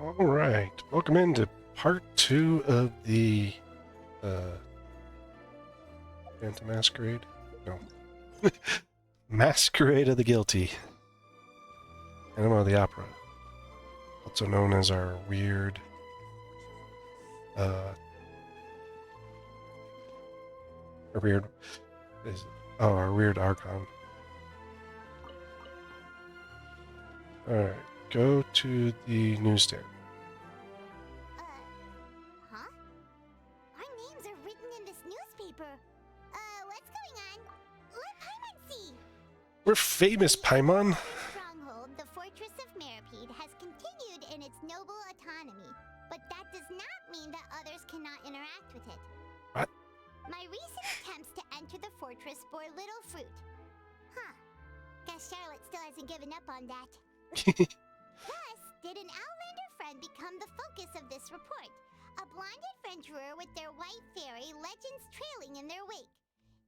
All right, welcome into part 2 of the Phantom Masquerade. No, Masquerade of the Guilty. Phantom of the Opera, also known as our weird, our weird Archon. All right, go to the newsstand. Huh? Our names are written in this newspaper. What's going on? Let Paimon see. We're famous, Paimon. Stronghold, the Fortress of Meripede, has continued in its noble autonomy, but that does not mean that others cannot interact with it. What? My recent attempts to enter the fortress bore little fruit. Huh. Guess Charlotte still hasn't given up on that. Thus, did an Outlander friend become the focus of this report? A blonde adventurer with their white fairy legends trailing in their wake.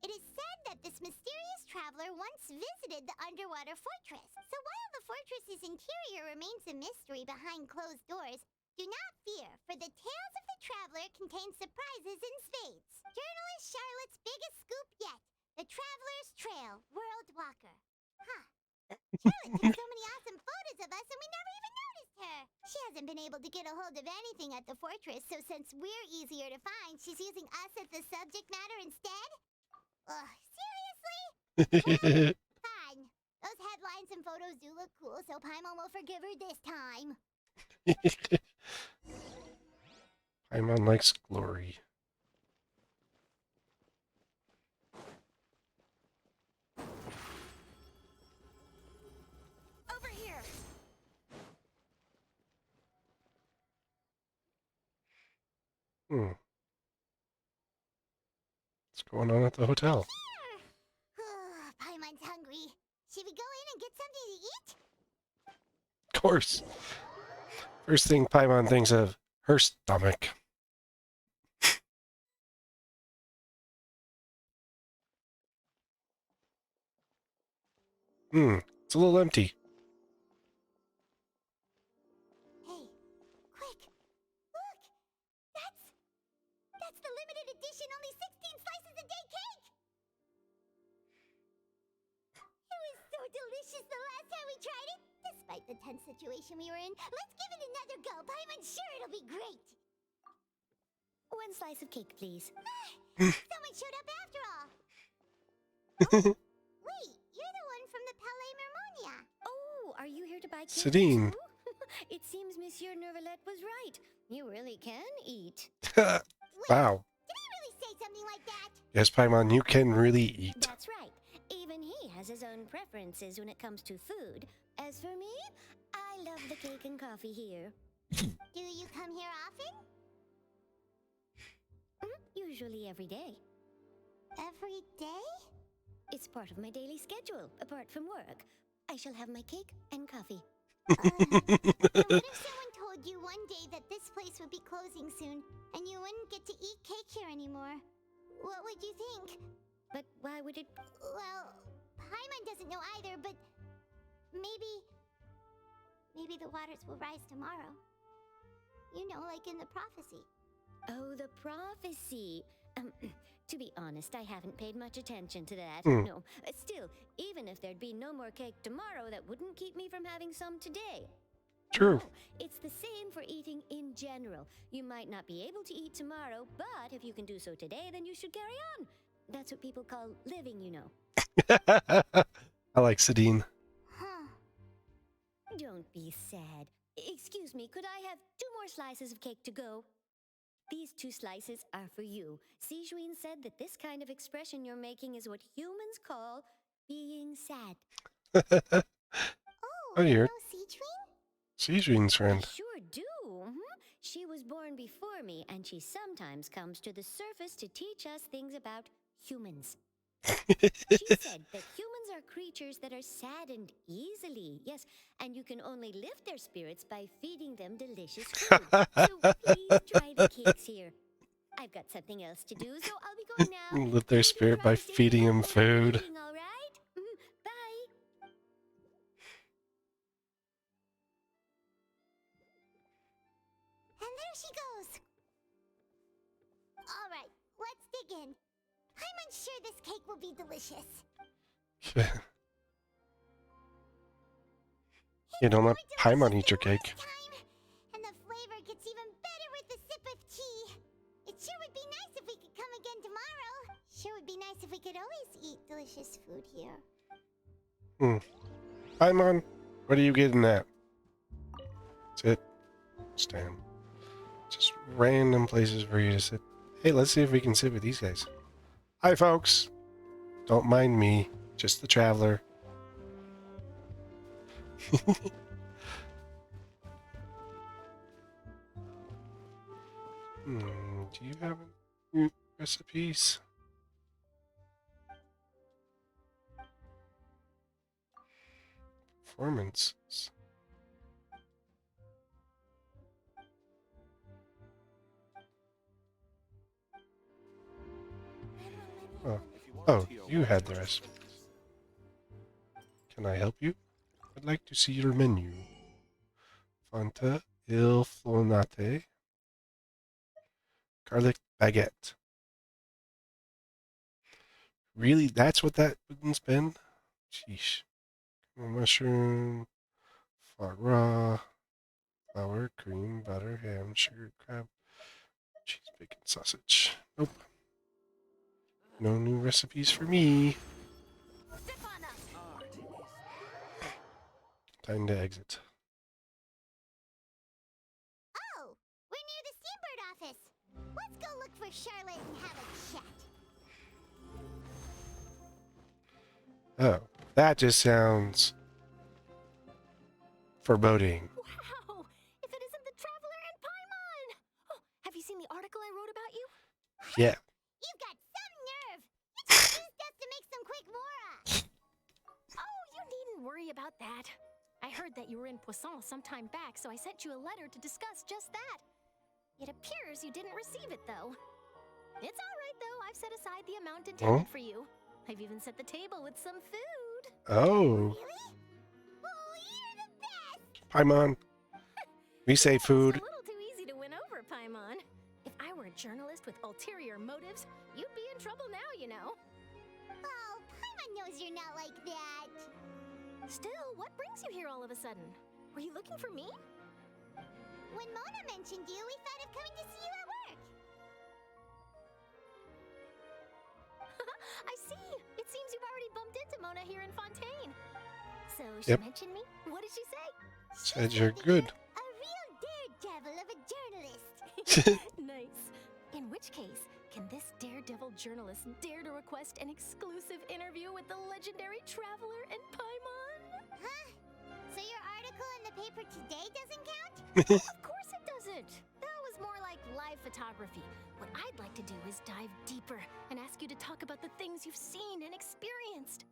It is said that this mysterious traveler once visited the underwater fortress. So while the fortress's interior remains a mystery behind closed doors, do not fear, for the tales of the traveler contain surprises in spades. Journalist Charlotte's biggest scoop yet, the Traveler's Trail, World Walker. Huh. Charlotte took so many awesome photos of us and we never even noticed her. She hasn't been able to get a hold of anything at the fortress, so since we're easier to find, she's using us as the subject matter instead? Ugh, seriously? Well, fine. Those headlines and photos do look cool, so Paimon will forgive her this time. Paimon likes glory. Over here. What's going on at the hotel? Paimon's hungry. Should we go in and get something to eat? Of course. First thing Paimon thinks of, her stomach. It's a little empty. Hey, quick! Look! That's the limited edition only 16 slices a day cake! It was so delicious the last time we tried it! Despite the tense situation we were in, let's give it another go! I'm sure it'll be great! One slice of cake, please. Someone showed up after all! Oh, wait, you're the one from the Palais Mermonia! Oh, are you here to buy cake Sedine. too? It seems Monsieur Nervalette was right. You really can eat. Wow. Did I really say something like that? Yes, Paimon, you can really eat. That's right. Even he has his own preferences when it comes to food. As for me, I love the cake and coffee here. Do you come here often? Usually every day. Every day? It's part of my daily schedule, apart from work. I shall have my cake and coffee. And what if someone told you one day that this place would be closing soon, and you wouldn't get to eat cake here anymore? What would you think? But why would it... Well, Paimon doesn't know either, but maybe the waters will rise tomorrow. You know, like in the prophecy. Oh, the prophecy. To be honest, I haven't paid much attention to that. Hmm. No, still, even if there'd be no more cake tomorrow, that wouldn't keep me from having some today. True. No, it's the same for eating in general. You might not be able to eat tomorrow, but if you can do so today, then you should carry on. That's what people call living, you know. I like Sedine. Huh. Don't be sad. Excuse me, could I have 2 more slices of cake to go? These 2 slices are for you. Sijuin said that this kind of expression you're making is what humans call being sad. Oh, Oh, you you're know Sijuin? Sijuin's I friend. sure do. She was born before me, and she sometimes comes to the surface to teach us things about humans. She said that humans are creatures that are saddened easily, yes, and you can only lift their spirits by feeding them delicious food. So please try the cakes here. I've got something else to do, so I'll be going now. Lift their Keep your spirit by surprise dinner feeding him and food. eating, all right? Bye. there she goes. All right, let's dig in. I'm unsure this cake will be delicious. You don't let More Paimon delicious eat your than cake. last time. And the flavor gets even better with a sip of tea. It sure would be nice if we could come again tomorrow. Sure would be nice if we could always eat delicious food here. Paimon, what are you getting at? Sit. Stand. Just random places for you to sit. Hey, let's see if we can sit with these guys. Hi, folks. Don't mind me. Just the traveler. Do you have any recipes? Performances. Oh, you had the recipe. Can I help you? I'd like to see your menu. Fanta il flonate. Garlic baguette. Really? That's what that one's been? Sheesh. Mushroom. Foie gras. Flour, cream, butter, ham, sugar, crab, cheese, bacon, sausage. Nope. No new recipes for me. Time to exit. Oh, we're near the Steambird office. Let's go look for Charlotte and have a chat. Oh, that just sounds foreboding. Wow! If it isn't the Traveler and Paimon! Oh, have you seen the article I wrote about you? Yeah. You've got some nerve. You just used us to make some quick mora. Oh, you needn't worry about that. I heard that you were in Poisson some time back, so I sent you a letter to discuss just that. It appears you didn't receive it, though. It's all right, though. I've set aside the amount intended for you. I've even set the table with some food. Oh. Really? Oh, you're the best. Paimon. We say It's food. a little too easy to win over, Paimon. If I were a journalist with ulterior motives, you'd be in trouble now, you know. Oh, Paimon knows you're not like that. Still, what brings you here all of a sudden? Were you looking for me? When Mona mentioned you, we thought of coming to see you at work. I see. It seems you've already bumped into Mona here in Fontaine. So she Yep. mentioned me? What did she say? Said you're good. A real daredevil of a journalist. Nice. In which case, can this daredevil journalist dare to request an exclusive interview with the legendary Traveler and Paimon? Huh? So your article in the paper today doesn't count? Of course it doesn't. That was more like live photography. What I'd like to do is dive deeper and ask you to talk about the things you've seen and experienced.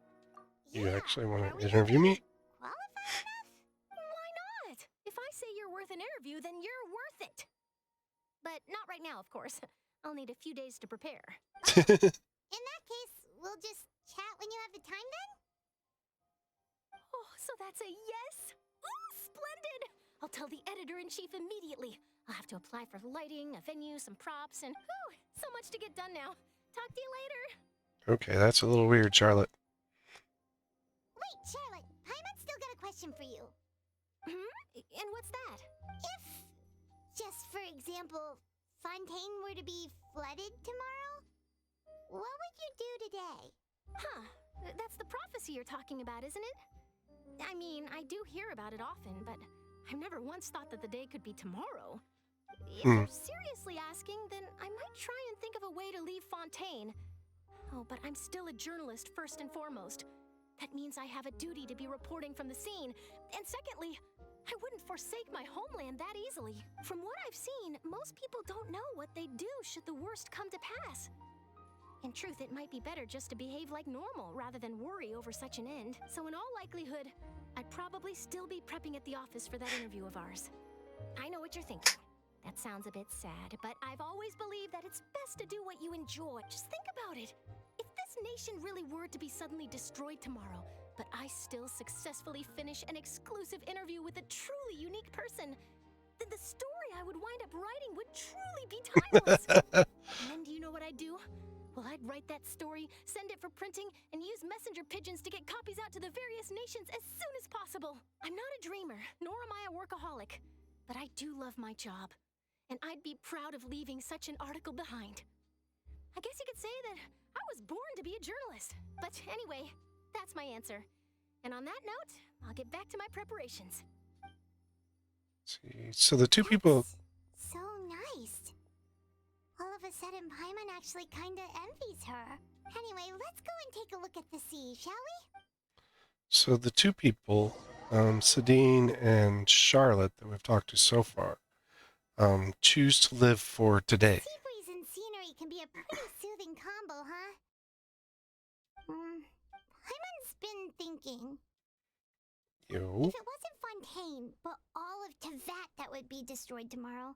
You actually want Are to we interview me? qualified enough? Why not? If I say you're worth an interview, then you're worth it. But not right now, of course. I'll need a few days to prepare. In that case, we'll just chat when you have the time then? Oh, so that's a yes? Ooh, splendid! I'll tell the editor-in-chief immediately. I'll have to apply for lighting, a venue, some props, and whew, so much to get done now. Talk to you later. Okay, that's a little weird, Charlotte. Wait, Charlotte, Paimon's still got a question for you. And what's that? If, just for example, Fontaine were to be flooded tomorrow, what would you do today? Huh, that's the prophecy you're talking about, isn't it? I mean, I do hear about it often, but I've never once thought that the day could be tomorrow. If you're seriously asking, then I might try and think of a way to leave Fontaine. Oh, but I'm still a journalist first and foremost. That means I have a duty to be reporting from the scene. And secondly, I wouldn't forsake my homeland that easily. From what I've seen, most people don't know what they'd do should the worst come to pass. In truth, it might be better just to behave like normal rather than worry over such an end. So in all likelihood, I'd probably still be prepping at the office for that interview of ours. I know what you're thinking. That sounds a bit sad, but I've always believed that it's best to do what you enjoy. Just think about it. If this nation really were to be suddenly destroyed tomorrow, but I still successfully finish an exclusive interview with a truly unique person, then the story I would wind up writing would truly be timeless. And then do you know what I'd do? Well, I'd write that story, send it for printing, and use messenger pigeons to get copies out to the various nations as soon as possible. I'm not a dreamer, nor am I a workaholic, but I do love my job, and I'd be proud of leaving such an article behind. I guess you could say that I was born to be a journalist. But anyway, that's my answer. And on that note, I'll get back to my preparations. See, so the two people. So nice. All of a sudden, Paimon actually kinda envies her. Anyway, let's go and take a look at the sea, shall we? So the two people, Sadine and Charlotte, that we've talked to so far, choose to live for today. Sea breeze and scenery can be a pretty soothing combo, huh? Paimon's been thinking. Yo. If it wasn't Fontaine, but all of Tevat that would be destroyed tomorrow,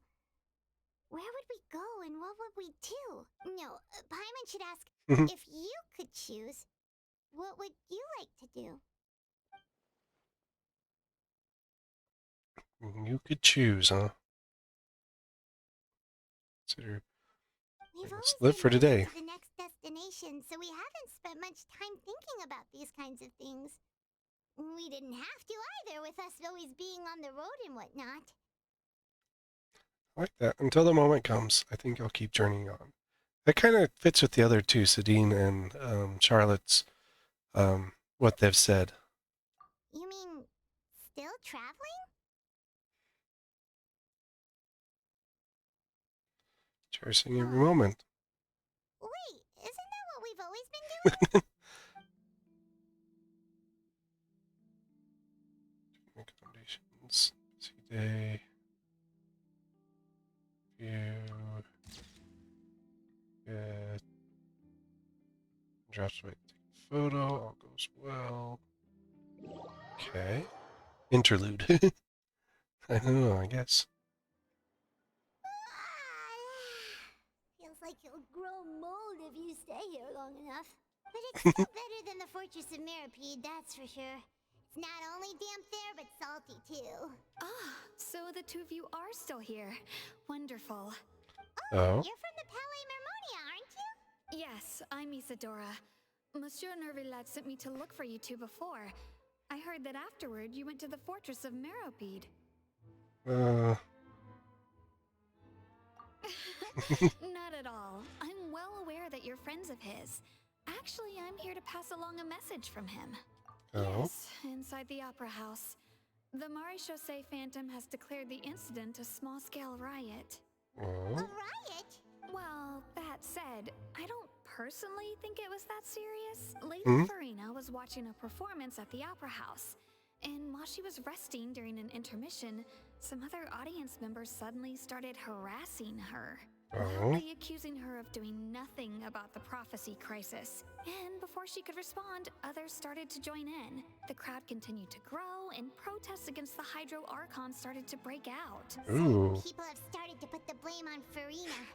where would we go and what would we do? No, Paimon should ask, if you could choose, what would you like to do? You could choose, huh? Consider. We've Let's always live been for today. moving to the next destination, so we haven't spent much time thinking about these kinds of things. We didn't have to either, with us always being on the road and whatnot. I like that. Until the moment comes, I think I'll keep journeying on. That kind of fits with the other two, Sadine and Charlotte's, what they've said. You mean, still traveling? Cherishing every moment. Wait, isn't that what we've always been doing? Accommodations. See day. View. Get. Drops right. Take a photo. All goes well. Okay. Interlude. I don't know, I guess. Feels like you'll grow mold if you stay here long enough. But it's still better than the Fortress of Meripede, that's for sure. It's not only damp there, but salty too. Ah, so the two of you are still here. Wonderful. Oh. You're from the Palais Mermonia, aren't you? Yes, I'm Isadora. Monsieur Nervillat sent me to look for you two before. I heard that afterward you went to the Fortress of Meripede. Not at all. I'm well aware that you're friends of his. Actually, I'm here to pass along a message from him. Oh. Yes, inside the Opera House. The Maréchaussée Phantom has declared the incident a small-scale riot. A Oh. riot? Well, that said, I don't personally think it was that serious. Lady Hmm? Furina was watching a performance at the Opera House, and while she was resting during an intermission, some other audience members suddenly started harassing her, Oh. loudly accusing her of doing nothing about the prophecy crisis. And before she could respond, others started to join in. The crowd continued to grow, and protests against the Hydro Archon started to break out. Ooh. People have started to put the blame on Furina.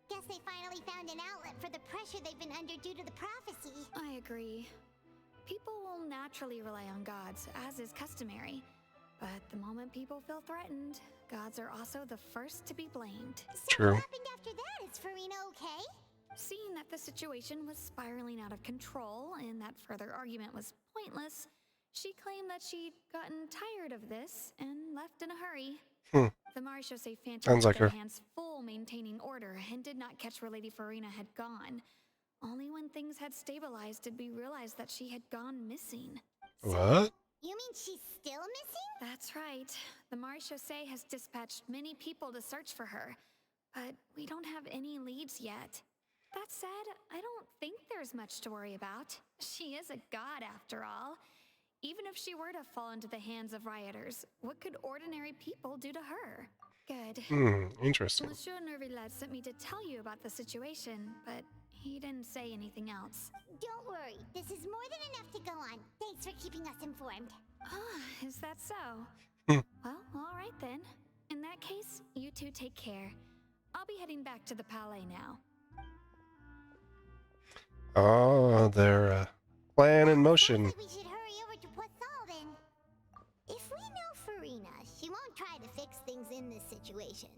Guess they finally found an outlet for the pressure they've been under due to the prophecy. I agree. People will naturally rely on gods, as is customary. But the moment people feel threatened, gods are also the first to be blamed. So True. what happened after that? Is Furina okay? Seeing that the situation was spiraling out of control and that further argument was pointless, she claimed that she'd gotten tired of this and left in a hurry. The Maréchaussée Phantom Sounds had like their her. hands full maintaining order and did not catch where Lady Furina had gone. Only when things had stabilized did we realize that she had gone missing. What? You mean she's still missing? That's right. The Maréchaussée has dispatched many people to search for her, but we don't have any leads yet. That said, I don't think there's much to worry about. She is a god after all. Even if she were to fall into the hands of rioters, what could ordinary people do to her? Good. Interesting. Monsieur Nervillat sent me to tell you about the situation, but he didn't say anything else. Don't worry, this is more than enough to go on. Thanks for keeping us informed. Ah, is that so? Well, all right then. In that case, you two take care. I'll be heading back to the Palais now. Oh, their plan in motion. Sounds like we should hurry over to Poisson then. If we know Furina, she won't try to fix fix things in this situation.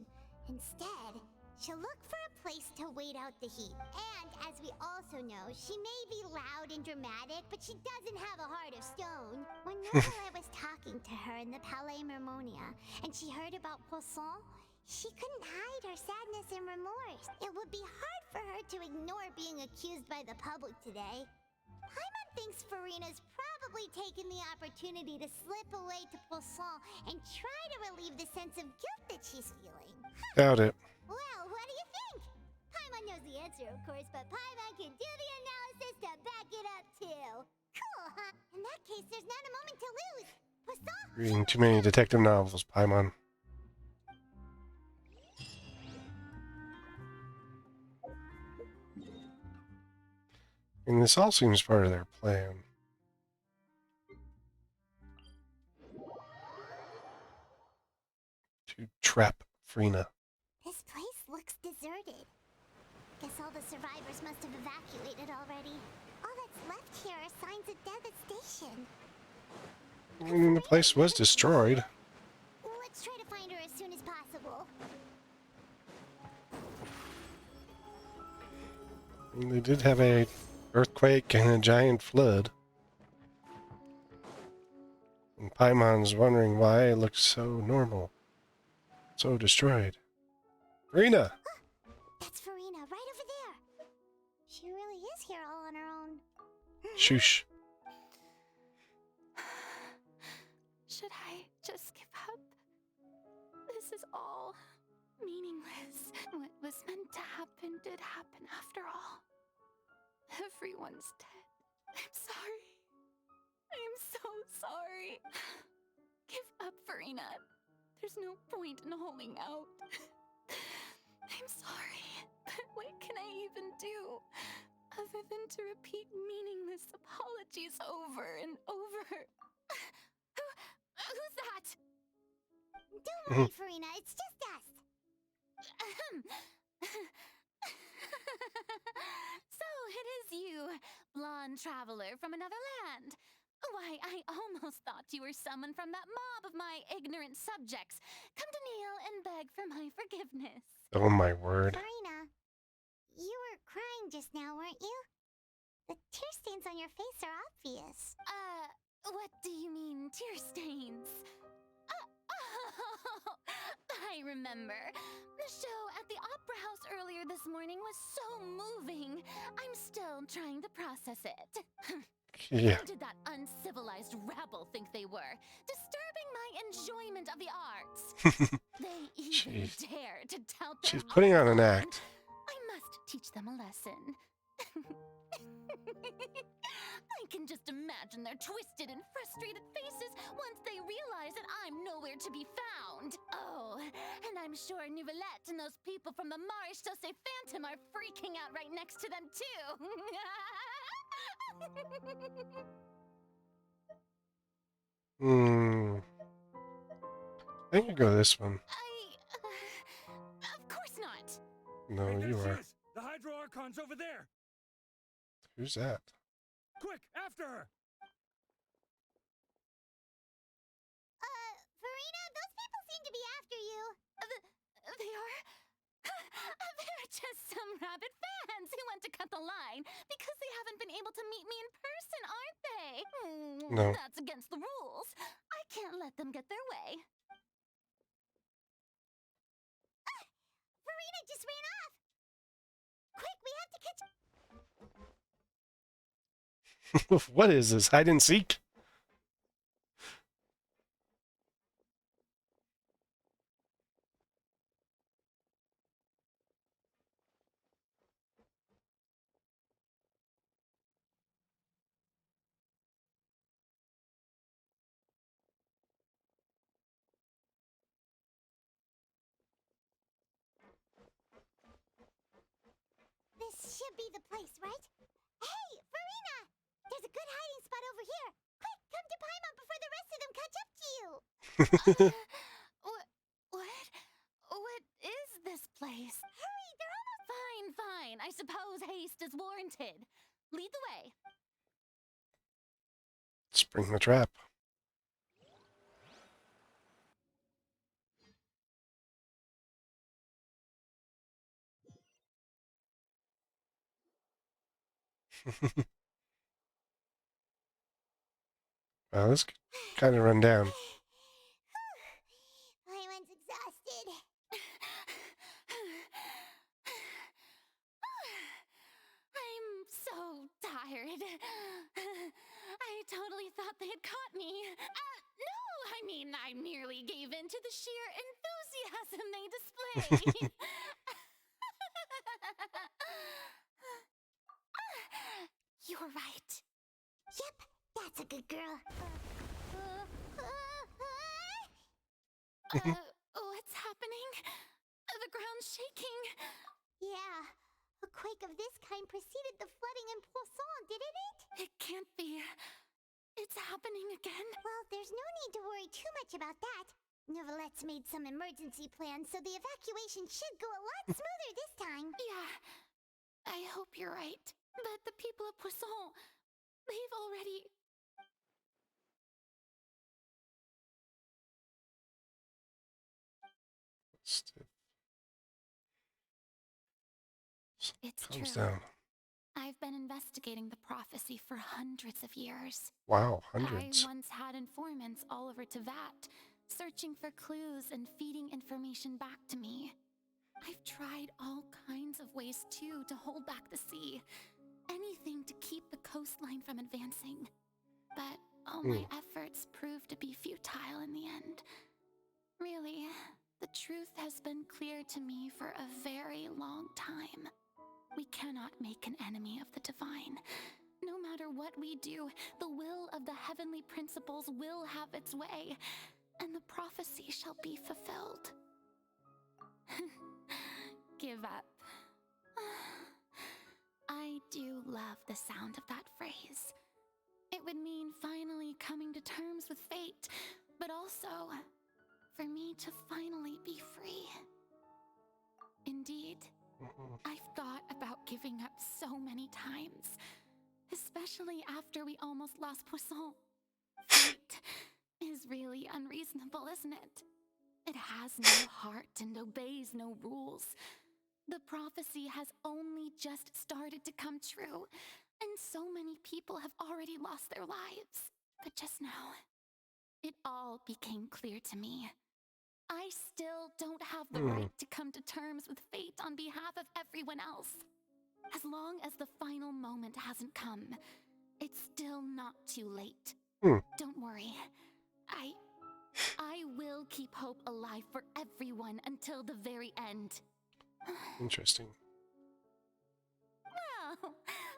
Instead, she'll look for a place to wait out the heat. And as we also know, she may be loud and dramatic, but she doesn't have a heart of stone. When Novelet was talking to her in the Palais Mermonia, and she heard about Poisson, she couldn't hide her sadness and remorse. It would be hard for her to ignore being accused by the public today. Paimon thinks Furina's probably taken the opportunity to slip away to Poisson and try to relieve the sense of guilt that she's feeling. Doubt it. Well, what do you think? Paimon knows the answer, of course, but Paimon can do the analysis to back it up, too. Cool, huh? In that case, there's not a moment to lose. Poisson? Reading too many detective novels, Paimon. And this all seems part of their plan. To trap Furina. This place looks deserted. Guess all the survivors must have evacuated already. All that's left here are signs of devastation. I mean, the place was destroyed. Let's try to find her as soon as possible. They did have a earthquake and a giant flood. And Paimon's wondering why it looks so normal. So destroyed. Furina! That's Furina, right over there. She really is here all on her own. Shoosh. Should I just give up? This is all meaningless. What was meant to happen did happen after all. Everyone's dead. I'm sorry. I'm so sorry. Give up, Furina. There's no point in holding out. I'm sorry, but what can I even do other than to repeat meaningless apologies over and over? Who's that? Don't worry, Furina, it's just us. So it is you, blonde traveler from another land. Why, I almost thought you were someone from that mob of my ignorant subjects, come to kneel and beg for my forgiveness. Oh my word. Furina, you were crying just now, weren't you? The tear stains on your face are obvious. What do you mean, tear stains? Oh, I remember. The show at the Opera House earlier this morning was so moving. I'm still trying to process it. Yeah. Who did that uncivilized rabble think they were? Disturbing my enjoyment of the arts. They even Jeez. dare to tout their She's putting on an icon. act. I must teach them a lesson. I can just imagine their twisted and frustrated faces once they realize that I'm nowhere to be found. Oh, and I'm sure Novelet and those people from the Marish Chaussee Phantom are freaking out right next to them too. I could go this one. Of course not. No, Hey, there you she are. is. The Hydro Archon's over there. Who's that? Quick, after her. Furina, those people seem to be after you. They are? They're just some rabid fans who want to cut the line because they haven't been able to meet me in person, aren't they? No. That's against the rules. I can't let them get their way. Furina just ran off. Quick, we have to catch. What is this? Hide and seek? This should be the place, right? Hey, Furina! There's a good hiding spot over here. Quick, come to Paimon before the rest of them catch up to you. What? What is this place? Hurry, they're almost. Fine. I suppose haste is warranted. Lead the way. Spring the trap. Wow, this kind of run down. My one's exhausted. I'm so tired. I totally thought they had caught me. No, I mean, I merely gave in to the sheer enthusiasm they displayed. You're right. Yep, that's a good girl. What's happening? The ground's shaking. Yeah, a quake of this kind preceded the flooding in Poisson, didn't it? It can't be. It's happening again. Well, there's no need to worry too much about that. Novelette's made some emergency plans, so the evacuation should go a lot smoother this time. Yeah, I hope you're right. But the people of Poisson, they've already... Stiff. It's Comes true. down. I've been investigating the prophecy for hundreds of years. Wow, hundreds. I once had informants all over Tevat, searching for clues and feeding information back to me. I've tried all kinds of ways, too, to hold back the sea. Anything to keep the coastline from advancing. But all my efforts proved to be futile in the end. Really, the truth has been clear to me for a very long time. We cannot make an enemy of the divine. No matter what we do, the will of the heavenly principles will have its way, and the prophecy shall be fulfilled. Give up. I do love the sound of that phrase. It would mean finally coming to terms with fate, but also for me to finally be free. Indeed, I've thought about giving up so many times, especially after we almost lost Poisson. Fate is really unreasonable, isn't it? It has no heart and obeys no rules. The prophecy has only just started to come true, and so many people have already lost their lives. But just now, it all became clear to me. I still don't have the right to come to terms with fate on behalf of everyone else. As long as the final moment hasn't come, it's still not too late. Don't worry. I will keep hope alive for everyone until the very end. Interesting. Well,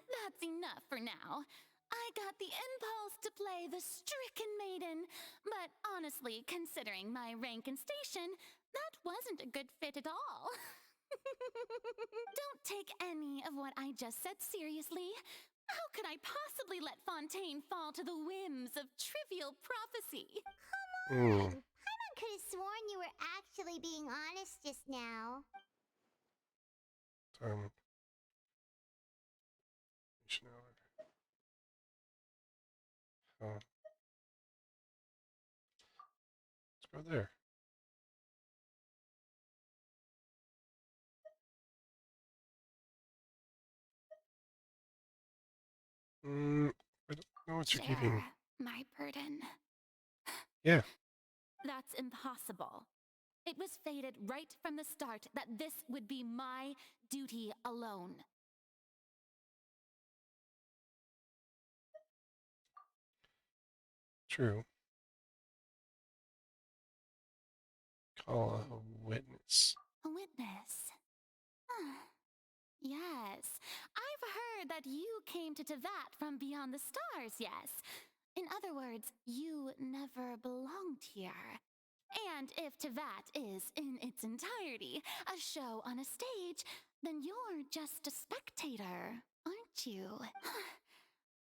that's enough for now. I got the impulse to play the stricken maiden, but honestly, considering my rank and station, that wasn't a good fit at all. Don't take any of what I just said seriously. How could I possibly let Fontaine fall to the whims of trivial prophecy? Paimon could have sworn you were actually being honest just now. Let's go there. I don't know what you're keeping. Share my burden. Yeah. That's impossible. It was fated right from the start that this would be my duty alone. True. Call a witness. A witness? Yes. I've heard that you came to Tevat from beyond the stars, yes. In other words, you never belonged here. And if Tevat is, in its entirety, a show on a stage, then you're just a spectator, aren't you?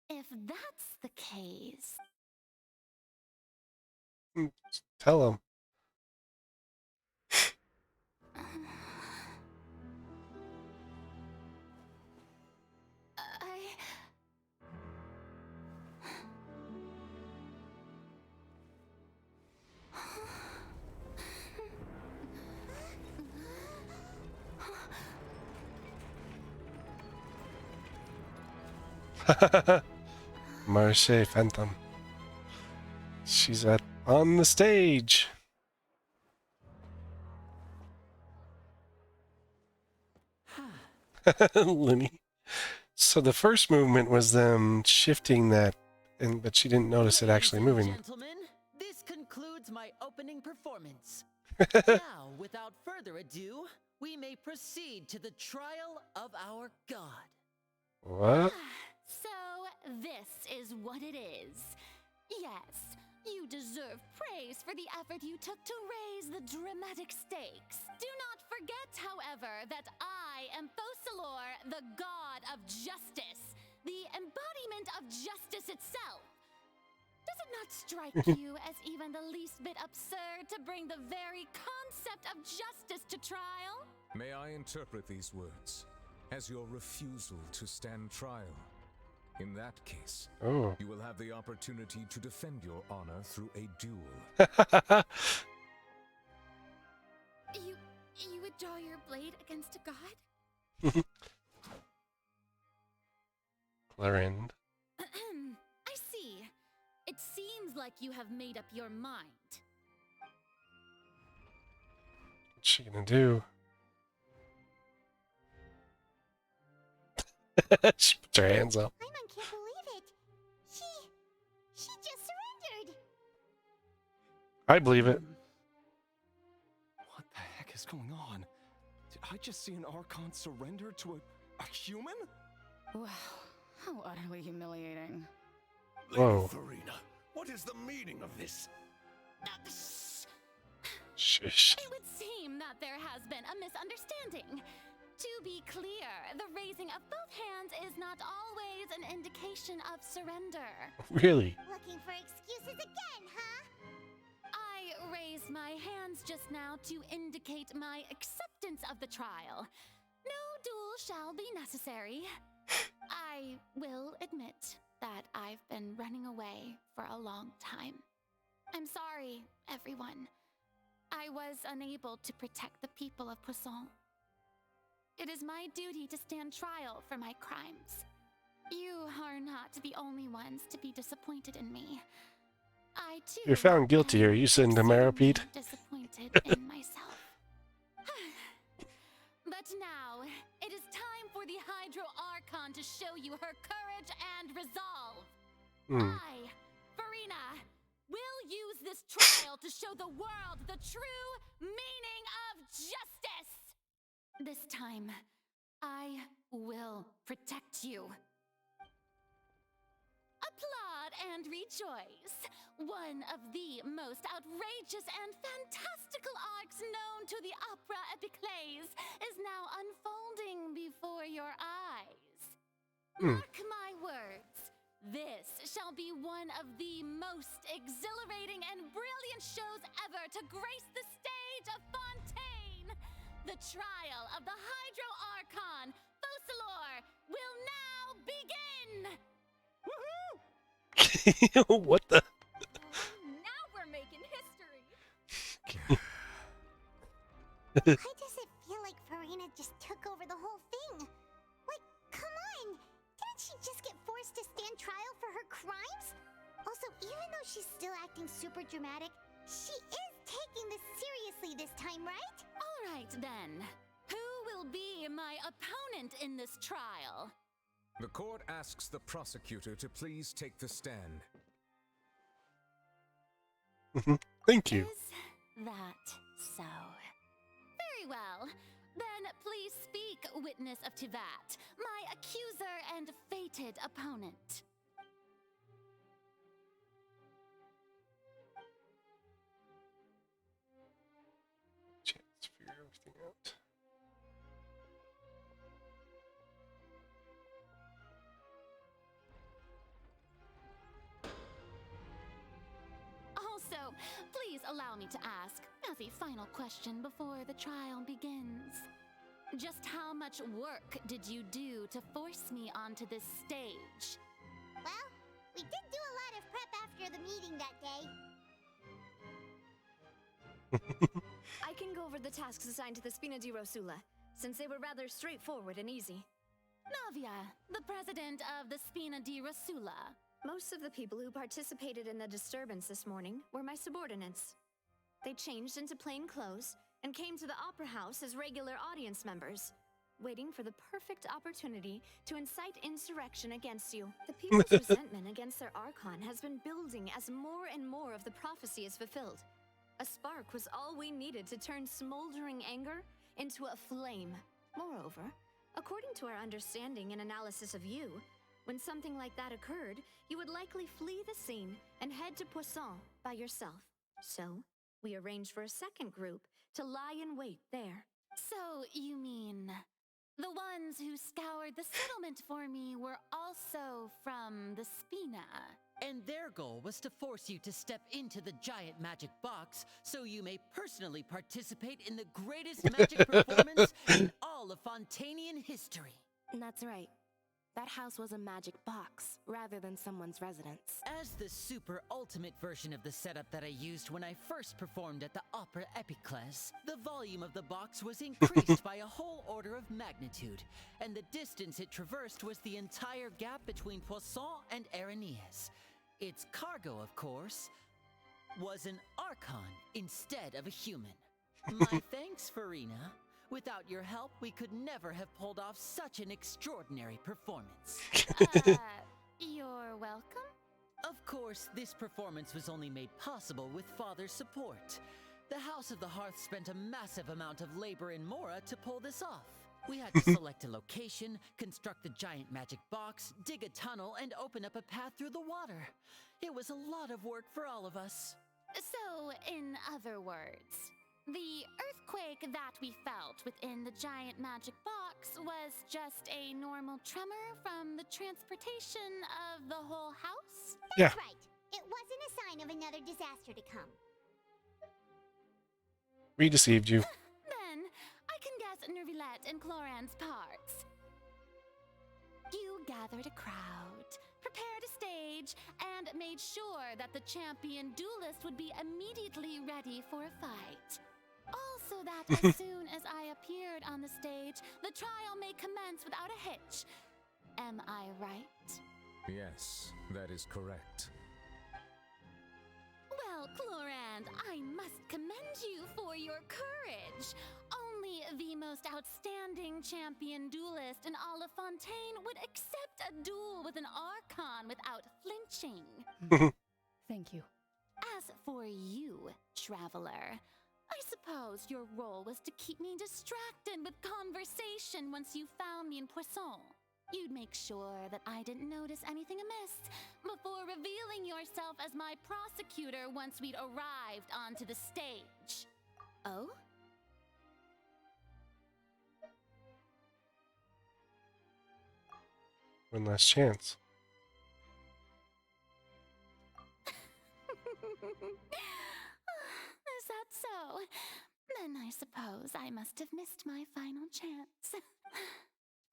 If that's the case... Tell him. Marche Phantom. She's on the stage. Lenny. So the first movement was them shifting that, but she didn't notice it actually moving. Gentlemen, this concludes my opening performance. Now, without further ado, we may proceed to the trial of our god. What? So, this is what it is. Yes, you deserve praise for the effort you took to raise the dramatic stakes. Do not forget, however, that I am Focalor, the god of justice, the embodiment of justice itself. Does it not strike you as even the least bit absurd to bring the very concept of justice to trial? May I interpret these words as your refusal to stand trial? In that case, Oh. you will have the opportunity to defend your honor through a duel. You would draw your blade against a god? Clarend. I see. It seems like you have made up your mind. What's she gonna do? She puts her hands up. Paimon can't believe it. She just surrendered. I believe it. What the heck is going on? Did I just see an Archon surrender to a human? Wow, how utterly humiliating. Whoa. Furina, what is the meaning of this? Shush. It would seem that there has been a misunderstanding. To be clear, the raising of both hands is not always an indication of surrender. Really? Looking for excuses again, huh? I raised my hands just now to indicate my acceptance of the trial. No duel shall be necessary. I will admit that I've been running away for a long time. I'm sorry, everyone. I was unable to protect the people of Poisson. It is my duty to stand trial for my crimes. You are not the only ones to be disappointed in me. I too. You're found guilty. Are you sitting to Maripede? Disappointed in myself. But now, it is time for the Hydro Archon to show you her courage and resolve. I, Furina, will use this trial to show the world the true meaning of justice. This time, I will protect you. Applaud and rejoice. One of the most outrageous and fantastical arcs known to the opera epiclese is now unfolding before your eyes. Mark my words. This shall be one of the most exhilarating and brilliant shows ever to grace the stage of Fontaine. The trial of the Hydro Archon, Focalor, will now begin! What the? Now we're making history! Why does it feel like Furina just took over the whole thing? Like, come on! Didn't she just get forced to stand trial for her crimes? Also, even though she's still acting super dramatic, she is taking this seriously this time, right? All right, then. Who will be my opponent in this trial? The court asks the prosecutor to please take the stand. Thank you. Is that so? Very well. Then please speak, witness of Tivat, my accuser and fated opponent. Chance to figure everything out. Also, please allow me to ask, as a final question before the trial begins. Just how much work did you do to force me onto this stage? Well, we did do a lot of prep after the meeting that day. I can go over the tasks assigned to the Spina di Rosula, since they were rather straightforward and easy. Navia, the president of the Spina di Rasula. Most of the people who participated in the disturbance this morning were my subordinates. They changed into plain clothes and came to the Opera House as regular audience members, waiting for the perfect opportunity to incite insurrection against you. The people's resentment against their Archon has been building as more and more of the prophecy is fulfilled. A spark was all we needed to turn smoldering anger into a flame. Moreover, according to our understanding and analysis of you, when something like that occurred, you would likely flee the scene and head to Poisson by yourself. So, we arranged for a second group to lie in wait there. So, you mean the ones who scoured the settlement for me were also from the Spina? And their goal was to force you to step into the giant magic box so you may personally participate in the greatest magic performance in all of Fontainian history. That's right. That house was a magic box, rather than someone's residence. As the super ultimate version of the setup that I used when I first performed at the Opera Epiclese, the volume of the box was increased by a whole order of magnitude, and the distance it traversed was the entire gap between Poisson and Araneas. Its cargo, of course, was an Archon instead of a human. My thanks, Furina. Without your help, we could never have pulled off such an extraordinary performance. You're welcome? Of course, this performance was only made possible with Father's support. The House of the Hearth spent a massive amount of labor in Mora to pull this off. We had to select a location, construct the giant magic box, dig a tunnel, and open up a path through the water. It was a lot of work for all of us. So, in other words, the earthquake that we felt within the giant magic box was just a normal tremor from the transportation of the whole house? That's right. It wasn't a sign of another disaster to come. We deceived you. Then, I can guess Nervilette and Cloran's parts. You gathered a crowd, prepared a stage, and made sure that the champion duelist would be immediately ready for a fight. Also that as soon as I appeared on the stage, the trial may commence without a hitch. Am I right? Yes, that is correct. Well, Clorand, I must commend you for your courage. Only the most outstanding champion duelist in all of Fontaine would accept a duel with an Archon without flinching. Thank you. As for you, traveler, I suppose your role was to keep me distracted with conversation once you found me in Poisson. You'd make sure that I didn't notice anything amiss before revealing yourself as my prosecutor once we'd arrived onto the stage. Oh? One last chance. Is that so? Then I suppose I must have missed my final chance.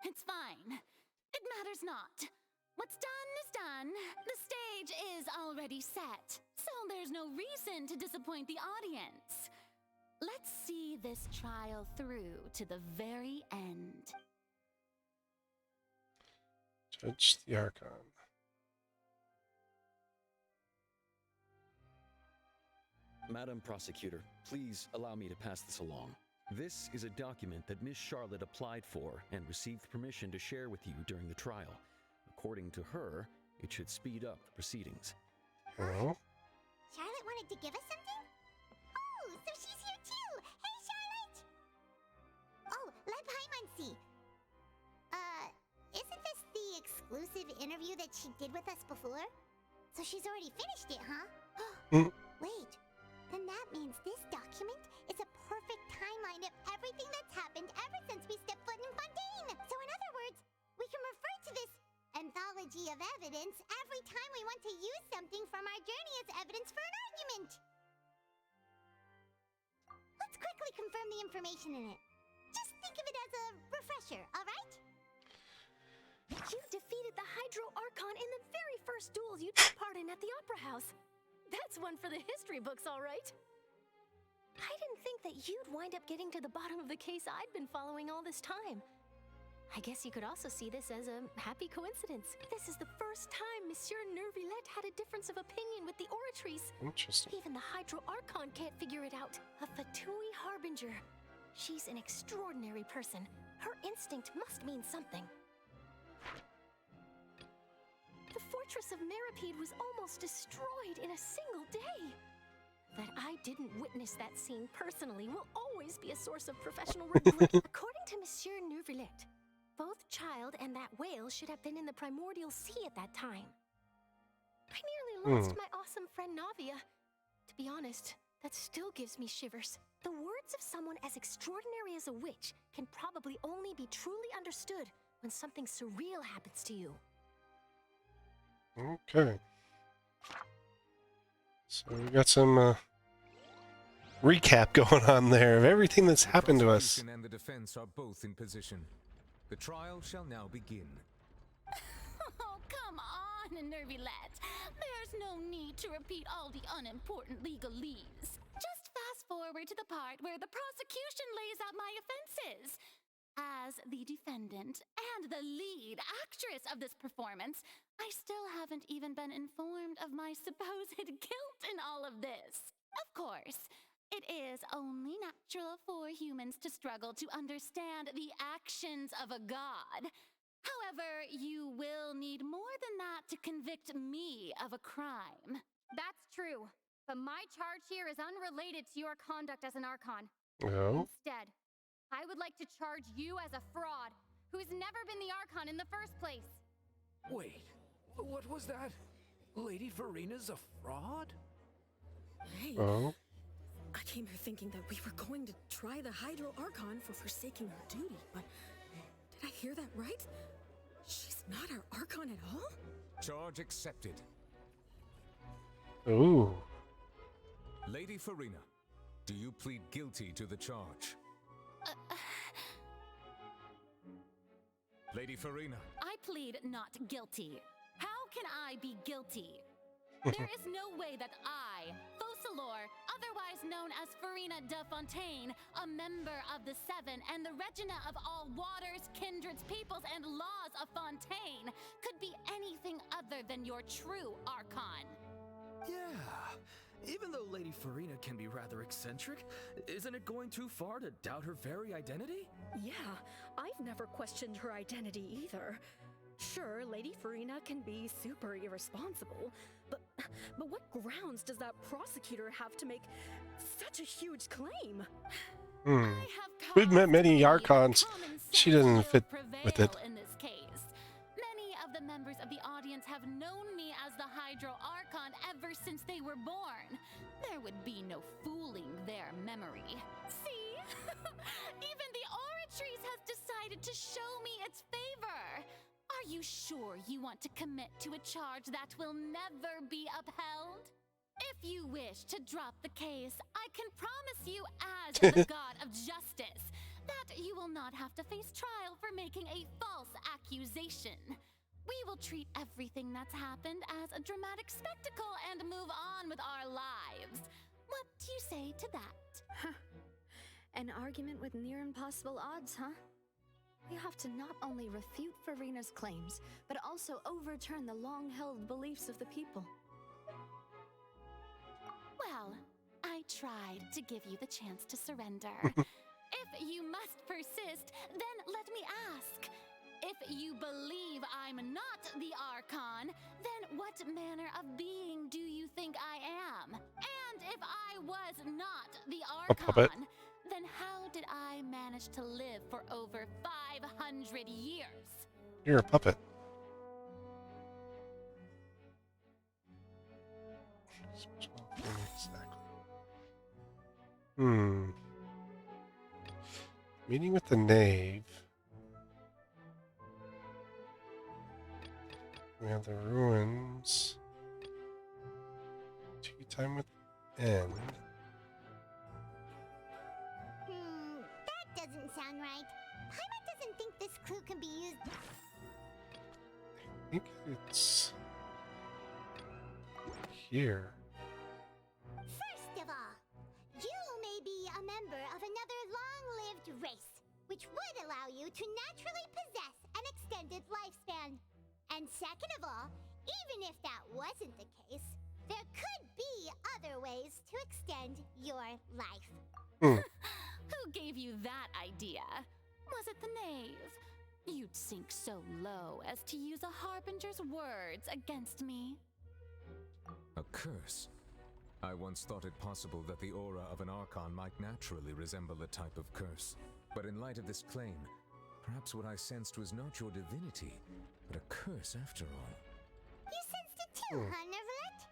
It's fine. It matters not. What's done is done. The stage is already set, so there's no reason to disappoint the audience. Let's see this trial through to the very end. Judge the Archon. Madam Prosecutor, please allow me to pass this along. This is a document that Miss Charlotte applied for and received permission to share with you during the trial. According to her, it should speed up the proceedings. Hello? Charlotte wanted to give us something? Oh, so she's here too! Hey, Charlotte! Oh, let Paimon see. Isn't this the exclusive interview that she did with us before? So she's already finished it, huh? Wait, then that means this document is a perfect timeline of everything that's happened ever since we stepped foot in Fontaine! So in other words, we can refer to this anthology of evidence every time we want to use something from our journey as evidence for an argument! Let's quickly confirm the information in it. Just think of it as a refresher, alright? You defeated the Hydro Archon in the very first duel you took part in at the Opera House. That's one for the history books, all right. I didn't think that you'd wind up getting to the bottom of the case I'd been following all this time. I guess you could also see this as a happy coincidence. This is the first time Monsieur Nervillette had a difference of opinion with the Oratrice. Interesting. Even the Hydro Archon can't figure it out. A Fatui Harbinger. She's an extraordinary person. Her instinct must mean something. The fortress of Meripede was almost destroyed in a single day. That I didn't witness that scene personally will always be a source of professional regret. According to Monsieur Nervillette, both Child and that whale should have been in the primordial sea at that time. I nearly lost my awesome friend Navia. To be honest, that still gives me shivers. The words of someone as extraordinary as a witch can probably only be truly understood when something surreal happens to you. Okay. So we got some recap going on there of everything that's happened to us. The prosecution and the defense are both in position. The trial shall now begin. Oh, come on, Nervillette. There's no need to repeat all the unimportant legalese. Just fast forward to the part where the prosecution lays out my offenses. As the defendant and the lead actress of this performance, I still haven't even been informed of my supposed guilt in all of this. Of course, it is only natural for humans to struggle to understand the actions of a god. However, you will need more than that to convict me of a crime. That's true, but my charge here is unrelated to your conduct as an Archon. Oh. Instead, I would like to charge you as a fraud who's never been the Archon in the first place. Wait, what was that? Lady Furina's a fraud? Hey, Oh. I came here thinking that we were going to try the Hydro Archon for forsaking her duty, but did I hear that right? She's not our Archon at all? Charge accepted. Ooh. Lady Furina, do you plead guilty to the charge? Lady Furina. I plead not guilty. How can I be guilty? There is no way that I, Focalor, otherwise known as Furina de Fontaine, a member of the Seven and the Regina of all waters, kindreds, peoples, and laws of Fontaine, could be anything other than your true Archon. Yeah, even though Lady Furina can be rather eccentric, isn't it going too far to doubt her very identity? Yeah, I've never questioned her identity either. Sure, Lady Furina can be super irresponsible, but what grounds does that prosecutor have to make such a huge claim? We've met many Archons. She doesn't fit with it. In this case, many of the members of the audience have known me as the Hydro Archon ever since they were born. There would be no fooling their memory. See? Even the Oratrice has decided to show me its favor. Are you sure you want to commit to a charge that will never be upheld? If you wish to drop the case, I can promise you as the god of justice that you will not have to face trial for making a false accusation. We will treat everything that's happened as a dramatic spectacle and move on with our lives. What do you say to that? An argument with near impossible odds, huh? You have to not only refute Furina's claims, but also overturn the long-held beliefs of the people. Well, I tried to give you the chance to surrender. If you must persist, then let me ask. If you believe I'm not the Archon, then what manner of being do you think I am? And if I was not the Archon, then how did I manage to live for over 500 years? You're a puppet. Meeting with the knave. We have the ruins. Tea time with N. That doesn't sound right. Paimon doesn't think this clue can be used. I think it's here. First of all, you may be a member of another long-lived race. which would allow you to naturally possess an extended lifespan. And second of all, even if that wasn't the case, there could be other ways to extend your life. Who gave you that idea? Was it the knave? You'd sink so low as to use a harbinger's words against me. A curse? I once thought it possible that the aura of an Archon might naturally resemble a type of curse. But in light of this claim, perhaps what I sensed was not your divinity, but a curse after all. You sensed it too, huh, Neverlet?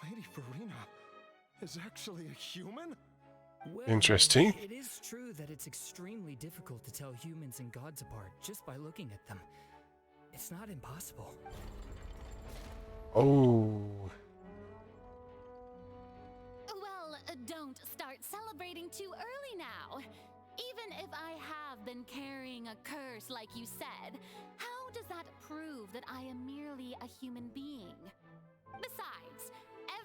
Lady Furina is actually a human? Well, Interesting. It is true that it's extremely difficult to tell humans and gods apart just by looking at them. It's not impossible. Oh. Well, don't start celebrating too early now. Even if I have been carrying a curse like you said, how does that prove that I am merely a human being? Besides,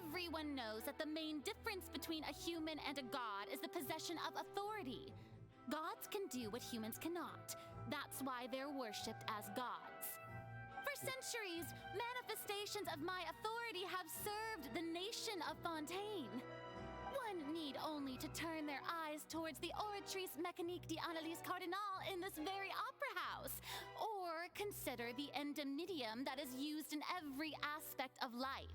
everyone knows that the main difference between a human and a god is the possession of authority. Gods can do what humans cannot. That's why they're worshipped as gods. For centuries, manifestations of my authority have served the nation of Fontaine. One need only to turn their eyes towards the Oratrice Mécanique d'Analyse Cardinal in this very opera house, or consider the indemnitium that is used in every aspect of life.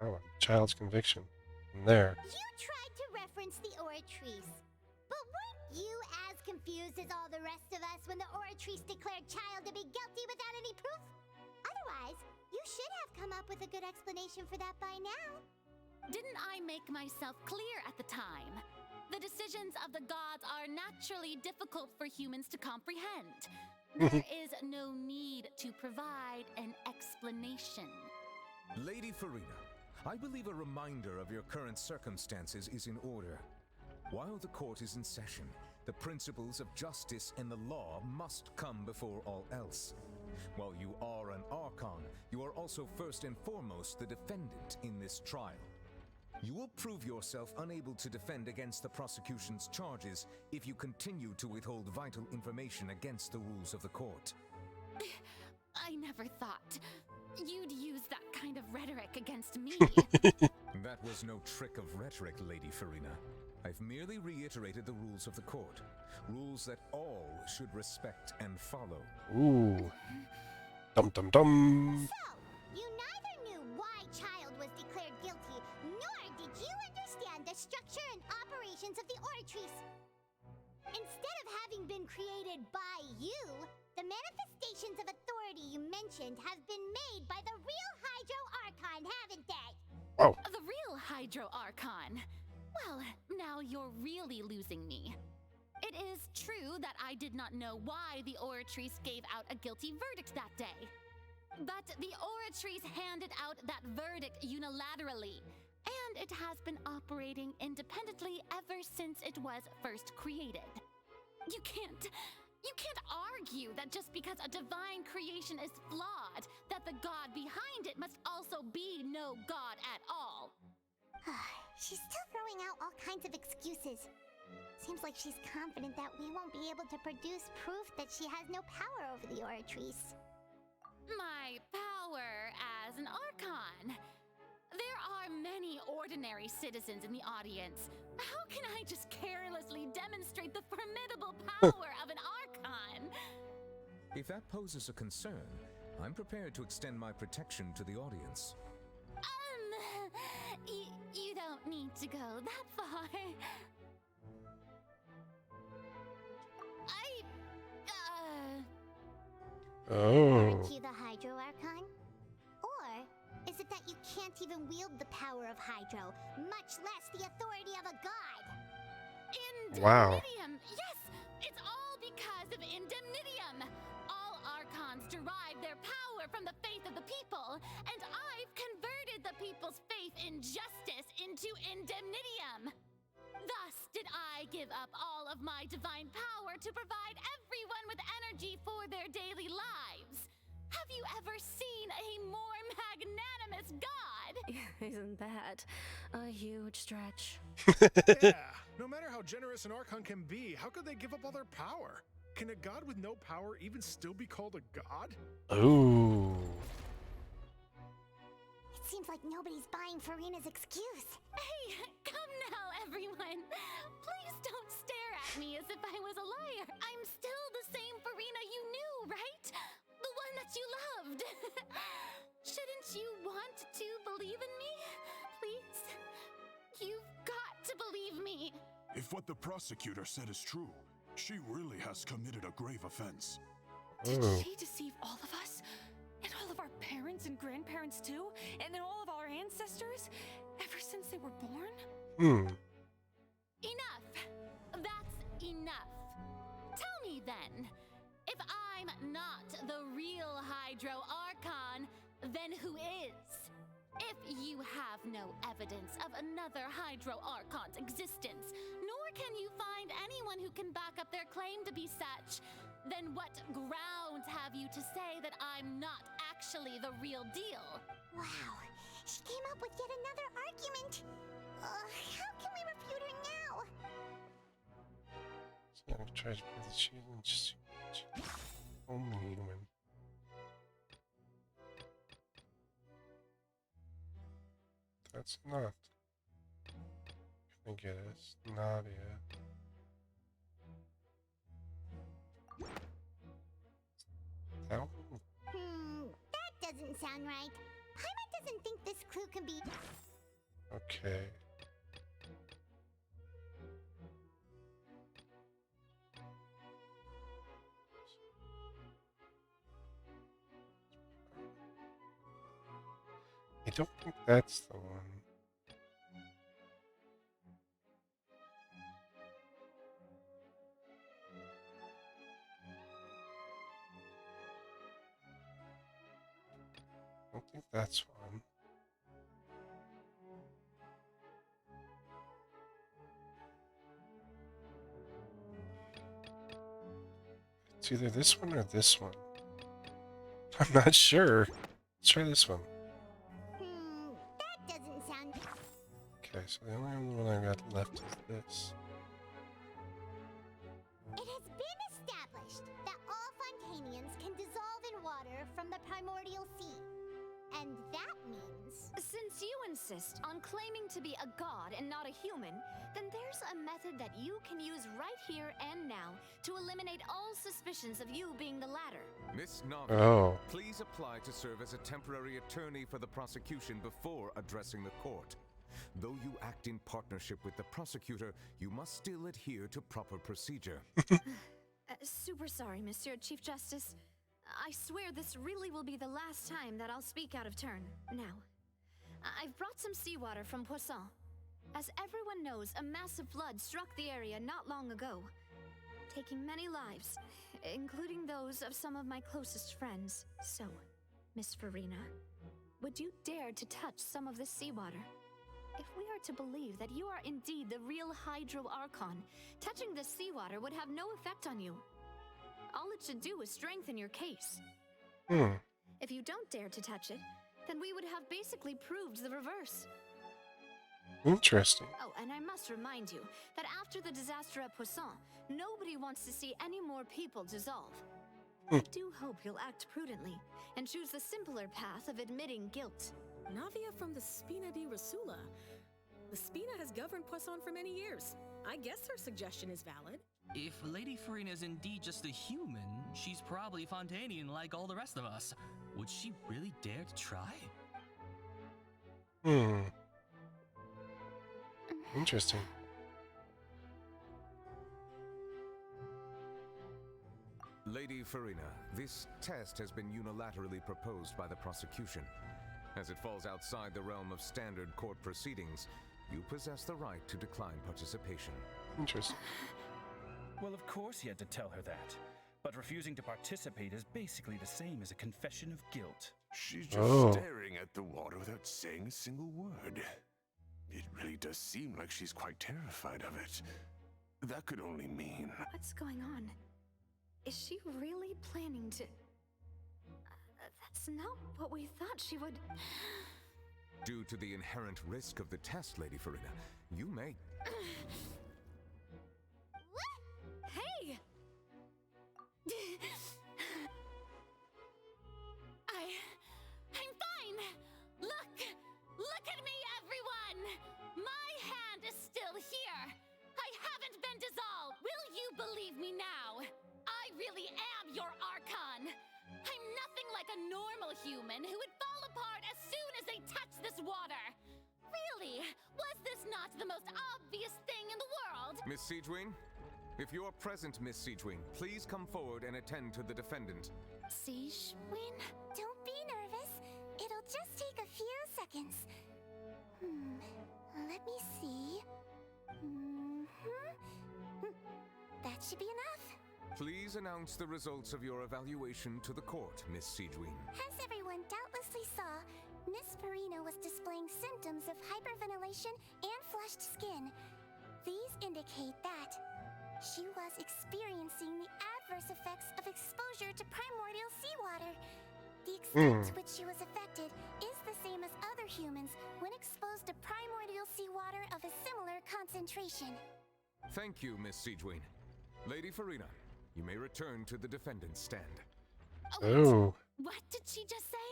Oh, child's conviction. And there. You tried to reference the Oratrice, but weren't you as confused as all the rest of us when the Oratrice declared child to be guilty without any proof? Otherwise, you should have come up with a good explanation for that by now. Didn't I make myself clear at the time? The decisions of the gods are naturally difficult for humans to comprehend. There is no need to provide an explanation. Lady Furina, I believe a reminder of your current circumstances is in order. While the court is in session, the principles of justice and the law must come before all else. While you are an Archon, you are also first and foremost the defendant in this trial. You will prove yourself unable to defend against the prosecution's charges if you continue to withhold vital information against the rules of the court. I never thought you'd use that kind of rhetoric against me. That was no trick of rhetoric, Lady Furina. I've merely reiterated the rules of the court. Rules that all should respect and follow. Ooh. Dum dum dum. So, you neither knew why Child was declared guilty, nor did you understand the structure and operations of the Oratrice. Instead of having been created by you, the manifestations of authority you mentioned have been made by the real Hydro Archon, haven't they? Oh. The real Hydro Archon. Well, now you're really losing me. It is true that I did not know why the Oratrice gave out a guilty verdict that day. But the Oratrice handed out that verdict unilaterally, and it has been operating independently ever since it was first created. You can't argue that just because a divine creation is flawed, that the god behind it must also be no god at all. She's still throwing out all kinds of excuses. Seems like she's confident that we won't be able to produce proof that she has no power over the Oratrice. My power as an Archon. There are many ordinary citizens in the audience. How can I just carelessly demonstrate the formidable power of an Archon? If that poses a concern, I'm prepared to extend my protection to the audience. You don't need to go that far. Oh. Aren't you the Hydro Archon? Or is it that you can't even wield the power of Hydro, much less the authority of a god? Wow. Indemnitium! Yes! It's all because of Indemnitium! All Archons derive their power from the faith of the people, and I've converted the people's faith in justice into Indemnitium! Thus did I give up all of my divine power to provide everyone for their daily lives. Have you ever seen a more magnanimous god? Isn't that a huge stretch? Yeah, no matter how generous an Archon can be, how could they give up all their power? Can a god with no power even still be called a god? Ooh. It seems like nobody's buying Furina's excuse. Hey, come now, everyone. Please don't stare at me as if I was a liar. I'm still the same Furina you knew, right? The one that you loved. Shouldn't you want to believe in me? Please? You've got to believe me. If what the prosecutor said is true, she really has committed a grave offense. Did she deceive all of us? And all of our parents and grandparents too? And then all of our ancestors? Ever since they were born? Enough. That's enough. Tell me then, if I'm not the real Hydro Archon, then who is? If you have no evidence of another Hydro Archon's existence, nor can you find anyone who can back up their claim to be such, then what grounds have you to say that I'm not actually the real deal? Wow, she came up with yet another argument. How can we refute her now? So I'm trying to put the shield and just only human. That's not. Can I get it? It's not yet. That one? That doesn't sound right. Paimon doesn't think this clue can be... Okay. I don't think that's the one. I don't think that's one. It's either this one or this one. I'm not sure. Let's try this one. That doesn't sound... Okay, so the only one I got left is this. It has been established that all Fontainians can dissolve in water from the primordial sea. And that means... Since you insist on claiming to be a god and not a human, then there's a method that you can use right here and now to eliminate all suspicions of you being the latter. Miss Navi, please apply to serve as a temporary attorney for the prosecution before addressing the court. Though you act in partnership with the prosecutor, you must still adhere to proper procedure. Super sorry, Monsieur Chief Justice. I swear this really will be the last time that I'll speak out of turn. Now, I've brought some seawater from Poisson. As everyone knows, a massive flood struck the area not long ago, taking many lives, including those of some of my closest friends. So, Miss Furina, would you dare to touch some of this seawater? If we are to believe that you are indeed the real Hydro Archon, touching this seawater would have no effect on you. All it should do is strengthen your case. If you don't dare to touch it, then we would have basically proved the reverse. Interesting. Oh, and I must remind you that after the disaster at Poisson, nobody wants to see any more people dissolve. I do hope you'll act prudently and choose the simpler path of admitting guilt. Navia from the Spina di Rasula. The Spina has governed Poisson for many years. I guess her suggestion is valid. If Lady Furina is indeed just a human, she's probably Fontainian like all the rest of us. Would she really dare to try? Interesting. Lady Furina, this test has been unilaterally proposed by the prosecution. As it falls outside the realm of standard court proceedings, you possess the right to decline participation. Interesting. Well, of course he had to tell her that. But refusing to participate is basically the same as a confession of guilt. She's just staring at the water without saying a single word. It really does seem like she's quite terrified of it. That could only mean... What's going on? Is Is she really planning to... that's not what we thought she would... Due to the inherent risk of the test, Lady Furina, you may... Hey! I'm fine! Look at me, everyone! My hand is still here! I haven't been dissolved! Will you believe me now? I really am your Archon! I'm nothing like a normal human who would fall apart as soon as they touch this water! Really? Was this not the most obvious thing in the world? Miss Siegewing? If you are present, Miss Siegewing, please come forward and attend to the defendant. Siegewing? Don't be nervous. It'll just take a few seconds. Let me see. That should be enough. Please announce the results of your evaluation to the court, Miss Siegewing. As everyone doubtlessly saw, Miss Furina was displaying symptoms of hyperventilation and flushed skin. These indicate that she was experiencing the adverse effects of exposure to primordial seawater. The extent to which she was affected is the same as other humans when exposed to primordial seawater of a similar concentration. Thank you, Miss Siegewing. Lady Furina, you may return to the defendant's stand. Oh. What did she just say?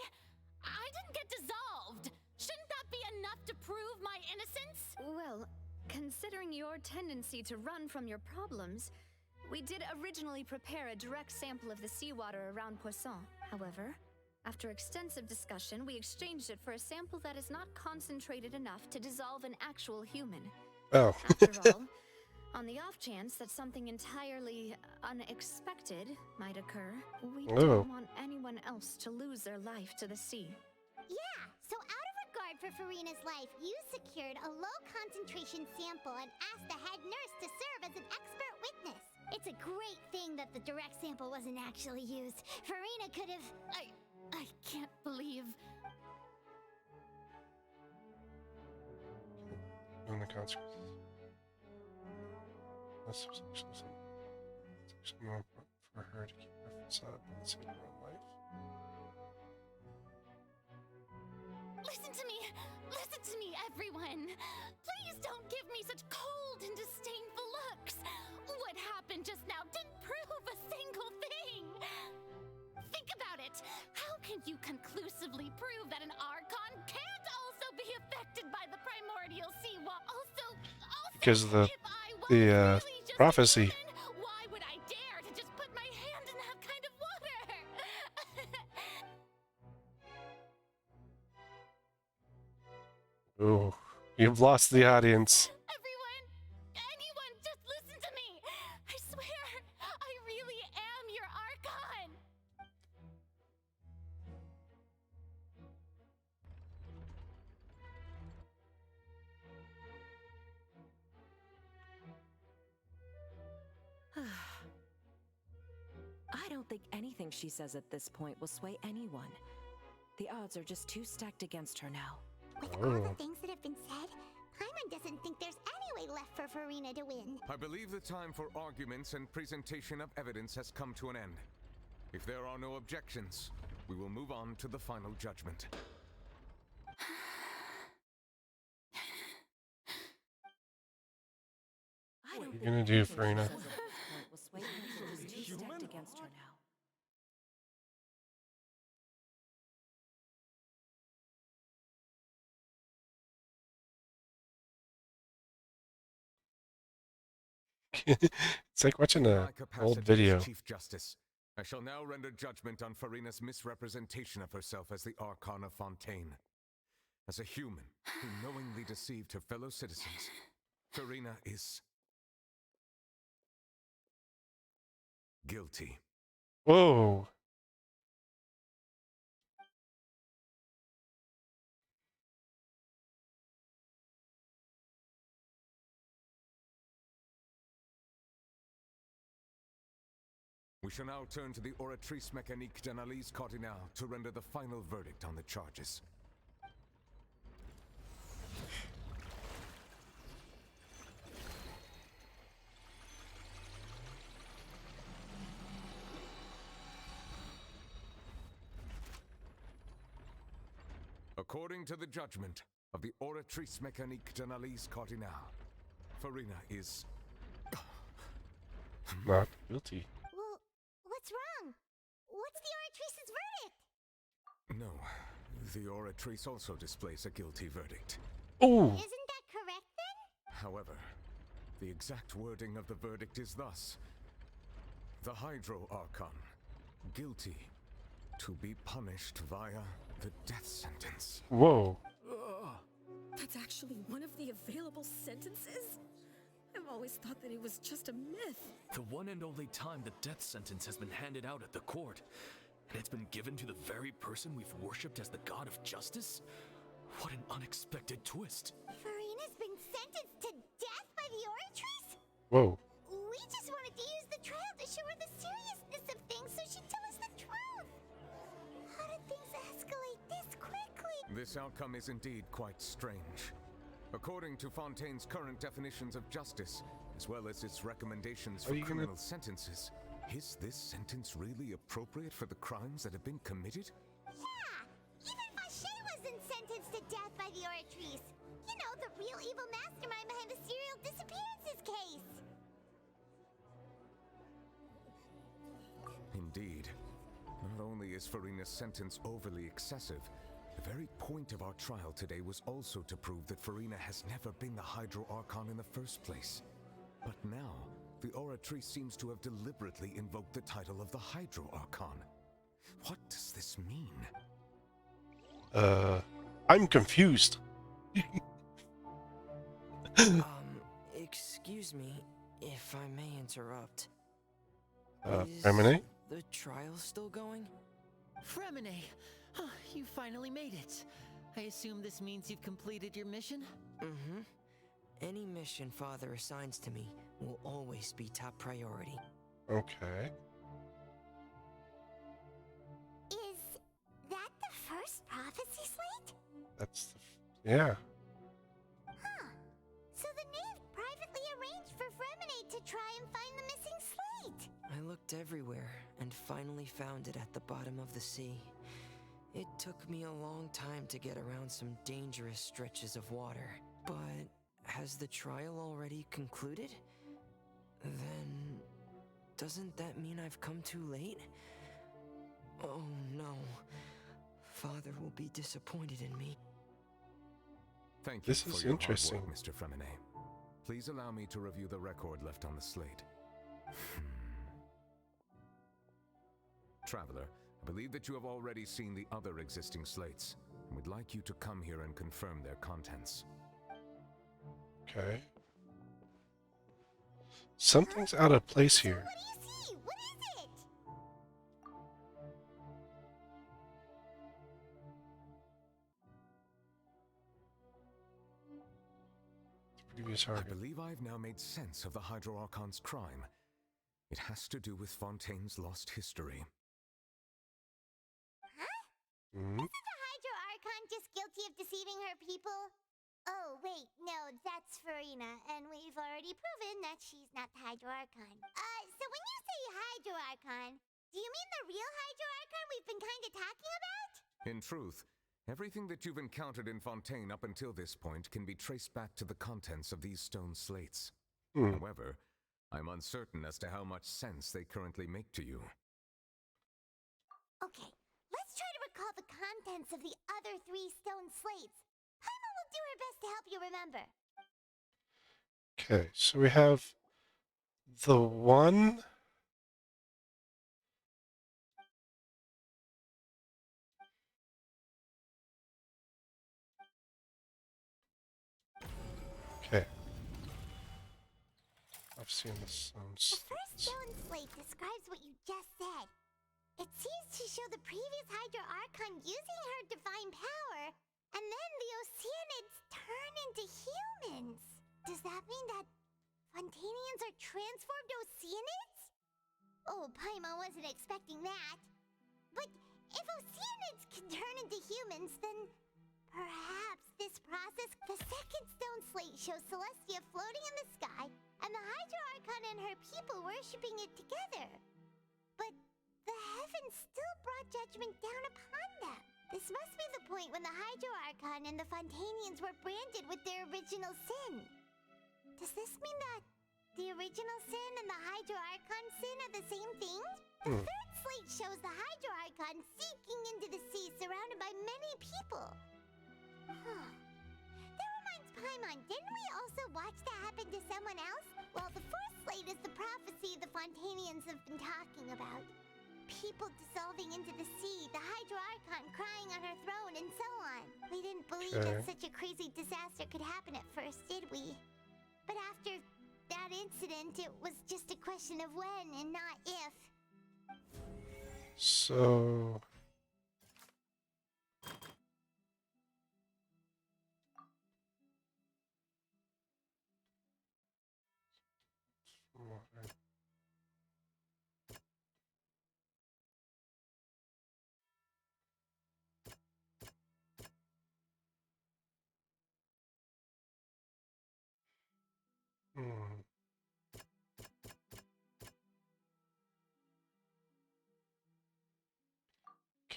I didn't get dissolved! Shouldn't that be enough to prove my innocence? Well, considering your tendency to run from your problems, we did originally prepare a direct sample of the seawater around Poisson. However, after extensive discussion, we exchanged it for a sample that is not concentrated enough to dissolve an actual human. Oh. After all, on the off chance that something entirely unexpected might occur, we don't want anyone else to lose their life to the sea. Yeah, so out of regard for Furina's life, you secured a low-concentration sample and asked the head nurse to serve as an expert witness. It's a great thing that the direct sample wasn't actually used. Furina could have... I can't believe... On the consequences. That's actually more important for her to keep her facade than to save her own life. Listen to me, everyone! Please don't give me such cold and disdainful looks! What happened just now didn't prove a single thing! Think about it! How can you conclusively prove that an Archon can't also be affected by the primordial seawater? Also, Because the prophecy. why would I dare to just put my hand in that kind of water? Oh, you've lost the audience. Anyone, just listen to me! I swear, I really am your Archon! I don't think anything she says at this point will sway anyone. The odds are just too stacked against her now. With all the things that have been said, Paimon doesn't think there's any way left for Furina to win. I believe the time for arguments and presentation of evidence has come to an end. If there are no objections, we will move on to the final judgment. What are you gonna do, Furina? Against her now. It's like watching an old video. Chief Justice, I shall now render judgment on Furina's misrepresentation of herself as the Archon of Fontaine. As a human who knowingly deceived her fellow citizens, Furina is guilty. Whoa. We shall now turn to the Oratrice Mécanique d'Analyse Cardinale to render the final verdict on the charges. According to the judgment of the Oratrice Mécanique d'Analyse Cardinale, Furina is... Not guilty. Well, what's wrong? What's the Oratrice's verdict? No, the Oratrice also displays a guilty verdict. Oh! Isn't that correct then? However, the exact wording of the verdict is thus: the Hydro Archon, guilty, to be punished via the death sentence. Whoa. That's actually one of the available sentences? I've always thought that it was just a myth. The one and only time the death sentence has been handed out at the court, and it's been given to the very person we've worshipped as the god of justice? What an unexpected twist. Furina's been sentenced to death by the Oratrice? Whoa. We just wanted to use the trial to show her the seriousness of things so she'd tell us the truth. How did things escalate this quickly? This outcome is indeed quite strange. According to Fontaine's current definitions of justice, as well as its recommendations for criminal sentences, is this sentence really appropriate for the crimes that have been committed? Yeah! Even Fauché wasn't sentenced to death by the Oratrice. You know, the real evil mastermind behind the serial disappearances case. Indeed. Not only is Furina's sentence overly excessive, the very point of our trial today was also to prove that Furina has never been the Hydro Archon in the first place. But now, the Oratrice seems to have deliberately invoked the title of the Hydro Archon. What does this mean? I'm confused. Excuse me, if I may interrupt. Remine? The trial still going? Fremine! Oh, you finally made it. I assume this means you've completed your mission? Mm-hmm. Any mission Father assigns to me will always be top priority. Okay. Is that the first prophecy slate? That's the... Yeah. Huh. So the knave privately arranged for Fremine to try and find the missing slate. I looked everywhere and finally found it at the bottom of the sea. It took me a long time to get around some dangerous stretches of water. But has the trial already concluded? Then doesn't that mean I've come too late? Oh no. Father will be disappointed in me. Thank you This for is your interesting. hard work, Mr. Fremine. Please allow me to review the record left on the slate. Traveler, I believe that you have already seen the other existing slates, and would like you to come here and confirm their contents. Okay. Something's out of place here. What do you see? What is it? Previous I target. believe I've now made sense of the Hydro Archon's crime. It has to do with Fontaine's lost history. Mm-hmm. Isn't the Hydro Archon just guilty of deceiving her people? Oh, wait, no, that's Furina, and we've already proven that she's not the Hydro Archon. So when you say Hydro Archon, do you mean the real Hydro Archon we've been kind of talking about? In truth, everything that you've encountered in Fontaine up until this point can be traced back to the contents of these stone slates. However, I'm uncertain as to how much sense they currently make to you. Okay, let's try to recall the contents of the other 3 stone slates. Paima will do her best to help you remember. Okay, so we have the one... Okay. I've seen this The first stone slate describes what you just said. It seems to show the previous Hydro Archon using her divine power, and then the Oceanids turn into humans. Does that mean that Fontainians are transformed Oceanids? Oh, Paima wasn't expecting that. But if Oceanids can turn into humans, then perhaps this process... The second stone slate shows Celestia floating in the sky, and the Hydro Archon and her people worshipping it together. But the heavens still brought judgment down upon them. This must be the point when the Hydro Archon and the Fontainians were branded with their original sin. Does this mean that the original sin and the Hydro Archon sin are the same thing? The third slate shows the Hydro Archon seeking into the sea surrounded by many people. That reminds Paimon, didn't we also watch that happen to someone else? Well, the fourth slate is the prophecy the Fontainians have been talking about. People dissolving into the sea, the Hydro Archon crying on her throne, and so on. We didn't believe that such a crazy disaster could happen at first, did we? But after that incident, it was just a question of when and not if. So...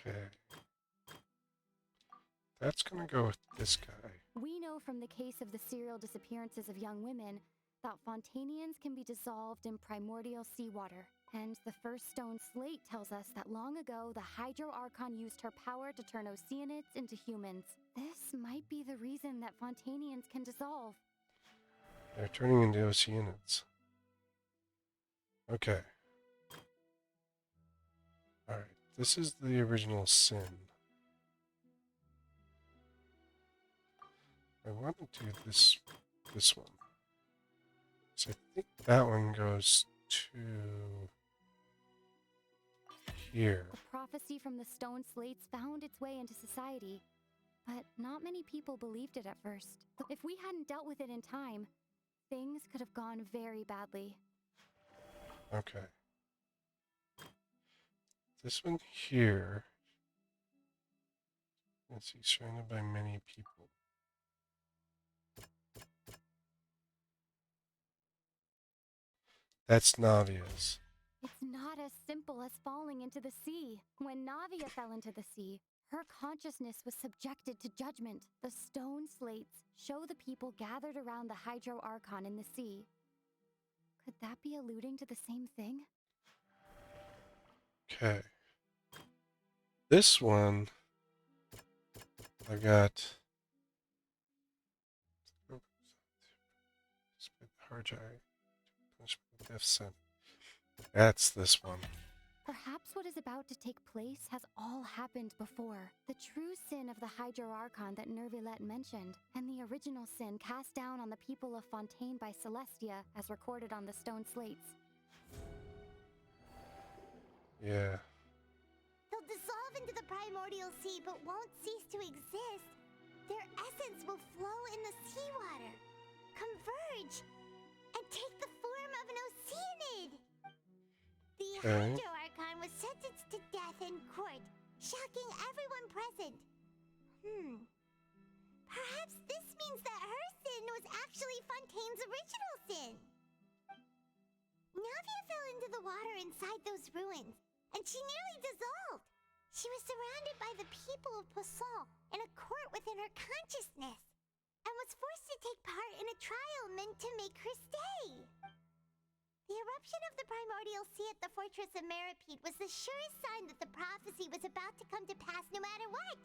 Okay. That's gonna go with this guy. We know from the case of the serial disappearances of young women that Fontainians can be dissolved in primordial seawater. And the first stone slate tells us that long ago, the Hydro Archon used her power to turn Oceanids into humans. This might be the reason that Fontainians can dissolve. They're turning into Oceanids. Okay. Alright, this is the original sin. I want to do this one. So I think that one goes to here. The prophecy from the stone slates found its way into society, but not many people believed it at first. If we hadn't dealt with it in time, things could have gone very badly. Okay. This one here. Let's see, surrounded by many people. That's Navia's. It's not as simple as falling into the sea. When Navia fell into the sea, her consciousness was subjected to judgment. The stone slates show the people gathered around the Hydro Archon in the sea. Could that be alluding to the same thing? Okay. This one, I got hard drive. That's this one. Perhaps what is about to take place has all happened before. The true sin of the Hydro Archon that Nervilette mentioned, and the original sin cast down on the people of Fontaine by Celestia, as recorded on the stone slates. Yeah. They'll dissolve into the primordial sea but won't cease to exist. Their essence will flow in the seawater, converge, and take the form of an Oceanid. The Hydro Archon was sentenced to death in court, shocking everyone present. Perhaps this means that her sin was actually Fontaine's original sin. Navia fell into the water inside those ruins, and she nearly dissolved. She was surrounded by the people of Poisson in a court within her consciousness, and was forced to take part in a trial meant to make her stay. The eruption of the primordial sea at the fortress of Meripede was the surest sign that the prophecy was about to come to pass no matter what.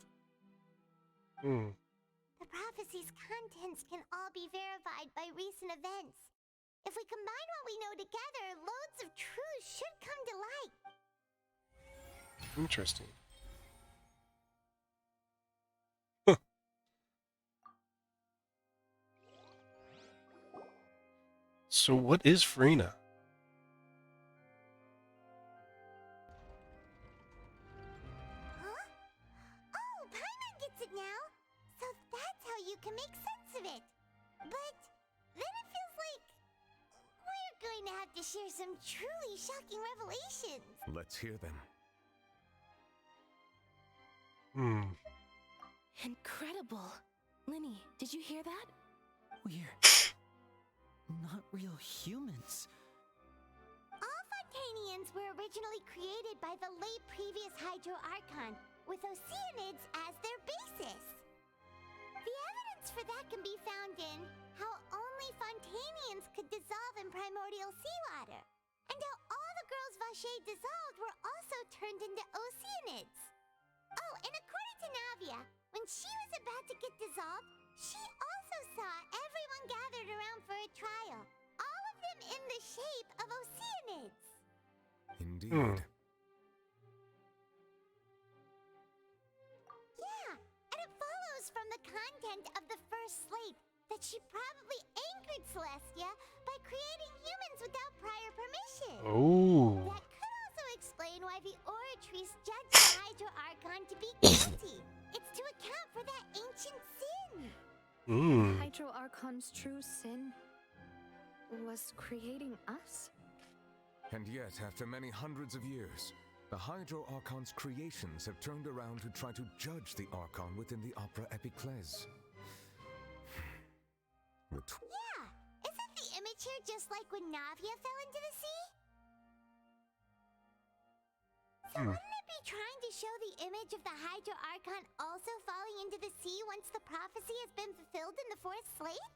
The prophecy's contents can all be verified by recent events. If we combine what we know together, loads of truths should come to light. Interesting. So what is Furina? Huh? Oh, Paimon gets it now! So that's how you can make sense of it. But then it feels like we're going to have to share some truly shocking revelations. Let's hear them. Incredible. Linny, did you hear that? We're not real humans. All Fontainians were originally created by the late previous Hydro Archon, with Oceanids as their basis. The evidence for that can be found in how only Fontainians could dissolve in primordial seawater, and how all the girls Vacher dissolved were also turned into Oceanids. Oh, and according to Navia, when she was about to get dissolved, she also saw everyone gathered around for a trial, all of them in the shape of Oceanids. Indeed. Yeah, and it follows from the content of the first slate that she probably anchored Celestia by creating humans without prior permission. Oh. That could also explain why the Oratrice judged the Hydro Archon to be guilty. It's to account for that ancient sin. Hydro Archon's true sin was creating us? And yet, after many hundreds of years, the Hydro Archon's creations have turned around to try to judge the Archon within the Opera Epiclese. Yeah, isn't the image here just like when Navia fell into the sea? So wouldn't it be trying to show the image of the Hydro Archon also falling into the sea once the prophecy has been fulfilled in the fourth slate?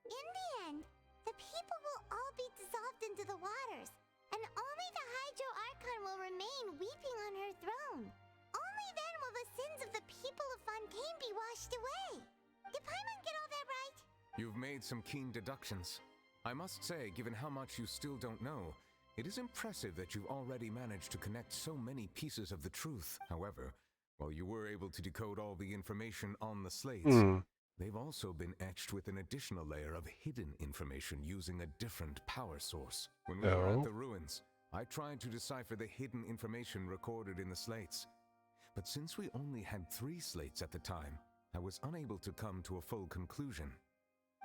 In the end, the people will all be dissolved into the waters, and only the Hydro Archon will remain weeping on her throne. Only then will the sins of the people of Fontaine be washed away. Did Paimon get all that right? You've made some keen deductions. I must say, given how much you still don't know, it is impressive that you've already managed to connect so many pieces of the truth. However, while you were able to decode all the information on the slates, they've also been etched with an additional layer of hidden information using a different power source. When we were at the ruins, I tried to decipher the hidden information recorded in the slates. But since we only had 3 slates at the time, I was unable to come to a full conclusion.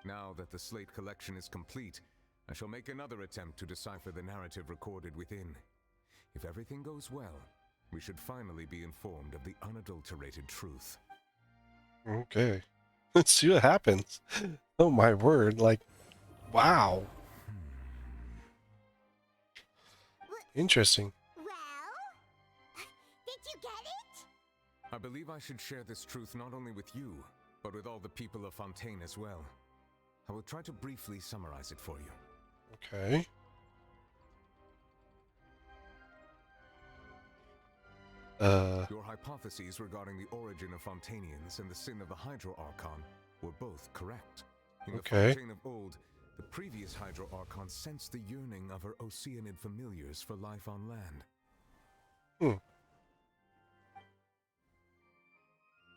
Now that the slate collection is complete, I shall make another attempt to decipher the narrative recorded within. If everything goes well, we should finally be informed of the unadulterated truth. Okay. Let's see what happens. Oh my word, like, wow. Interesting. Did you get it? I believe I should share this truth not only with you, but with all the people of Fontaine as well. I will try to briefly summarize it for you. Okay. Your hypotheses regarding the origin of Fontainians and the sin of the Hydro Archon were both correct. In the Fontaine of old, the previous Hydro Archon sensed the yearning of her Oceanid familiars for life on land.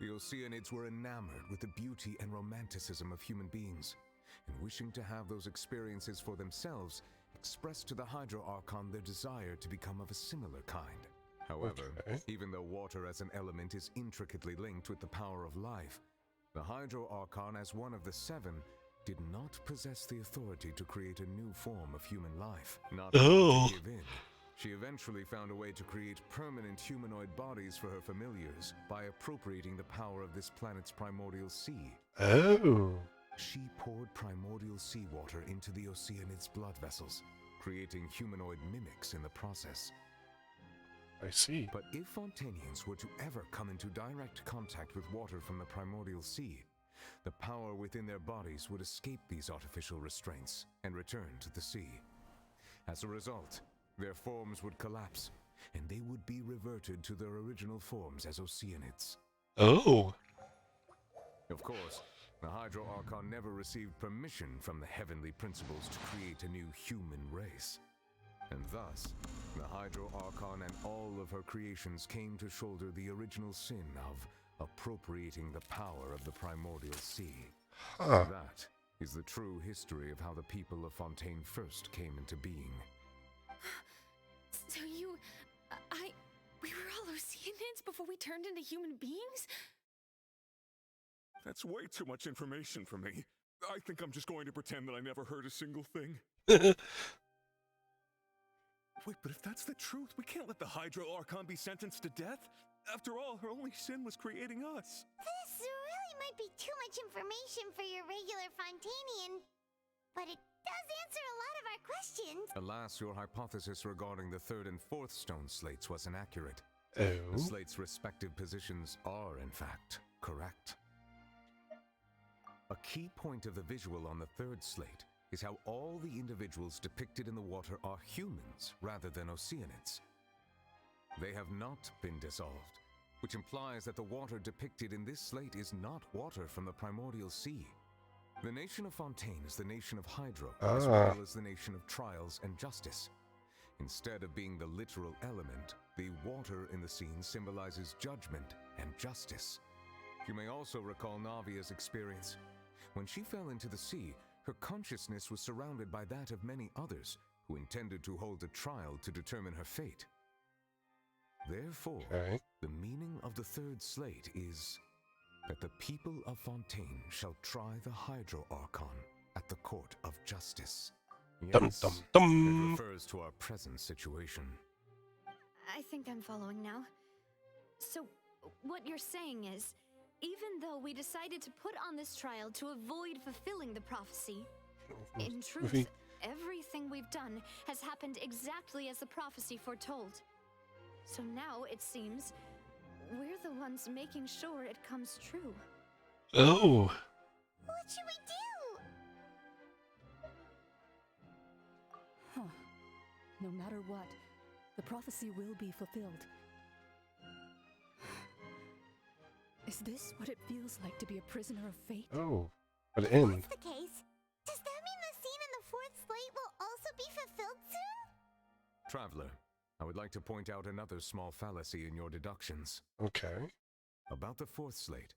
The Oceanids were enamored with the beauty and romanticism of human beings, and wishing to have those experiences for themselves, expressed to the Hydro Archon their desire to become of a similar kind. However, even though water as an element is intricately linked with the power of life, the Hydro Archon, as one of the 7, did not possess the authority to create a new form of human life. Not willing to give in, she eventually found a way to create permanent humanoid bodies for her familiars by appropriating the power of this planet's primordial sea. She poured primordial seawater into the Oceanids' blood vessels, creating humanoid mimics in the process. I see. But if Fontainians were to ever come into direct contact with water from the primordial sea, the power within their bodies would escape these artificial restraints and return to the sea. As a result, their forms would collapse, and they would be reverted to their original forms as Oceanids. Of course, the Hydro Archon never received permission from the heavenly principles to create a new human race. And thus, the Hydro Archon and all of her creations came to shoulder the original sin of appropriating the power of the primordial sea. That is the true history of how the people of Fontaine first came into being. So we were all Oceanids before we turned into human beings? That's way too much information for me. I think I'm just going to pretend that I never heard a single thing. Wait, but if that's the truth, we can't let the Hydro Archon be sentenced to death. After all, her only sin was creating us. This really might be too much information for your regular Fontainian, but it does answer a lot of our questions. Alas, your hypothesis regarding the third and fourth stone slates was inaccurate. Oh. The slates' respective positions are, in fact, correct. A key point of the visual on the third slate is how all the individuals depicted in the water are humans rather than Oceanids. They have not been dissolved, which implies that the water depicted in this slate is not water from the primordial sea. The nation of Fontaine is the nation of Hydro, as well as the nation of Trials and Justice. Instead of being the literal element, the water in the scene symbolizes judgment and justice. You may also recall Navia's experience. When she fell into the sea, her consciousness was surrounded by that of many others who intended to hold a trial to determine her fate. Therefore, the meaning of the third slate is that the people of Fontaine shall try the Hydro Archon at the Court of Justice. Yes, it refers to our present situation. I think I'm following now. So, what you're saying is, even though we decided to put on this trial to avoid fulfilling the prophecy, in truth, everything we've done has happened exactly as the prophecy foretold. So now, it seems, we're the ones making sure it comes true. Oh. What should we do? Huh. No matter what, the prophecy will be fulfilled. Is this what it feels like to be a prisoner of fate? Oh. But end. If that's the case, does that mean the scene in the fourth slate will also be fulfilled soon? Traveler, I would like to point out another small fallacy in your deductions. Okay. About the fourth slate.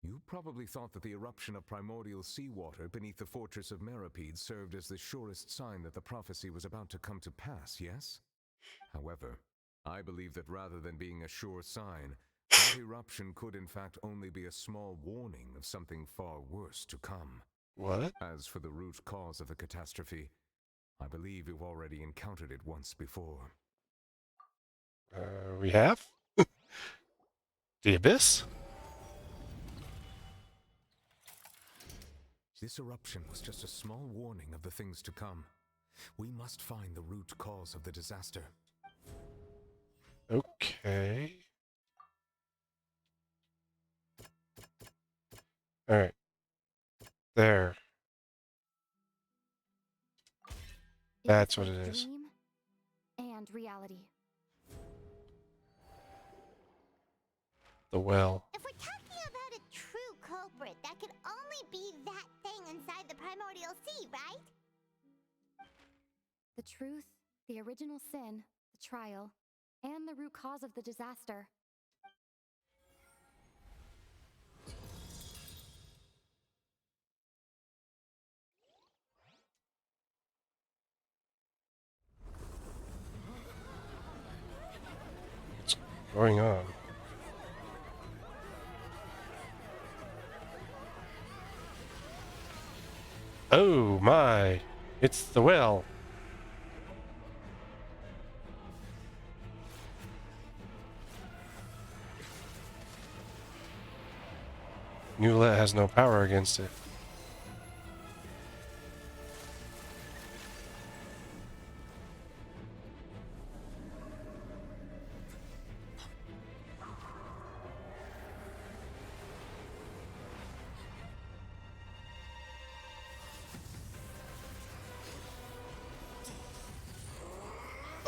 You probably thought that the eruption of primordial seawater beneath the fortress of Meripede served as the surest sign that the prophecy was about to come to pass, yes? However, I believe that rather than being a sure sign, that eruption could in fact only be a small warning of something far worse to come. What? As for the root cause of the catastrophe, I believe you've already encountered it once before. We have? The Abyss? This eruption was just a small warning of the things to come. We must find the root cause of the disaster. Okay. Alright. There. That's what it is. Dream and reality. The well. If we're talking about a true culprit, that could only be that thing inside the primordial sea, right? The truth, the original sin, the trial, and the root cause of the disaster. What's going on? Oh my! It's the well! Newlet has no power against it.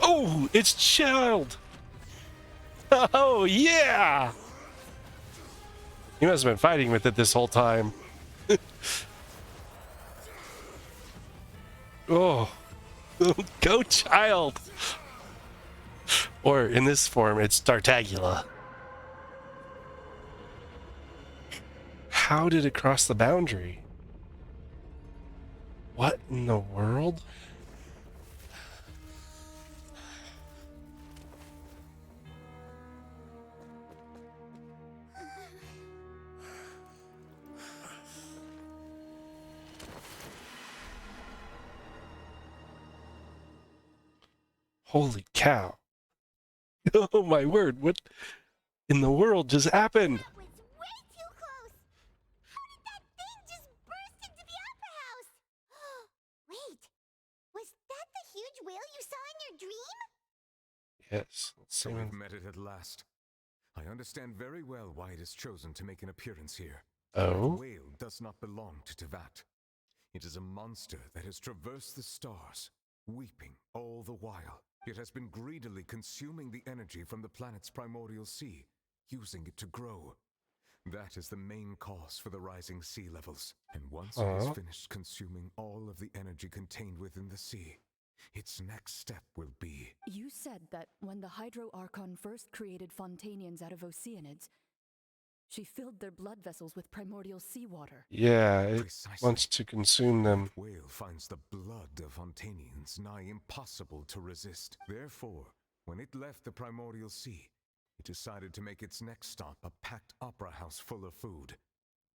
Oh, it's Child! Oh, yeah! He must have been fighting with it this whole time. Oh, go Child! Or in this form, it's Tartagula. How did it cross the boundary? What in the world? Holy cow. Oh my word, what in the world just happened? That was way too close! How did that thing just burst into the opera house? Yes. So we've met it at last. I understand very well why it has chosen to make an appearance here. Oh? That whale does not belong to Tevat. It is a monster that has traversed the stars, weeping all the while. It has been greedily consuming the energy from the planet's primordial sea, using it to grow. That is the main cause for the rising sea levels. And once it has finished consuming all of the energy contained within the sea, its next step will be... You said that when the Hydro Archon first created Fontainians out of Oceanids, she filled their blood vessels with primordial seawater. Yeah, it Precisely. wants to consume them. That whale finds the blood of Fontainians nigh impossible to resist. Therefore, when it left the primordial sea, it decided to make its next stop a packed opera house full of food.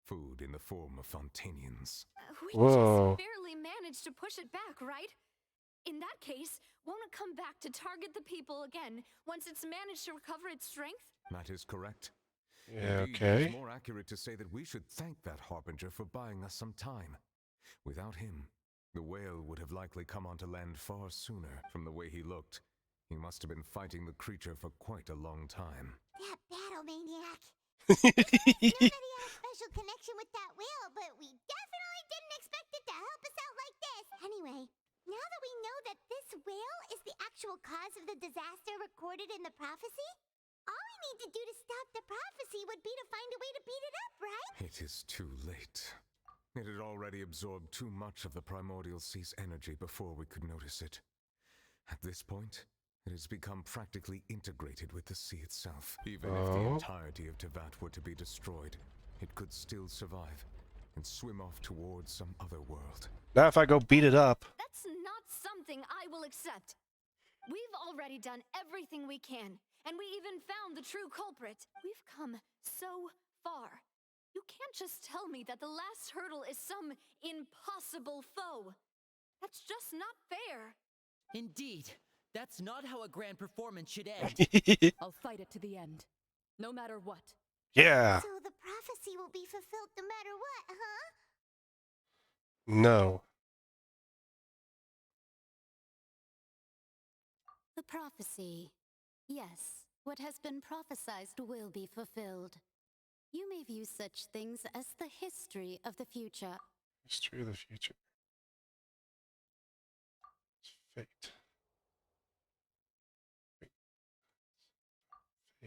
Food in the form of Fontainians. We Whoa. just barely managed to push it back, right? In that case, won't it come back to target the people again once it's managed to recover its strength? That is correct. Yeah, Indeed, okay. It's more accurate to say that we should thank that Harbinger for buying us some time. Without him, the whale would have likely come onto land far sooner. From the way he looked, he must have been fighting the creature for quite a long time. That battle maniac. Nobody had a special connection with that whale, but we definitely didn't expect it to help us out like this. Anyway, now that we know that this whale is the actual cause of the disaster recorded in the prophecy, all we need to do to stop the prophecy would be to find a way to beat it up, right? It is too late. It had already absorbed too much of the primordial sea's energy before we could notice it. At this point, it has become practically integrated with the sea itself. Even if the entirety of Tevat were to be destroyed, it could still survive and swim off towards some other world. Now if I go beat it up. That's not something I will accept. We've already done everything we can, and we even found the true culprit. We've come so far. You can't just tell me that the last hurdle is some impossible foe. That's just not fair. Indeed, that's not how a grand performance should end. I'll fight it to the end, no matter what. Yeah. So the prophecy will be fulfilled no matter what, huh? No. The prophecy. Yes, what has been prophesied will be fulfilled. You may view such things as the history of the future. History of the future. Fate.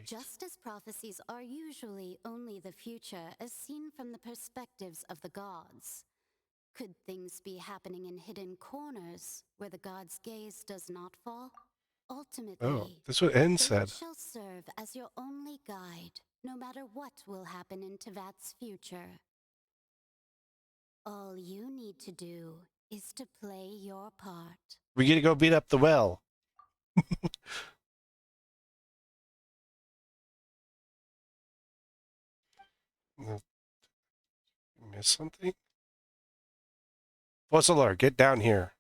Just as prophecies are usually only the future as seen from the perspectives of the gods, could things be happening in hidden corners where the gods' gaze does not fall? Ultimately, that's what N fate said. shall serve as your only guide, no matter what will happen in Tevat's future. All you need to do is to play your part. We get to go beat up the well. Miss something? Fossilor, get down here.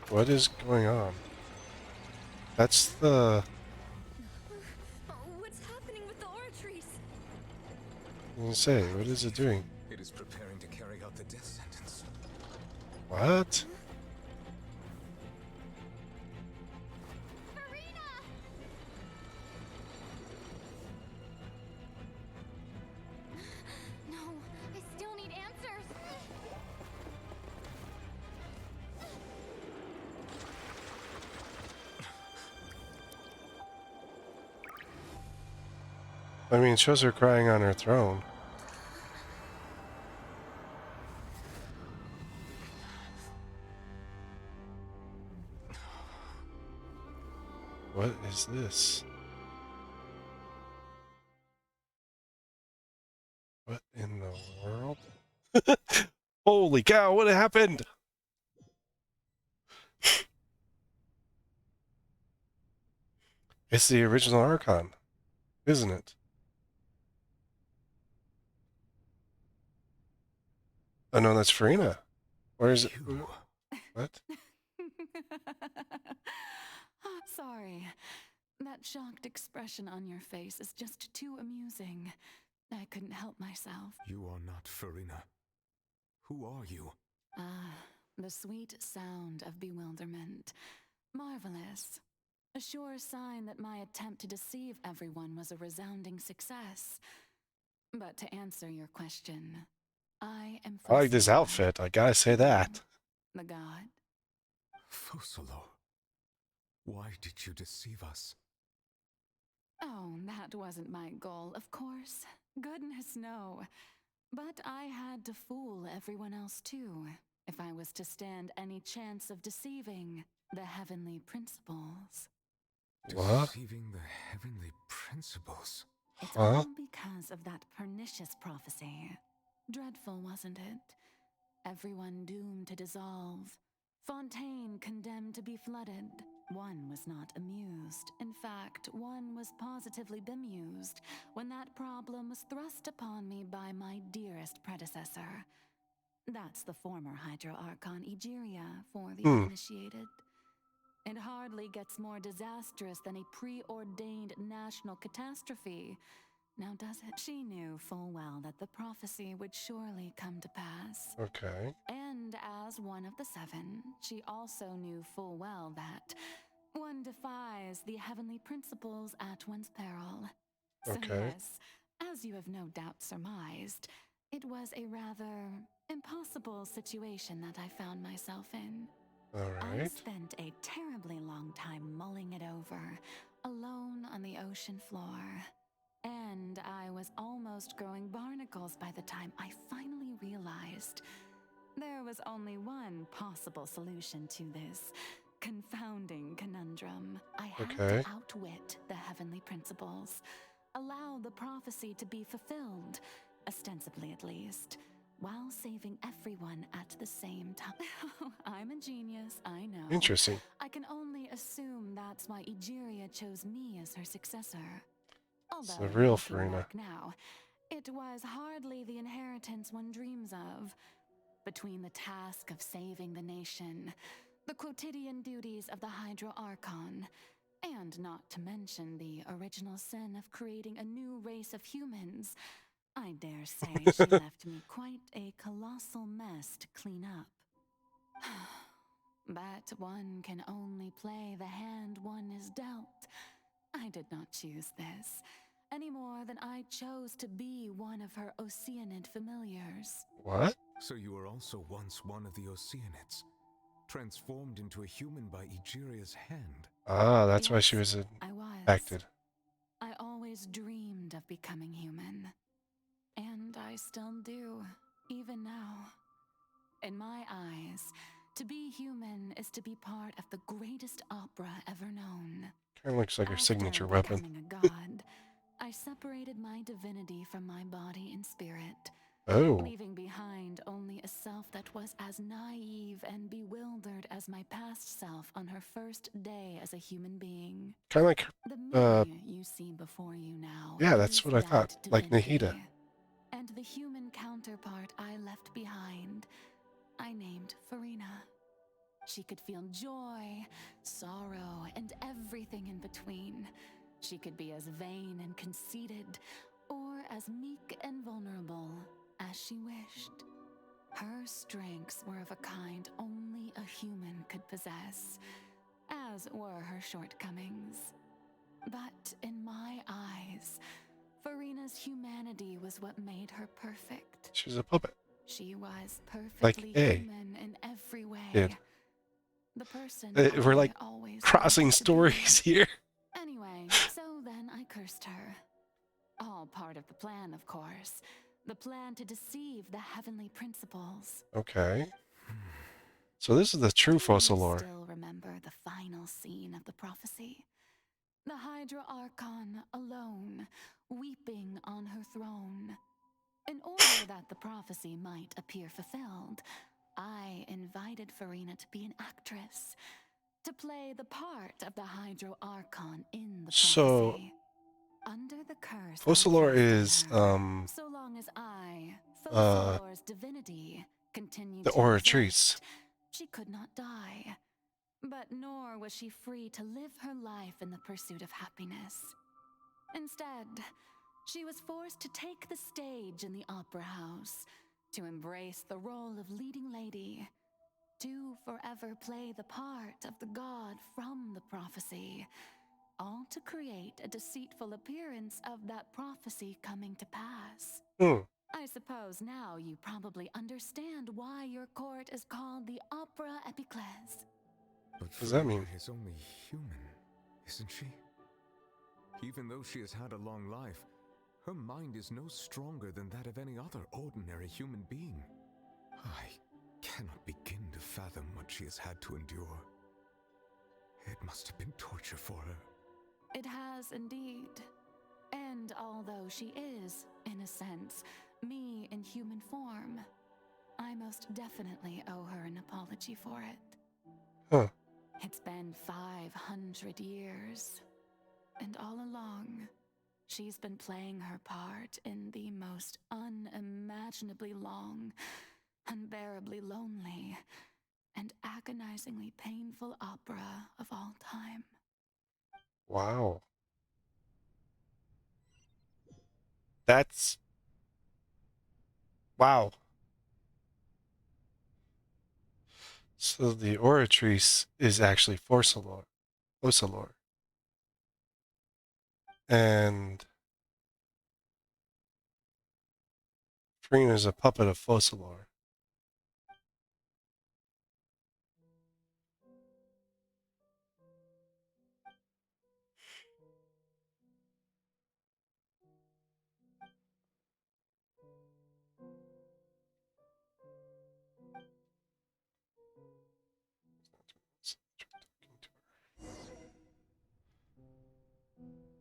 What is going on? That's the... What's happening with the oratories? I was gonna say, what is it doing? It is preparing to carry out the death sentence. What? No, I still need answers. I mean, it shows her crying on her throne. What is this? What in the world? Holy cow, what happened? It's the original Archon, isn't it? Oh no, that's Furina. Where is it? What? Sorry. That shocked expression on your face is just too amusing. I couldn't help myself. You are not Furina. Who are you? Ah, the sweet sound of bewilderment. Marvelous. A sure sign that my attempt to deceive everyone was a resounding success. But to answer your question, I am I like this Focalor, outfit, I gotta say that. the god. Focalor. Why did you deceive us? Oh, that wasn't my goal, of course. Goodness, no. But I had to fool everyone else too, if I was to stand any chance of deceiving the heavenly principles. What? Deceiving the heavenly principles? It's Huh? all because of that pernicious prophecy. Dreadful, wasn't it? Everyone doomed to dissolve. Fontaine condemned to be flooded. One was not amused. In fact, one was positively bemused when that problem was thrust upon me by my dearest predecessor. That's the former Hydro Archon Egeria for the uninitiated. It hardly gets more disastrous than a preordained national catastrophe. Now does it? She knew full well that the prophecy would surely come to pass. Okay. And as one of the seven, she also knew full well that one defies the heavenly principles at one's peril. So Okay. yes, as you have no doubt surmised, it was a rather impossible situation that I found myself in. I Alright. spent a terribly long time mulling it over, alone on the ocean floor. And I was almost growing barnacles by the time I finally realized there was only one possible solution to this confounding conundrum. I had Okay. to outwit the heavenly principles, allow the prophecy to be fulfilled, ostensibly at least, while saving everyone at the same time. I'm a genius, I know. Interesting. I can only assume that's why Egeria chose me as her successor. It's Although, the real looking Furina. back now, it was hardly the inheritance one dreams of. Between the task of saving the nation, the quotidian duties of the Hydro Archon, and not to mention the original sin of creating a new race of humans, I dare say she left me quite a colossal mess to clean up. But one can only play the hand one is dealt. I did not choose this, any more than I chose to be one of her Oceanid familiars. What? So you were also once one of the Oceanids, transformed into a human by Egeria's hand. Ah, that's why Yes, she was I was. infected. I always dreamed of becoming human. And I still do, even now. In my eyes, to be human is to be part of the greatest opera ever known. Kind of looks like her After signature weapon. becoming a god, I separated my divinity from my body and spirit, Oh. leaving behind only a self that was as naive and bewildered as my past self on her first day as a human being. Kind of like, The me you see before you now yeah, is that's what I thought. that Like divinity. Nahida. And the human counterpart I left behind, I named Furina. She could feel joy, sorrow, and everything in between. She could be as vain and conceited, or as meek and vulnerable as she wished. Her strengths were of a kind only a human could possess, as were her shortcomings. But in my eyes, Furina's humanity was what made her perfect. She's a puppet. She was Like perfectly A. human in every way. Did. The person We're I like always crossing wanted to be. stories here. Anyway, so then I cursed her. All part of the plan, of course. The plan to deceive the heavenly principles. Okay. So this is the true Do you Focalor. still remember the final scene of the prophecy? The Hydra Archon alone, weeping on her throne. In order that the prophecy might appear fulfilled, I invited Furina to be an actress, to play the part of the Hydro Archon in the So, prophecy. Under the curse Focalor I placed is, on her, so long as I, Focalor's divinity, continued the to Oratrice. exist, she could not die. But nor was she free to live her life in the pursuit of happiness. Instead, She was forced to take the stage in the opera house, to embrace the role of leading lady, to forever play the part of the god from the prophecy, all to create a deceitful appearance of that prophecy coming to pass. I suppose now you probably understand why your court is called the Opera Epiclese. But What does that mean? Furina is only human, isn't she? Even though she has had a long life, her mind is no stronger than that of any other ordinary human being. I cannot begin to fathom what she has had to endure. It must have been torture for her. It has indeed. And although she is, in a sense, me in human form, I most definitely owe her an apology for it. Huh. It's been 500 years, and all along, she's been playing her part in the most unimaginably long, unbearably lonely, and agonizingly painful opera of all time. Wow. That's... Wow. So the oratrice is actually Focalor. And Furina is a puppet of Focalor.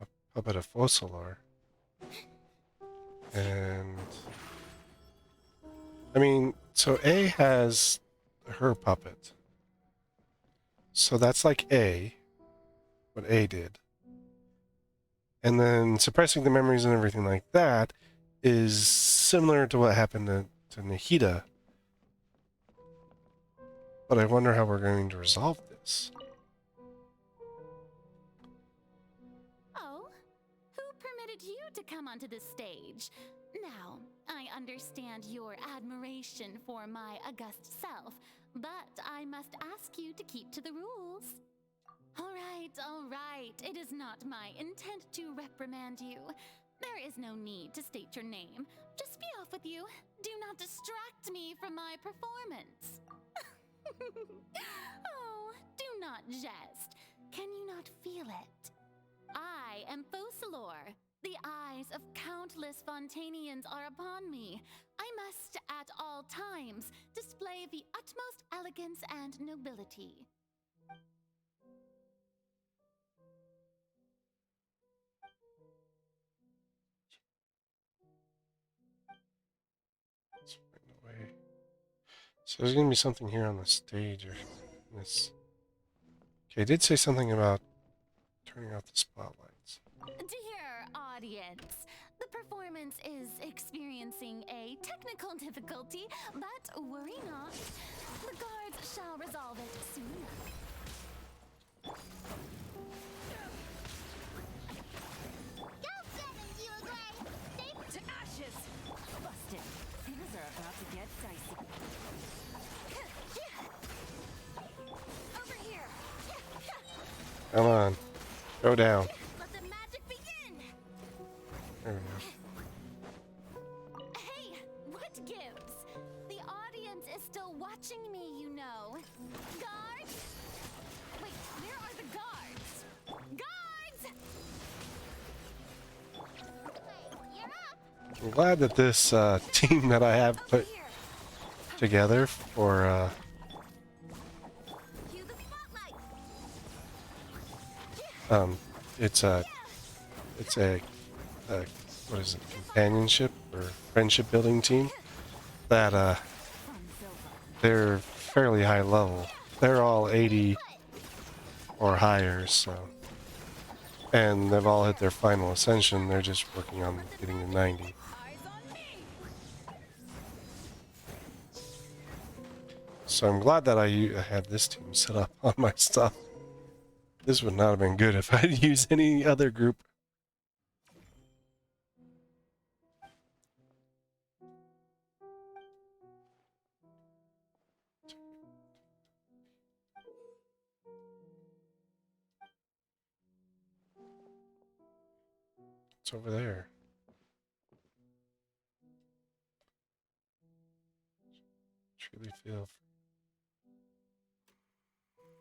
A puppet of Focalor. And I mean, so A has her puppet. So that's like A, what A did. And then suppressing the memories and everything like that is similar to what happened to Nahida. But I wonder how we're going to resolve this. Oh, who permitted you to come onto the stage? Now, I understand your admiration for my august self, but I must ask you to keep to the rules. All right. It is not my intent to reprimand you. There is no need to state your name. Just be off with you. Do not distract me from my performance. Oh, do not jest. Can you not feel it? I am Focalor. The eyes of countless Fontainians are upon me. I must, at all times, display the utmost elegance and nobility. So there's going to be something here on the stage or this. Okay, I did say something about turning off the spotlights. Dear audience, the performance is experiencing a technical difficulty, but worry not. The guards shall resolve it soon enough. Go get him, Gray! Safe to ashes! Busted. Things are about to get dicey. Over here! Come on. Go down. Let the magic begin! There we go. Hey, what gives? The audience is still watching me, you know. Guards? Wait, where are the guards? Guards! You're up! I'm glad that this team that I have put together for Cue the spotlight! it's a what is it, companionship or friendship building team that they're fairly high level. They're all 80 or higher, so, and they've all hit their final ascension. They're just working on getting to 90. So I'm glad that I had this team set up on my stuff. This would not have been good if I'd used any other group. What's over there? Truly feel.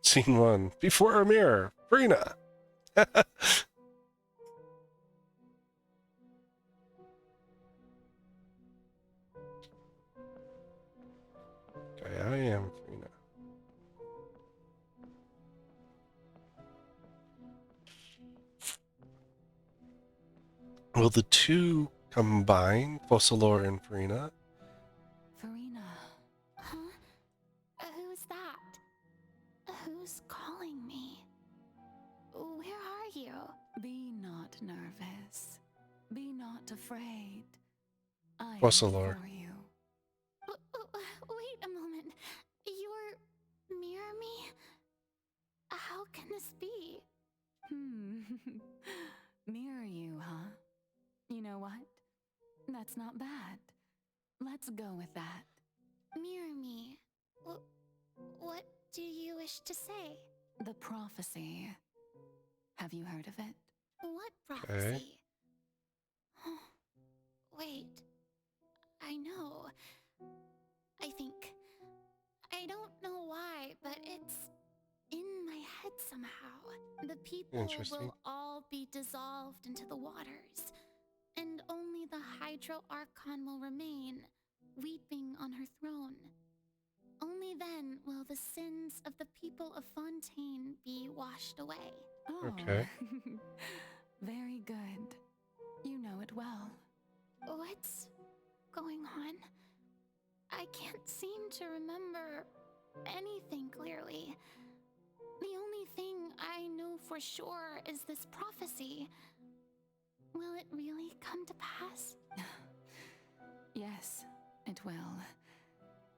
Scene 1. Before a mirror. Furina. Okay, I am Furina. Will the two combine, Fossilor and Furina? Furina. Huh? Who's that? Who's calling me? Where are you? Be not nervous. Be not afraid. I am Fossilor. for you. Wait a moment. You're mirror me? How can this be? Mirror you, huh? You know what? That's not bad. Let's go with that. Mirror me. What do you wish to say? The prophecy. Have you heard of it? What Okay. prophecy? Wait. I know. I think. I don't know why, but it's in my head somehow. The people Interesting. will all be dissolved into the waters, and only the Hydro Archon will remain, weeping on her throne. Only then will the sins of the people of Fontaine be washed away. Oh. Okay. Very good. You know it well. What's going on? I can't seem to remember anything clearly. The only thing I know for sure is this prophecy. Will it really come to pass? Yes, it will.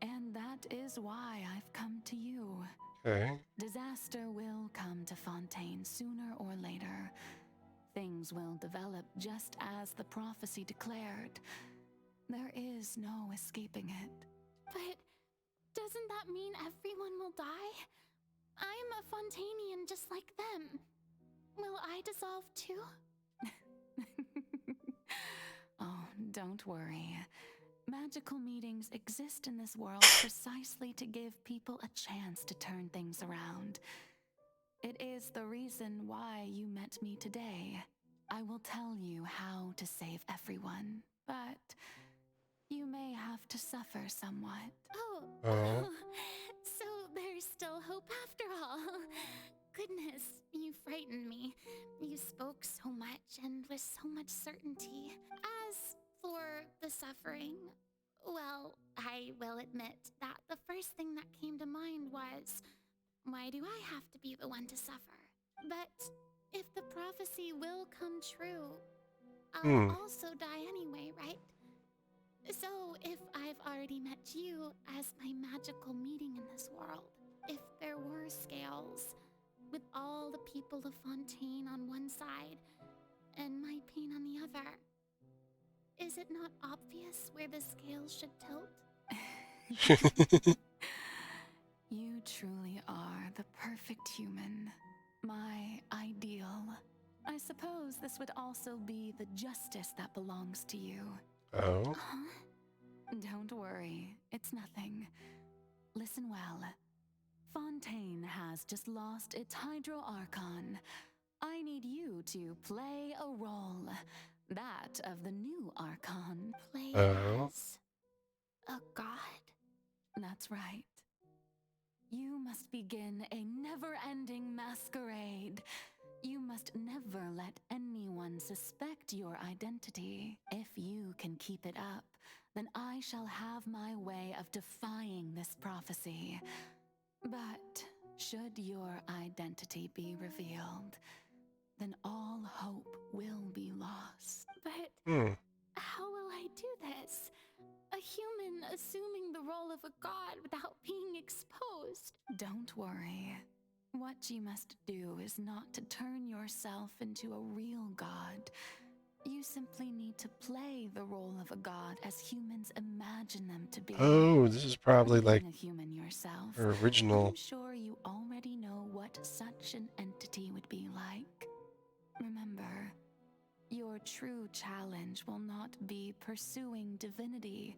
And that is why I've come to you. Okay. Disaster will come to Fontaine sooner or later. Things will develop just as the prophecy declared. There is no escaping it. But doesn't that mean everyone will die? I'm a Fontainian just like them. Will I dissolve too? Oh, don't worry. Magical meetings exist in this world precisely to give people a chance to turn things around. It is the reason why you met me today. I will tell you how to save everyone, but you may have to suffer somewhat. Oh. So there's still hope after all. Goodness, you frightened me. You spoke so much and with so much certainty. As for the suffering, well, I will admit that the first thing that came to mind was, why do I have to be the one to suffer? But if the prophecy will come true, I'll also die anyway, right? So if I've already met you as my magical meeting in this world, if there were scales, with all the people of Fontaine on one side and my pain on the other, is it not obvious where the scales should tilt? You truly are the perfect human. My ideal. I suppose this would also be the justice that belongs to you. Oh. Don't worry, it's nothing. Listen well. Fontaine has just lost its Hydro Archon. I need you to play a role. That of the new Archon. Play Oh. as a god? That's right. You must begin a never-ending masquerade. You must never let anyone suspect your identity. If you can keep it up, then I shall have my way of defying this prophecy. But should your identity be revealed, then all hope will be lost. But how will I do this? A human assuming the role of a god without being exposed. Don't worry. What you must do is not to turn yourself into a real god. You simply need to play the role of a god as humans imagine them to be. Oh, this is probably Being like a human yourself, her original. I'm sure you already know what such an entity would be like. Remember, Your true challenge will not be pursuing divinity,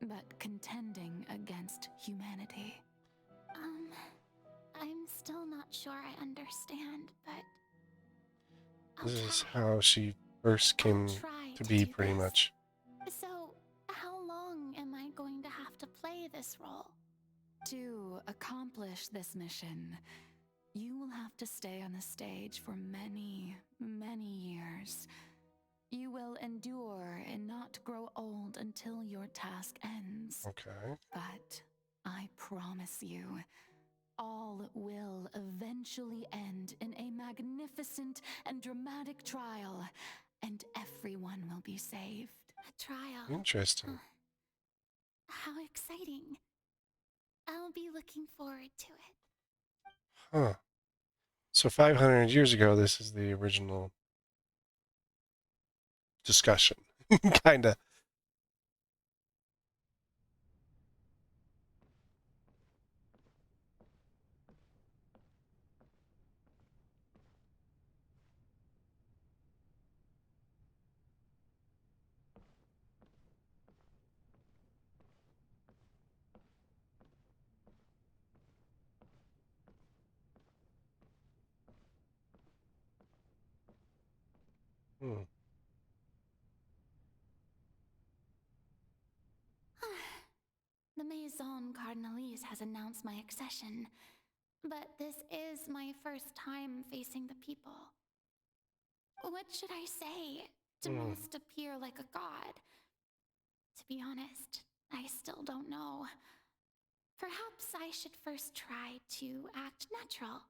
but contending against humanity. I'm still not sure I understand, but This is how she first came to be, pretty much. So, how long am I going to have to play this role? To accomplish this mission, you will have to stay on the stage for many, many years. You will endure and not grow old until your task ends. Okay. But I promise you, all will eventually end in a magnificent and dramatic trial, and everyone will be saved. A trial? Interesting. How exciting. I'll be looking forward to it. Huh. So 500 years ago, this is the original discussion. Kinda. Hmm. The Maison Cardinalise has announced my accession, but this is my first time facing the people. What should I say to most appear like a god? To be honest, I still don't know. Perhaps I should first try to act natural.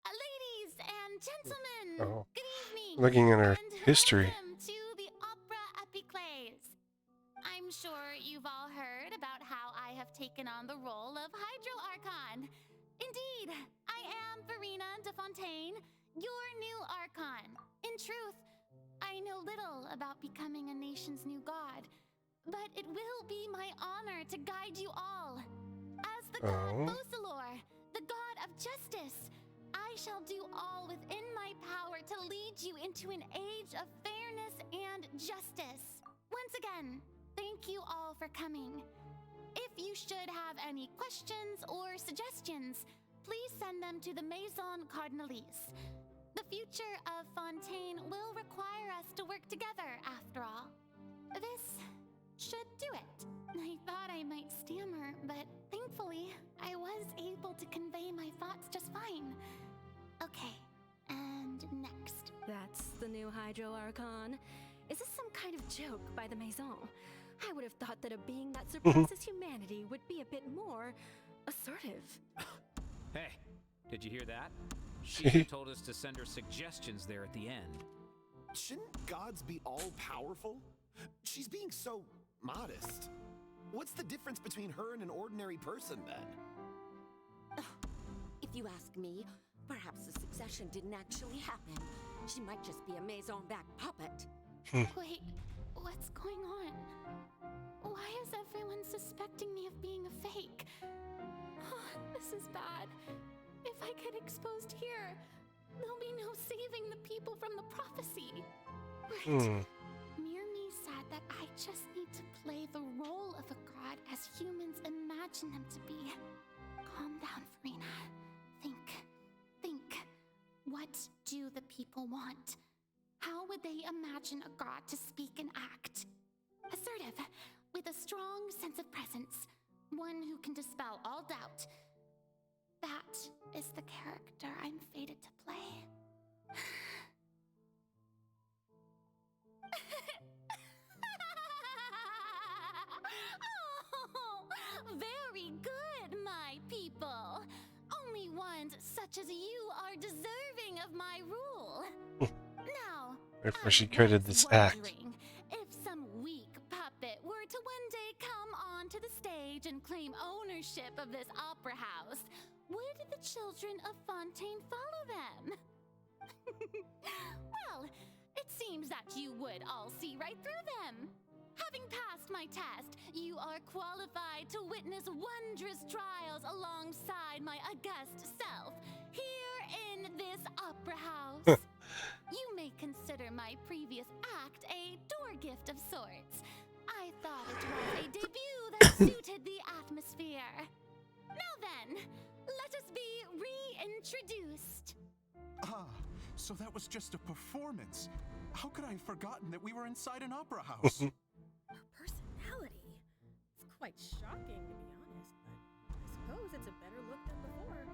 Ladies and gentlemen, Oh. good evening. Looking at her and history. Welcome to the Opera Epiclese. I'm sure you've all heard about how I have taken on the role of Hydro Archon. Indeed, I am Furina de Fontaine, your new Archon. In truth, I know little about becoming a nation's new god, but it will be my honor to guide you all. As the god Bosalor, the god of justice, I shall do all within my power to lead you into an age of fairness and justice. Once again, thank you all for coming. If you should have any questions or suggestions, please send them to the Maison Cardinalise. The future of Fontaine will require us to work together, after all. This should do it. I thought I might stammer, but thankfully, I was able to convey my thoughts just fine. Okay, and next. That's the new Hydro Archon. Is this some kind of joke by the Maison? I would have thought that a being that surpasses humanity would be a bit more assertive. Hey, did you hear that? She told us to send her suggestions there at the end. Shouldn't gods be all-powerful? She's being so modest. What's the difference between her and an ordinary person, then? If you ask me, perhaps the succession didn't actually happen. She might just be a Maison-backed puppet. Wait, what's going on? Why is everyone suspecting me of being a fake? Oh, this is bad. If I get exposed here, there'll be no saving the people from the prophecy. Right. Mirmi said that I just need to play the role of a god as humans imagine them to be. Calm down, Furina. Think. What do the people want? How would they imagine a god to speak and act? Assertive, with a strong sense of presence. One who can dispel all doubt. That is the character I'm fated to play. Oh, very good, my people. Only ones such as you are deserving of my rule. Now, Therefore she created this act. if some weak puppet were to one day come onto the stage and claim ownership of this opera house, would the children of Fontaine follow them? Well, it seems that you would all see right through them. Having passed my test, you are qualified to witness wondrous trials alongside my august self, here in this opera house. You may consider my previous act a door gift of sorts. I thought it was a debut that suited the atmosphere. Now then, let us be reintroduced. Ah, so that was just a performance. How could I have forgotten that we were inside an opera house? Her personality. It's quite shocking, to be honest, but I suppose it's a better look than before.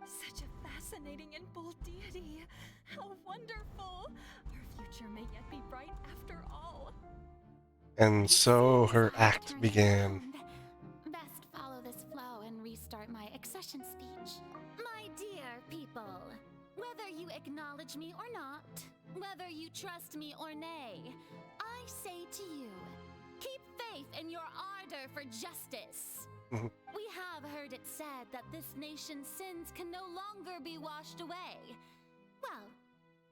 Such a fascinating and bold deity. How wonderful. Our future may yet be bright after all. And so her act began. Best follow this flow and restart my accession speech. My dear people, whether you acknowledge me or not, whether you trust me or nay, I say to you, keep faith in your ardor for justice. We have heard it said that this nation's sins can no longer be washed away. Well,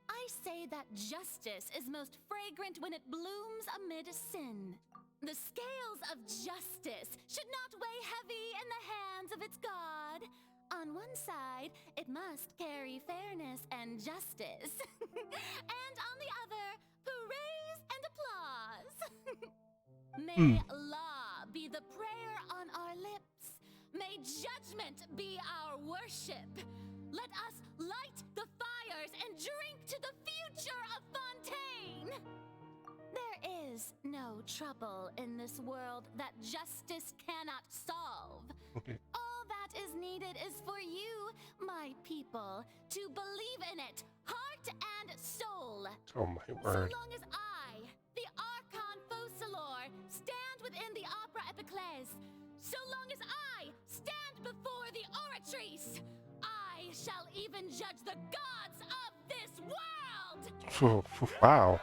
I say that justice is most fragrant when it blooms amid sin. The scales of justice should not weigh heavy in the hands of its God. On one side, it must carry fairness and justice. And on the other, praise and applause. May law be the prayer on our lips. May judgment be our worship. Let us light the fires and drink to the future of Fontaine. There is no trouble in this world that justice cannot solve. All that is needed is for you, my people, to believe in it, heart and soul. Oh my word. So long as I, the Archon Focalor, stand within the Opera Epiclese, so long as I stand before the Oratrice, I shall even judge the gods of this world! Wow.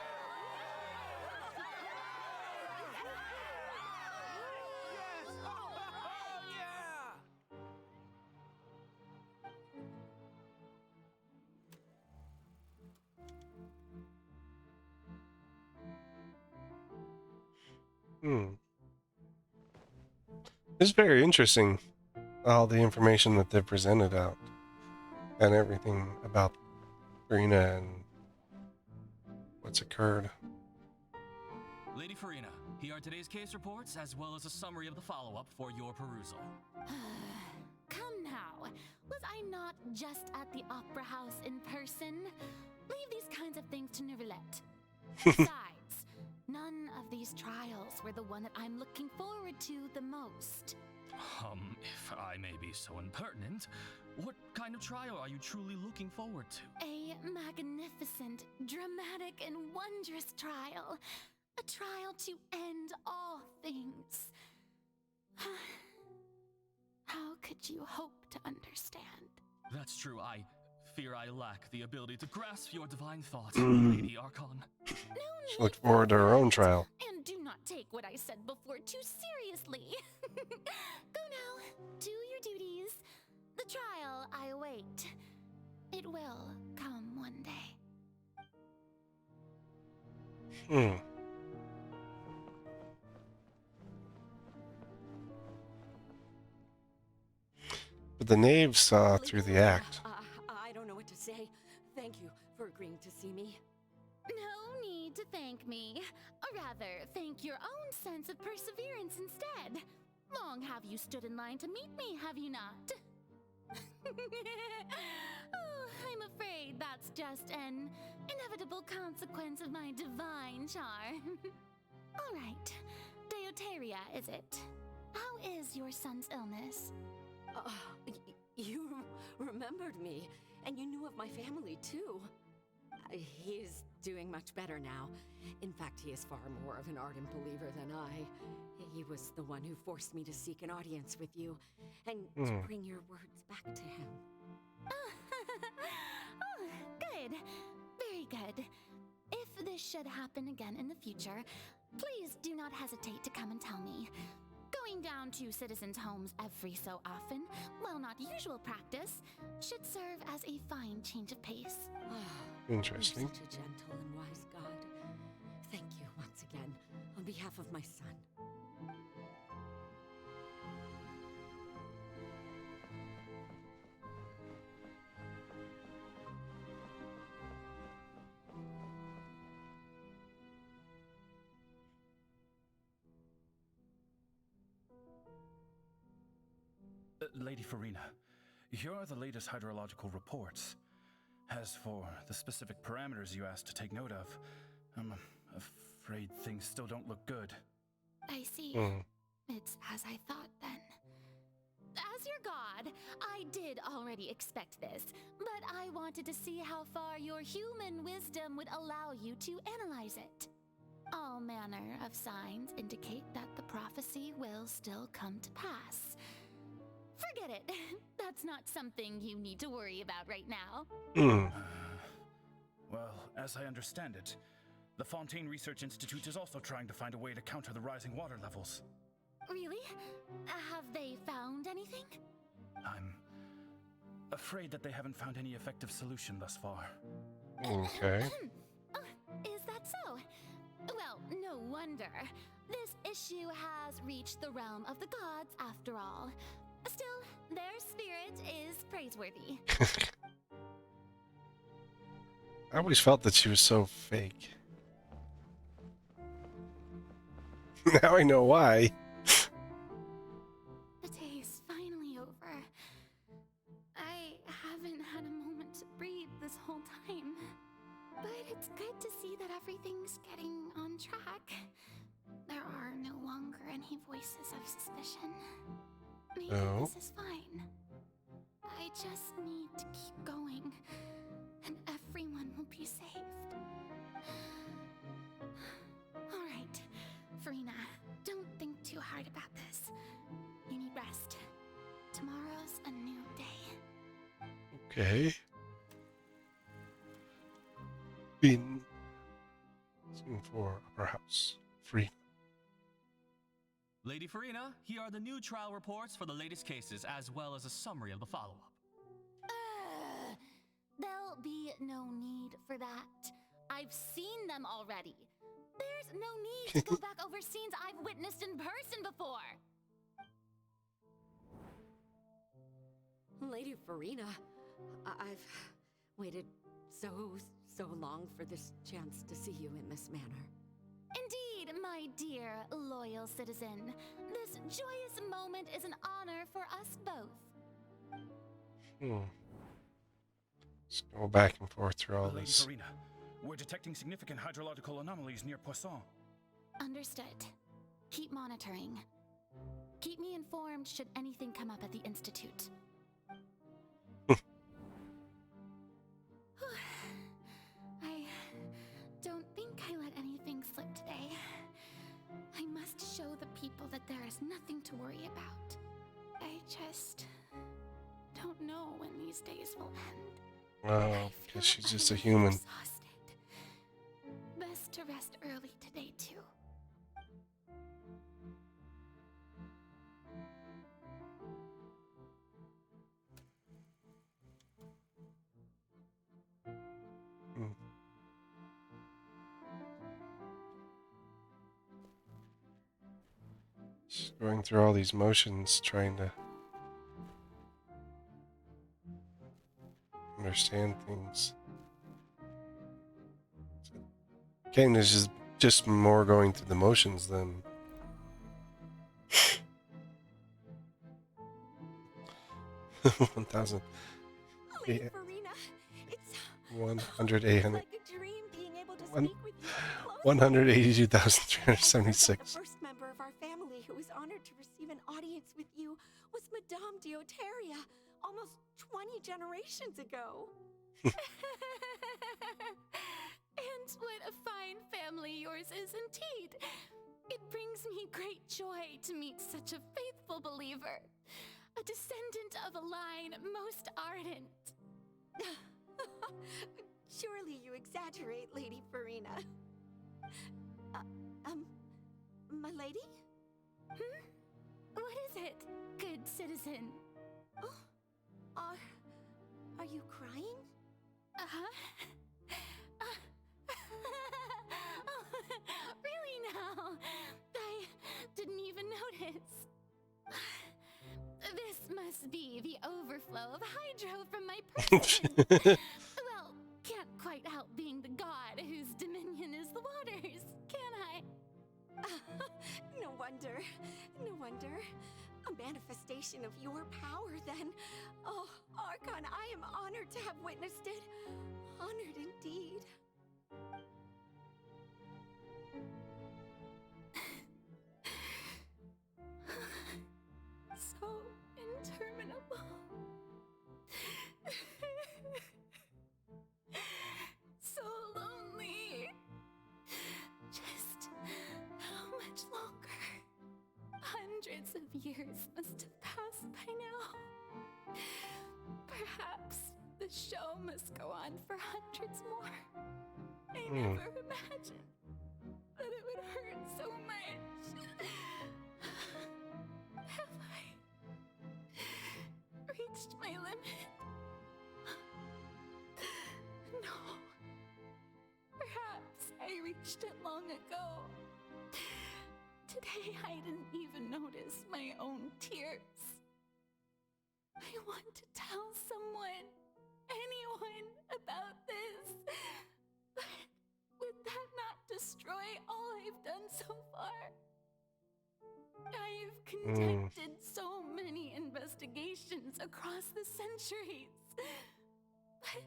It's very interesting, all the information that they've presented out, and everything about Furina and what's occurred. Lady Furina, here are today's case reports, as well as a summary of the follow-up for your perusal. Come now, was I not just at the Opera House in person? Leave these kinds of things to Neuvillette. Besides, none of these trials were the one that I'm looking forward to the most. If I may be so impertinent, what kind of trial are you truly looking forward to? A magnificent, dramatic, and wondrous trial. A trial to end all things. How could you hope to understand? That's true. I fear I lack the ability to grasp your divine thought, Lady Archon. She looked forward to her own trial. And do not take what I said before too seriously. Go now, do your duties. The trial I await. It will come one day. But the knave saw through the act. I don't know what to say. Thank you for agreeing to see me. No need to thank me. Or rather, thank your own sense of perseverance instead. Long have you stood in line to meet me, have you not? Oh, I'm afraid that's just an inevitable consequence of my divine charm. All right, Deoteria, is it? How is your son's illness? You remembered me, and you knew of my family too. He is doing much better now. In fact, he is far more of an ardent believer than I. He was the one who forced me to seek an audience with you, and to bring your words back to him. Oh, good. Very good. If this should happen again in the future, please do not hesitate to come and tell me. Going down to citizens' homes every so often, while not usual practice, should serve as a fine change of pace. Interesting. You're such a gentle and wise God. Thank you once again, on behalf of my son. Lady Furina, here are the latest hydrological reports. As for the specific parameters you asked to take note of, I'm afraid things still don't look good. I see. It's as I thought then. As your god, I did already expect this, but I wanted to see how far your human wisdom would allow you to analyze it. All manner of signs indicate that the prophecy will still come to pass. Forget it. That's not something you need to worry about right now. Well, as I understand it, the Fontaine Research Institute is also trying to find a way to counter the rising water levels. Really? Have they found anything? I'm afraid that they haven't found any effective solution thus far. Okay. Is that so? Well, no wonder. This issue has reached the realm of the gods after all. Still, their spirit is praiseworthy. I always felt that she was so fake. Now I know why. The day is finally over. I haven't had a moment to breathe this whole time. But it's good to see that everything's getting on track. There are no longer any voices of suspicion. Maybe this is fine. I just need to keep going, and everyone will be saved. All right, Furina, don't think too hard about this. You need rest. Tomorrow's a new day. Okay. Been looking for Upper House. Free. Lady Furina, here are the new trial reports for the latest cases, as well as a summary of the follow-up. There'll be no need for that. I've seen them already. There's no need to go back over scenes I've witnessed in person before. Lady Furina, I've waited so long for this chance to see you in this manner. Indeed, my dear loyal citizen. This joyous moment is an honor for us both. Let's go back and forth through all Lady this. Furina, we're detecting significant hydrological anomalies near Poisson. Understood. Keep monitoring. Keep me informed should anything come up at the Institute. I don't think I let anything slip today. I must show the people that there is nothing to worry about. I just don't know when these days will end. Oh, because she's just a human. Exhausted. Best to rest early today, too. Just going through all these motions, trying to understand things. Game is just more going through the motions than 1,000. Lady Furina, it's 100, 800. like a dream being able to speak with you. 182,376. The first member of our family who was honored to receive an audience with you was Madame Deoteria, almost 20 generations ago. And what a fine family yours is indeed. It brings me great joy to meet such a faithful believer, a descendant of a line most ardent. Surely you exaggerate, Lady Furina. My lady? What is it, good citizen? Oh, are you crying? Uh-huh. Really now? I didn't even notice. This must be the overflow of hydro from my person. Well, can't quite help being the god whose dominion is the waters, can I? No wonder. A manifestation of your power, then. Oh, Archon, I am honored to have witnessed it. Honored indeed. So interminable. So lonely. Just how much longer? Hundreds of years must have passed by now. Perhaps the show must go on for hundreds more. I never imagined that it would hurt so much. Have I reached my limit? No. Perhaps I reached it long ago. Today I didn't even notice my own tears. I want to tell someone, anyone, about this. But would that not destroy all I've done so far? I've conducted so many investigations across the centuries. But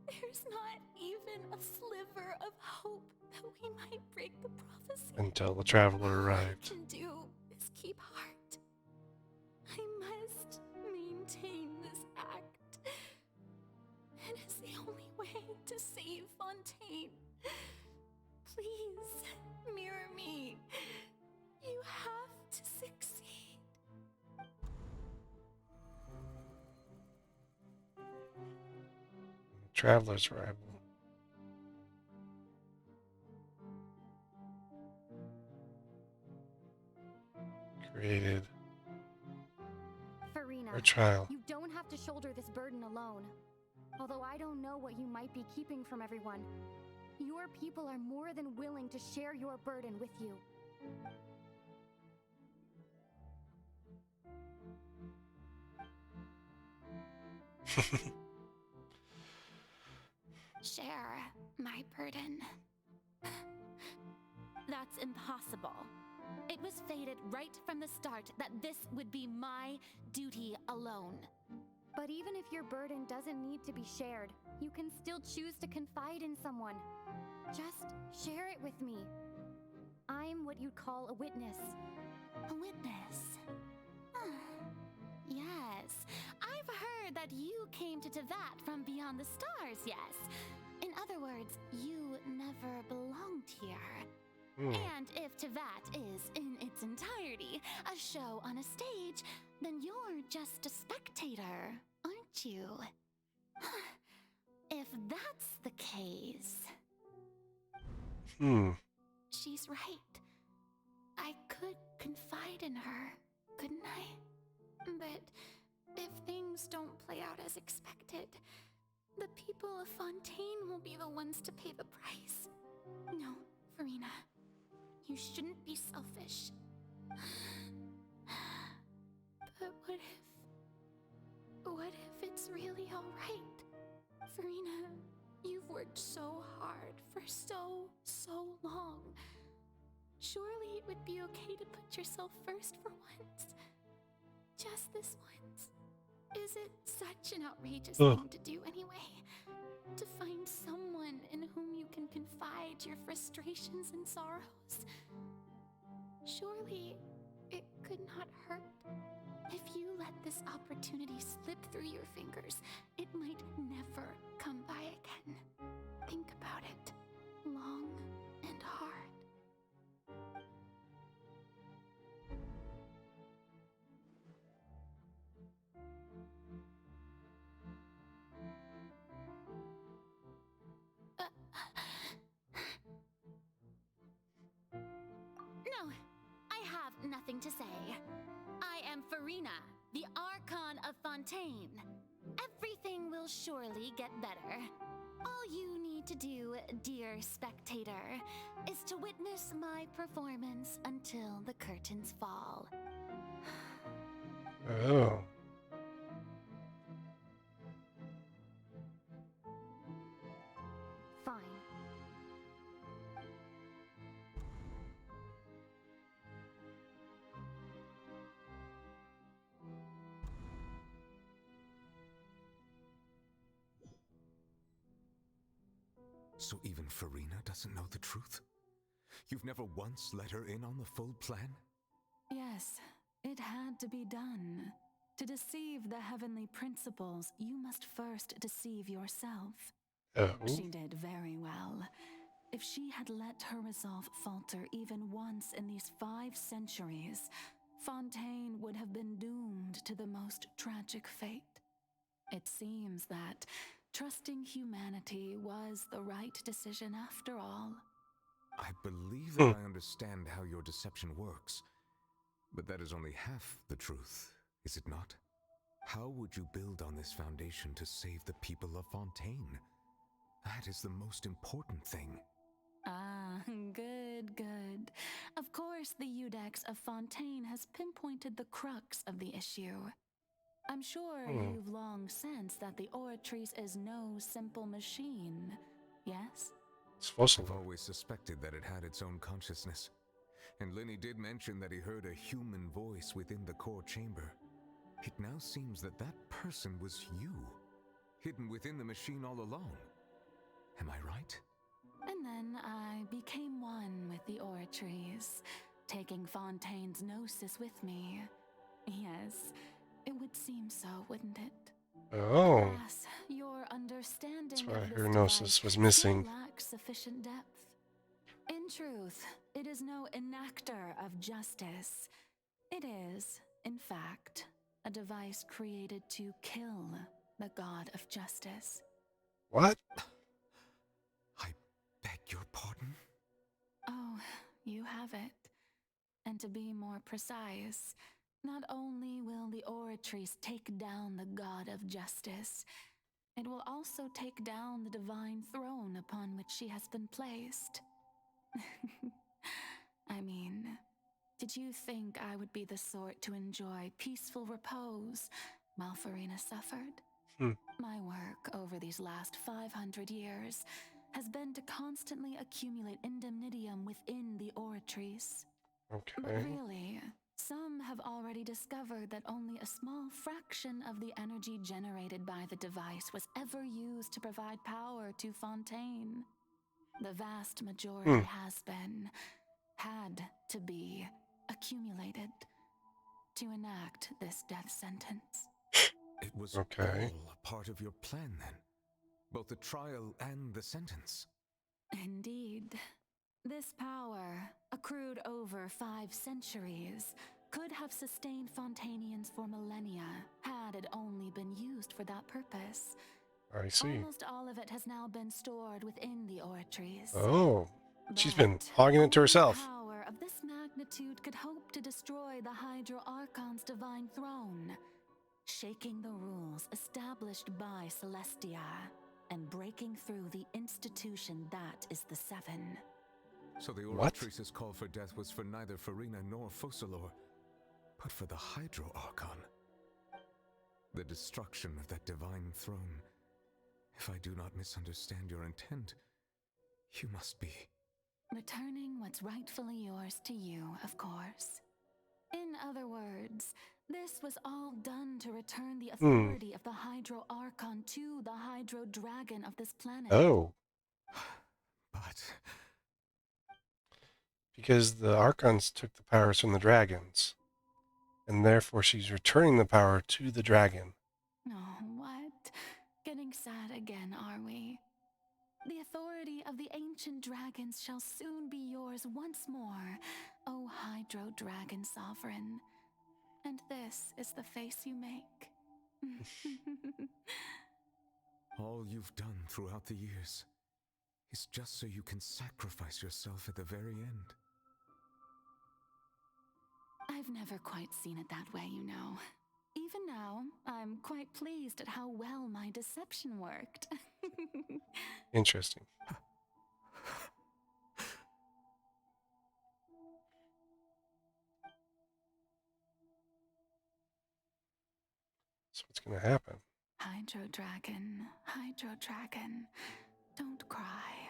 there's not even a sliver of hope that we might break the prophecy. Until the traveler All arrived. I can do is keep heart. I must maintain this act. It is the only way to save Fontaine. Please, mirror me. You have to succeed. Traveler's arrival. Created Furina, for trial. you don't have to shoulder this burden alone. Although I don't know what you might be keeping from everyone, your people are more than willing to share your burden with you. Share my burden. That's impossible. It was fated right from the start that this would be my duty alone. But even if your burden doesn't need to be shared, you can still choose to confide in someone. Just share it with me. I'm what you'd call a witness. A witness? Yes, I've heard that you came to Tevat from beyond the stars, yes. In other words, you never belonged here. And if Tevat is, in its entirety, a show on a stage, then you're just a spectator, aren't you? If that's the case... She's right. I could confide in her, couldn't I? But if things don't play out as expected, the people of Fontaine will be the ones to pay the price. No, Furina. You shouldn't be selfish. But what if it's really all right? Furina, you've worked so hard for so long. Surely it would be okay to put yourself first for once. Just this once. Is it such an outrageous thing to do anyway? To find someone in whom you can confide your frustrations and sorrows? Surely it could not hurt. If you let this opportunity slip through your fingers, it might never come by again. Think about it long and hard. No, I have nothing to say. I am Furina, the Archon of Fontaine. Everything will surely get better. All you need to do, dear spectator, is to witness my performance until the curtains fall. Oh. Fine. So even Furina doesn't know the truth? You've never once let her in on the full plan? Yes, it had to be done. To deceive the heavenly principles, you must first deceive yourself. Oh. She did very well. If she had let her resolve falter even once in these 5 centuries, Fontaine would have been doomed to the most tragic fate. It seems that trusting humanity was the right decision after all. I believe that I understand how your deception works, but that is only half the truth, is it not? How would you build on this foundation to save the people of Fontaine? That is the most important thing. Ah, good, good. Of course, the Udex of Fontaine has pinpointed the crux of the issue. I'm sure you've long sensed that the Oratrice is no simple machine, yes? I've always suspected that it had its own consciousness. And Lenny did mention that he heard a human voice within the core chamber. It now seems that that person was you, hidden within the machine all along. Am I right? And then I became one with the Oratrice, taking Fontaine's gnosis with me. Yes, it would seem so, wouldn't it? Oh. Alas, your understanding That's why of this her device gnosis was missing. still lacks sufficient depth. In truth, it is no enactor of justice. It is, in fact, a device created to kill the god of justice. What? I beg your pardon? Oh, you have it. And to be more precise, not only will the Oratrice take down the god of justice, it will also take down the divine throne upon which she has been placed. I mean, did you think I would be the sort to enjoy peaceful repose while Furina suffered? My work over these last 500 years has been to constantly accumulate indemnitium within the Oratrice. Okay. But really, some have already discovered that only a small fraction of the energy generated by the device was ever used to provide power to Fontaine. The vast majority had to be accumulated to enact this death sentence. It was Okay. all a part of your plan then? Both the trial and the sentence? Indeed. This power, accrued over 5 centuries, could have sustained Fontainians for millennia had it only been used for that purpose. I see. Almost all of it has now been stored within the Oratrice. Oh. She's been hogging it to herself. Power of this magnitude could hope to destroy the Hydro Archon's divine throne, shaking the rules established by Celestia and breaking through the institution that is the Seven. So the Oratrice's call for death was for neither Furina nor Focalor, but for the Hydro Archon. The destruction of that divine throne. If I do not misunderstand your intent, you must be... Returning what's rightfully yours to you, of course. In other words, this was all done to return the authority of the Hydro Archon to the Hydro Dragon of this planet. Oh. But... Because the Archons took the powers from the dragons, and therefore she's returning the power to the dragon. Oh, what? Getting sad again, are we? The authority of the ancient dragons shall soon be yours once more, O Hydro Dragon Sovereign. And this is the face you make. All you've done throughout the years is just so you can sacrifice yourself at the very end. I've never quite seen it that way, you know. Even now, I'm quite pleased at how well my deception worked. Interesting. So what's going to happen? Hydro Dragon, don't cry.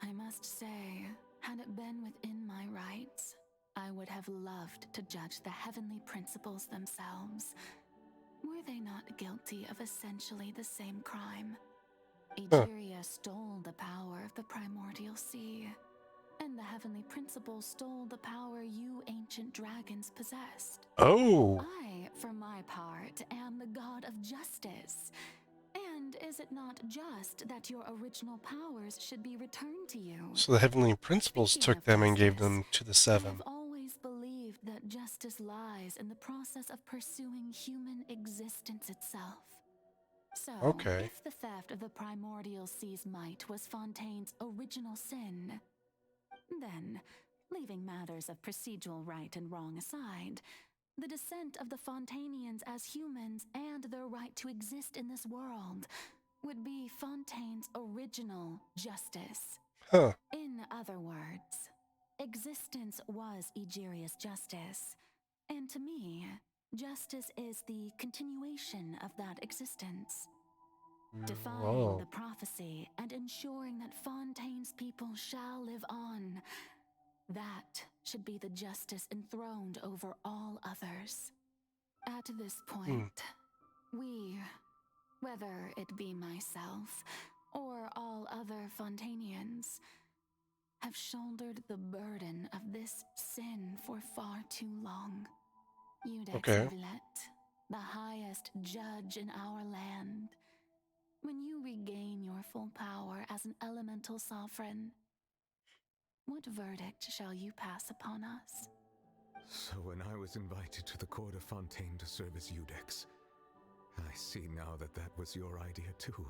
I must say, had it been within my rights, I would have loved to judge the heavenly principles themselves. Were they not guilty of essentially the same crime? Huh. Egeria stole the power of the primordial sea, and the heavenly principle stole the power you ancient dragons possessed. Oh. I, for my part, am the god of justice. And is it not just that your original powers should be returned to you? So the heavenly principles took them and gave them to the seven. I've always believed that justice lies in the process of pursuing human existence itself. So, Okay. if the theft of the primordial sea's might was Fontaine's original sin, then, leaving matters of procedural right and wrong aside, the descent of the Fontainians as humans and their right to exist in this world would be Fontaine's original justice. Huh. In other words, existence was Egeria's justice, and to me, justice is the continuation of that existence. Defying Whoa. the prophecy and ensuring that Fontaine's people shall live on, that should be the justice enthroned over all others. At this point, we, whether it be myself or all other Fontainians, have shouldered the burden of this sin for far too long. Judex Okay. Neuvillette, the highest judge in our land, when you regain your full power as an elemental sovereign, what verdict shall you pass upon us? So when I was invited to the court of Fontaine to serve as Judex, I see now that that was your idea too.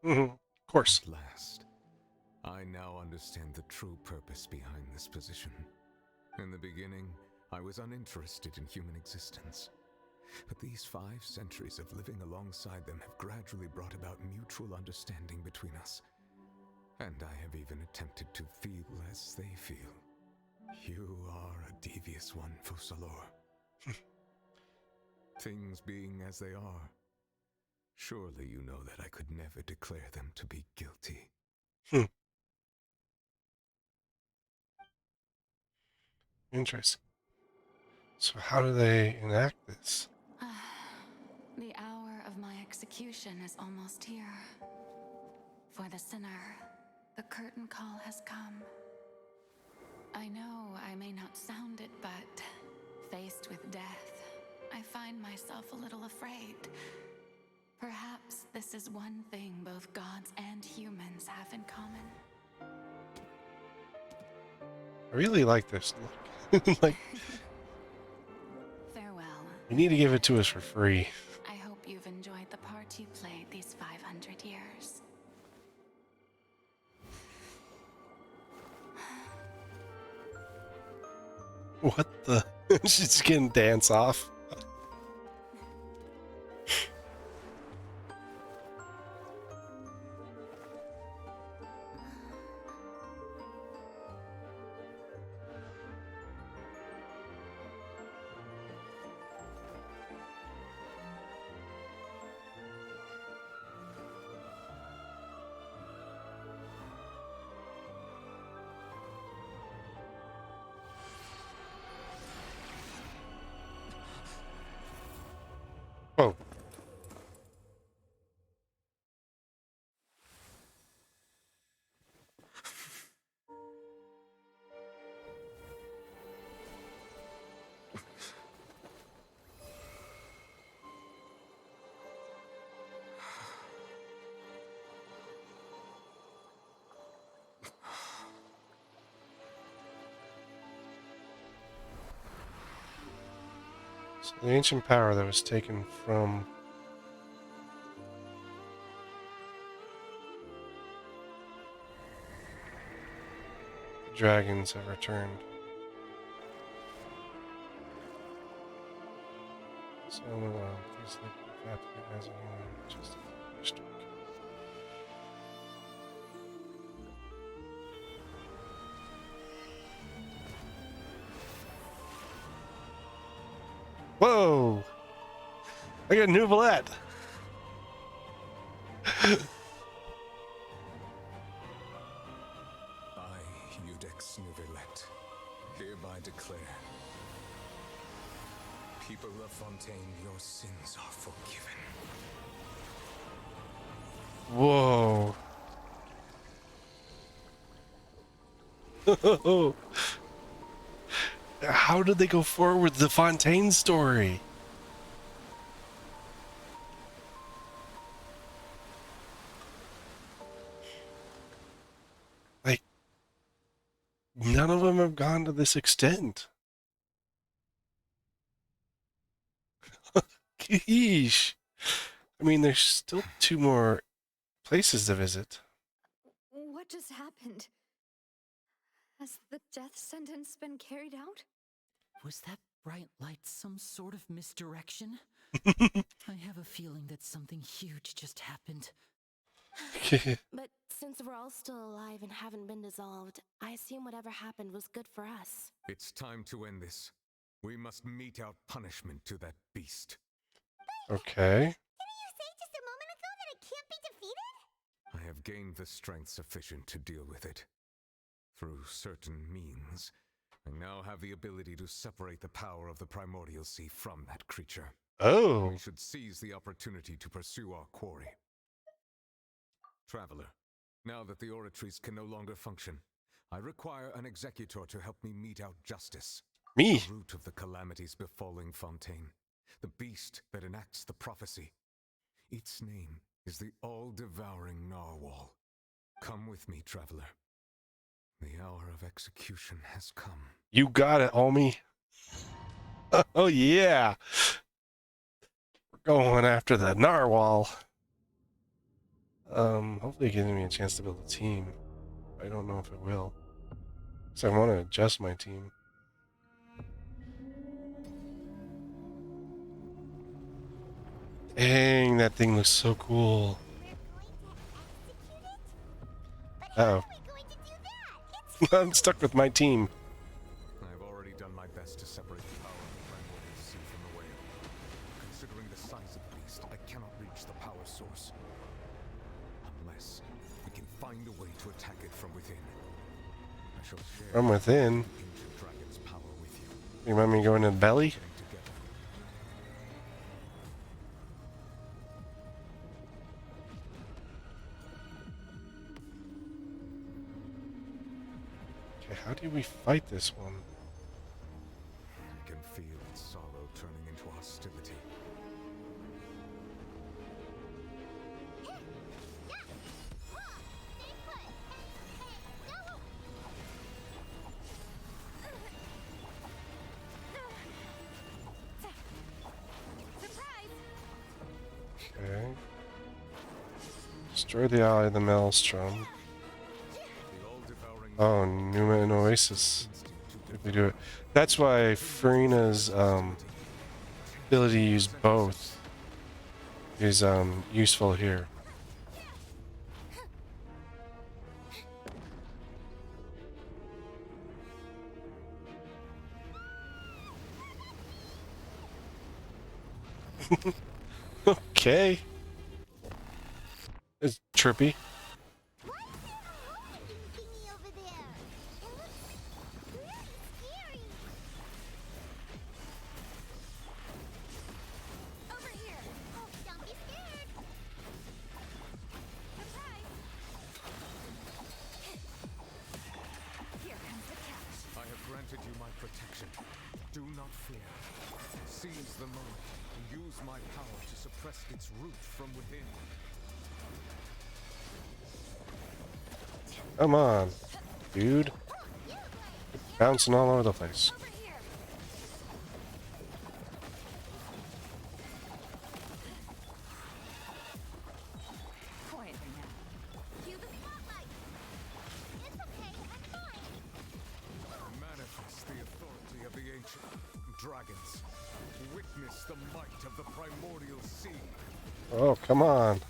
Of course. At last, I now understand the true purpose behind this position. In the beginning, I was uninterested in human existence. But these 5 centuries of living alongside them have gradually brought about mutual understanding between us. And I have even attempted to feel as they feel. You are a devious one, Fussalor. Things being as they are, surely you know that I could never declare them to be guilty. Interesting. So how do they enact this? The hour of my execution is almost here. For the sinner, the curtain call has come. I know I may not sound it, but faced with death, I find myself a little afraid. Perhaps this is one thing both gods and humans have in common. I really like this look. Like, farewell. you need to give it to us for free. I hope you've enjoyed the part you played these 500 years. What the? She's getting dance off. Oh. So the ancient power that was taken from the dragons have returned. So please look at as a human, just as I wish to be. Whoa! I got Nouvellette! I, Judex Neuvillette, hereby declare People of Fontaine, your sins are forgiven. Whoa. How did they go forward with the Fontaine story? Like, none of them have gone to this extent. Yeesh. I mean, there's still 2 more places to visit. What just happened? Has the death sentence been carried out? Was that bright light some sort of misdirection? I have a feeling that something huge just happened. But since we're all still alive and haven't been dissolved, I assume whatever happened was good for us. It's time to end this. We must mete out punishment to that beast. Okay. Didn't you say just a moment ago that it can't be defeated? I have gained the strength sufficient to deal with it. Through certain means, I now have the ability to separate the power of the primordial sea from that creature. Oh. We should seize the opportunity to pursue our quarry. Traveler, now that the oratories can no longer function, I require an executor to help me mete out justice. Me? The root of the calamities befalling Fontaine. The beast that enacts the prophecy. Its name is the all-devouring narwhal. Come with me, traveler. The hour of execution has come. You got it, homie. Oh, yeah. We're going after the narwhal. Hopefully it gives me a chance to build a team. I don't know if it will. So I want to adjust my team. Dang, that thing looks so cool. Uh-oh. I'm stuck with my team. I've already done my best to separate the power of the primordial sea from the whale. Considering the size of the beast, I cannot reach the power source. Unless we can find a way to attack it from within. I shall share From within? the ancient dragon's power with you. You mind me going in the belly? Okay, how do we fight this one? I can feel its sorrow turning into hostility. Okay. Destroy the eye of the maelstrom. Oh, Numa and Oasis. If we do it. That's why Furina's ability to use both is useful here. Okay. It's trippy. I have granted you my protection. Do not fear. Seize the moment and use my power to suppress its root from within. Come on, dude. Bouncing all over the place. Manifest the authority of the ancient dragons. Witness the might of the primordial sea. Oh, come on.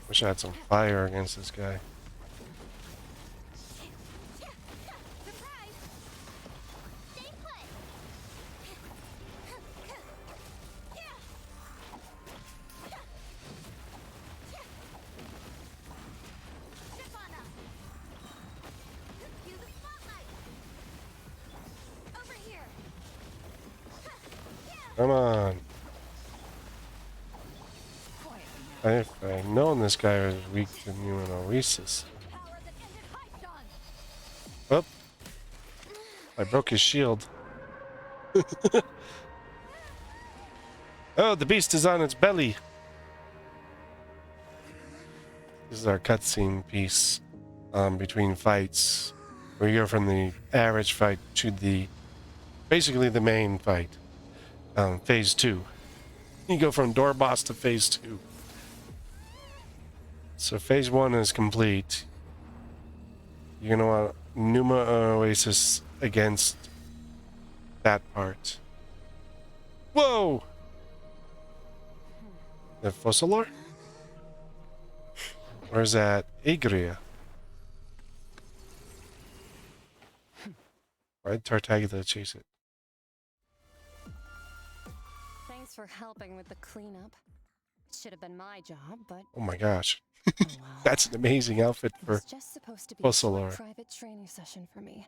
Wish I had some fire against this guy. Come on. If I'd known this guy was weak to Nuenoesis. Oh, I broke his shield. Oh, the beast is on its belly. This is our cutscene piece between fights. We go from the average fight to the basically the main fight. Phase 2. You go from door boss to phase 2. So phase 1 is complete. You're gonna want Numa Oasis against that part. Whoa! The Fossilor? Or is that Agria? Why'd Tartaglia chase it? Thanks for helping with the cleanup. Should have been my job, but Oh my gosh. That's an amazing outfit it for was just supposed to be a short Fossilor. private training session for me.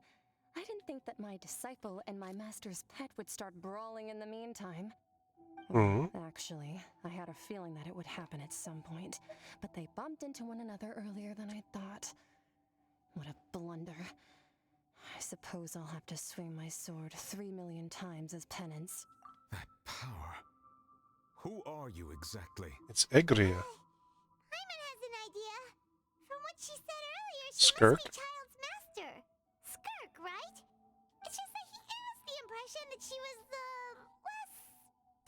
I didn't think that my disciple and my master's pet would start brawling in the meantime. Mhm. Actually, I had a feeling that it would happen at some point, but they bumped into one another earlier than I thought. What a blunder. I suppose I'll have to swing my sword 3 million times as penance. That power. Who are you exactly? It's Agria. Hyman has an idea. From what she said earlier, she Skirk? must be Child's master. Skirk, right? It's just that he gave us the impression that she was the less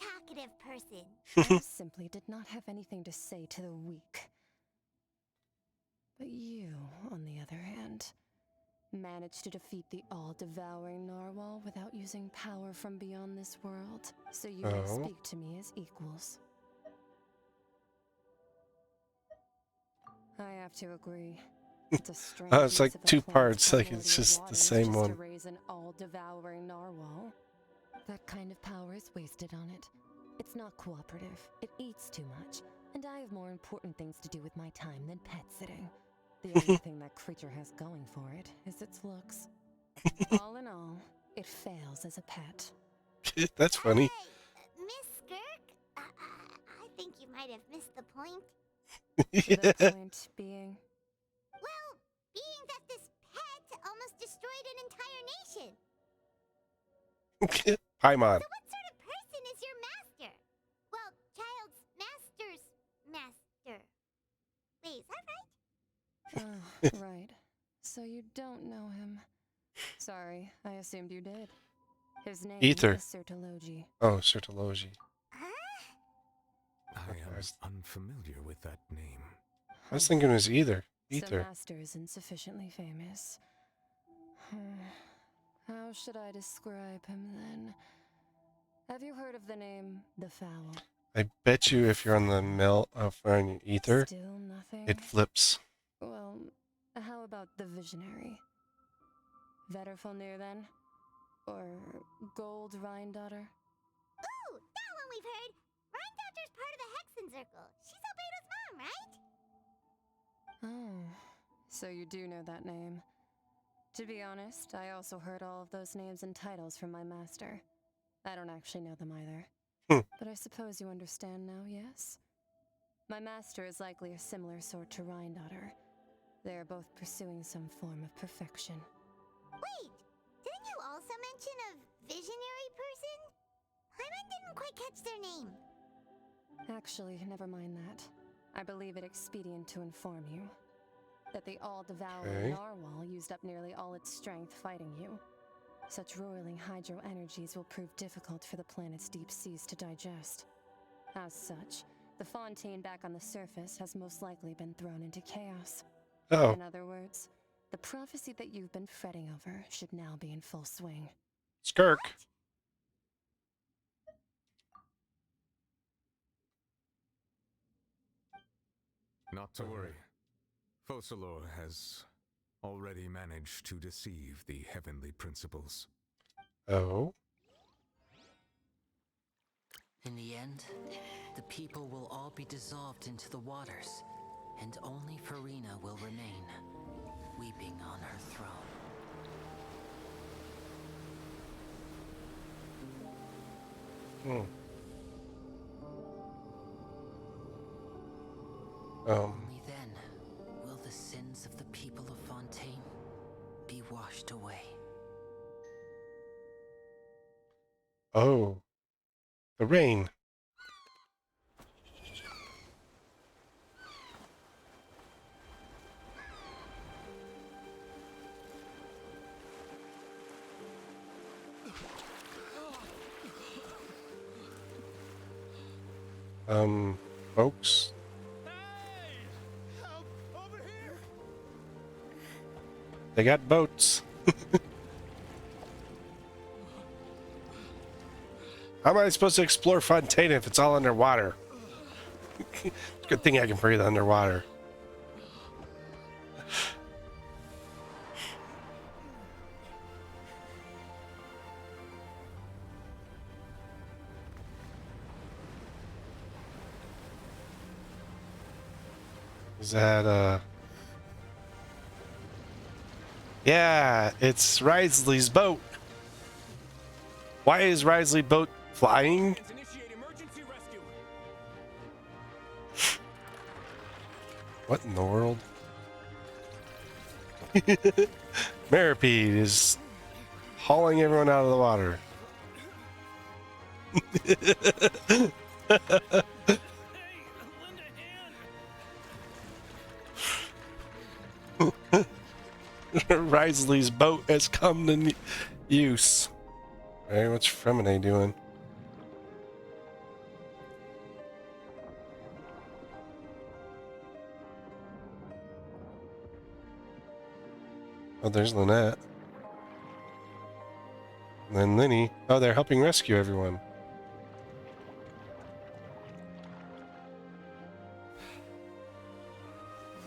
talkative person. I simply did not have anything to say to the weak. But you, on the other hand, managed to defeat the all-devouring narwhal without using power from beyond this world, so you may Oh. speak to me as equals. I have to agree. It's a strange It's like use of a two plant's parts, like it's primordial just the waters same just one. to raise an all-devouring narwhal. That kind of power is wasted on it. It's not cooperative. It eats too much, and I have more important things to do with my time than pet sitting. The only thing that creature has going for it is its looks. All in all, it fails as a pet. That's funny. Miss Skirk? I think you might have missed the point. The point being? Well, being that this pet almost destroyed an entire nation. Paimon. So what sort of person is your master? Well, Child's master's master. Wait, is that right? Oh, right. So you don't know him. Sorry, I assumed you did. His name Ether. is Sertologi. Oh, Sertologi. I am unfamiliar with that name. I was thinking it was Ether. The Ether. master isn't sufficiently famous. How should I describe him then? Have you heard of the name the Foul? I bet you if you're on the on Ether, Still nothing? it flips. Well, how about the Visionary? Vetterfalnir then? Or Gold Rhine-daughter? Ooh, that one we've heard. Rhine-daughter's part of the Hexen Circle. She's Albedo's mom, right? Oh, so you do know that name. To be honest, I also heard all of those names and titles from my master. I don't actually know them either. But I suppose you understand now, yes? My master is likely a similar sort to Rhine-daughter. They are both pursuing some form of perfection. Wait, didn't you also mention a visionary person? Hyman didn't quite catch their name. Actually, never mind that. I believe it expedient to inform you that the all-devouring narwhal used up nearly all its strength fighting you. Such roiling hydro energies will prove difficult for the planet's deep seas to digest. As such, the Fontaine back on the surface has most likely been thrown into chaos. Oh. In other words, the prophecy that you've been fretting over should now be in full swing. Skirk. Not to worry. Fossilor has already managed to deceive the heavenly principles. Oh. In the end, the people will all be dissolved into the waters, and only Furina will remain, weeping on her throne. Hmm. Only then will the sins of the people of Fontaine be washed away. Oh. The rain. Folks. They got boats. How am I supposed to explore Fontaine if it's all underwater? Good thing I can breathe underwater. Is that, yeah, it's Risley's boat. Why is Risley's boat flying? What in the world? Maripede is hauling everyone out of the water. Risley's boat has come to use. Hey, what's Fremine doing? Oh, there's Lynette. And then Linny. Oh, they're helping rescue everyone.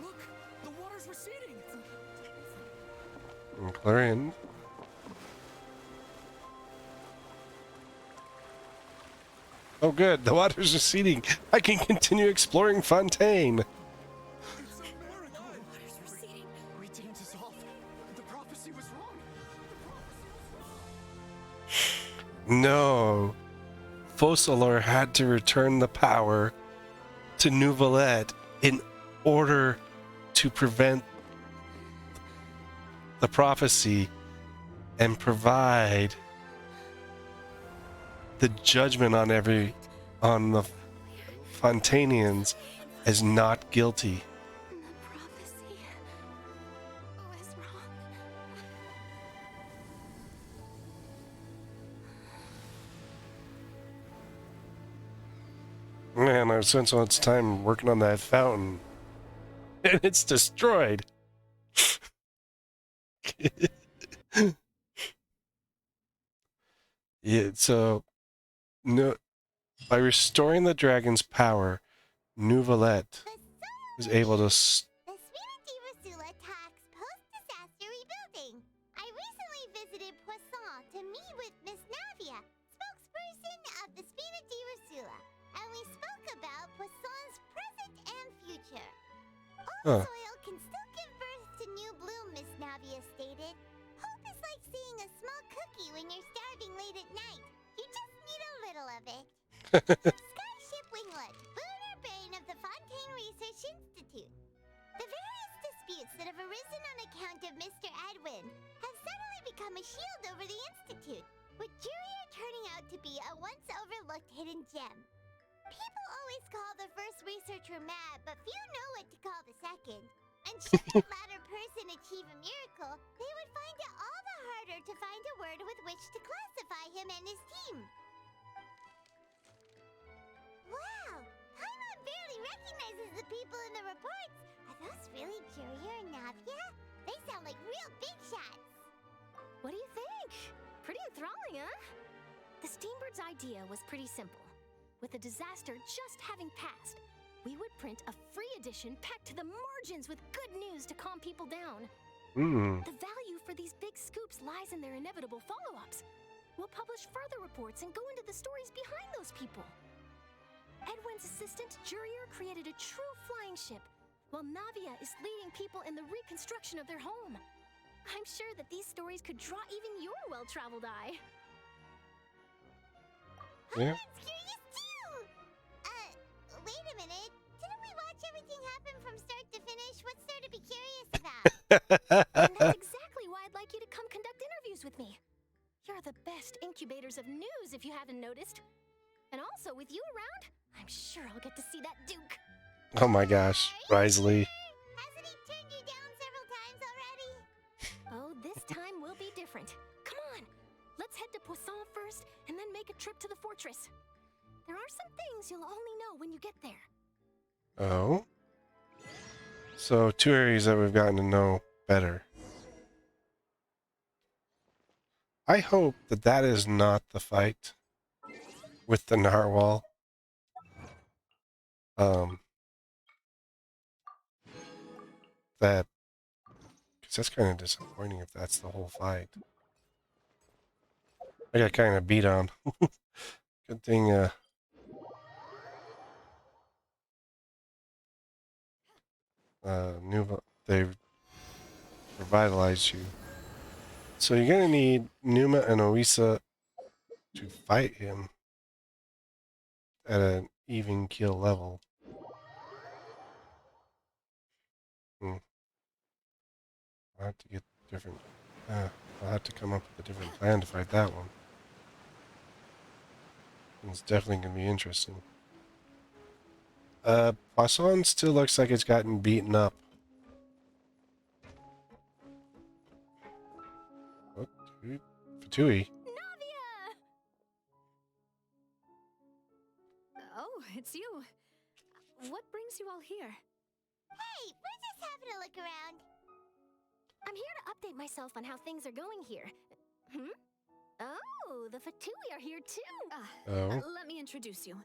Look, the water's receding. And Clarion. Oh, good. The water's receding. I can continue exploring Fontaine. It's a miracle. Water's receding. We didn't dissolve. The prophecy was wrong. No. Focalor had to return the power to Neuvillette in order to prevent the prophecy and provide the judgment on the Fontainians as not guilty. The prophecy was wrong. Man, I've spent so much time working on that fountain. And it's destroyed. Yeah, so no, by restoring the dragon's power, Neuvillette is able to The Spina tax post-disaster rebuilding. I recently visited Poisson to meet with Miss Navia, spokesperson of the Spina di Rosula, and we spoke about Poisson's present and future. Old soil can still give birth to new bloom, Miss Navia stated. Hope is like seeing a small cookie when you're starving late at night. You just need a little of it. Skyship Winglet, lunar brain of the Fontaine Research Institute. The various disputes that have arisen on account of Mr. Edwin have suddenly become a shield over the Institute, with Jurier turning out to be a once-overlooked hidden gem. People always call the first researcher mad, but few know what to call the second. And should that latter person achieve a miracle, they would find it all the harder to find a word with which to classify him and his team. Wow! Paimon barely recognizes the people in the reports. Are those really Jurier and Navia? They sound like real big shots. What do you think? Pretty enthralling, huh? The Steambird's idea was pretty simple. With the disaster just having passed, we would print a free edition packed to the margins with good news to calm people down. The value for these big scoops lies in their inevitable follow-ups. We'll publish further reports and go into the stories behind those people. Edwin's assistant, Jurier, created a true flying ship, while Navia is leading people in the reconstruction of their home. I'm sure that these stories could draw even your well-traveled eye. Yeah. I'm curious too! Wait a minute. Didn't we watch everything happen from start to finish? What's there to be curious about? And that's exactly why I'd like you to come conduct interviews with me. You're the best incubators of news, if you haven't noticed. And also, with you around, I'm sure I'll get to see that Duke. Oh my gosh, Risley. Hasn't he turned you down several times already? Oh, this time will be different. Come on, let's head to Poisson first, and then make a trip to the fortress. There are some things you'll only know when you get there. Oh. So 2 areas that we've gotten to know better. I hope that that is not the fight with the narwhal. That, because that's kind of disappointing if that's the whole fight. I got kind of beat on. Good thing, they've revitalized you. So you're gonna need Numa and Oisa to fight him at an even kill level. I'll have to get different. I'll have to come up with a different plan to fight that one. It's definitely gonna be interesting. Poisson still looks like it's gotten beaten up. What? Fatui? Oh, it's you. What brings you all here? Hey, we're just having a look around. I'm here to update myself on how things are going here. Oh, the Fatui are here too. Let me introduce you.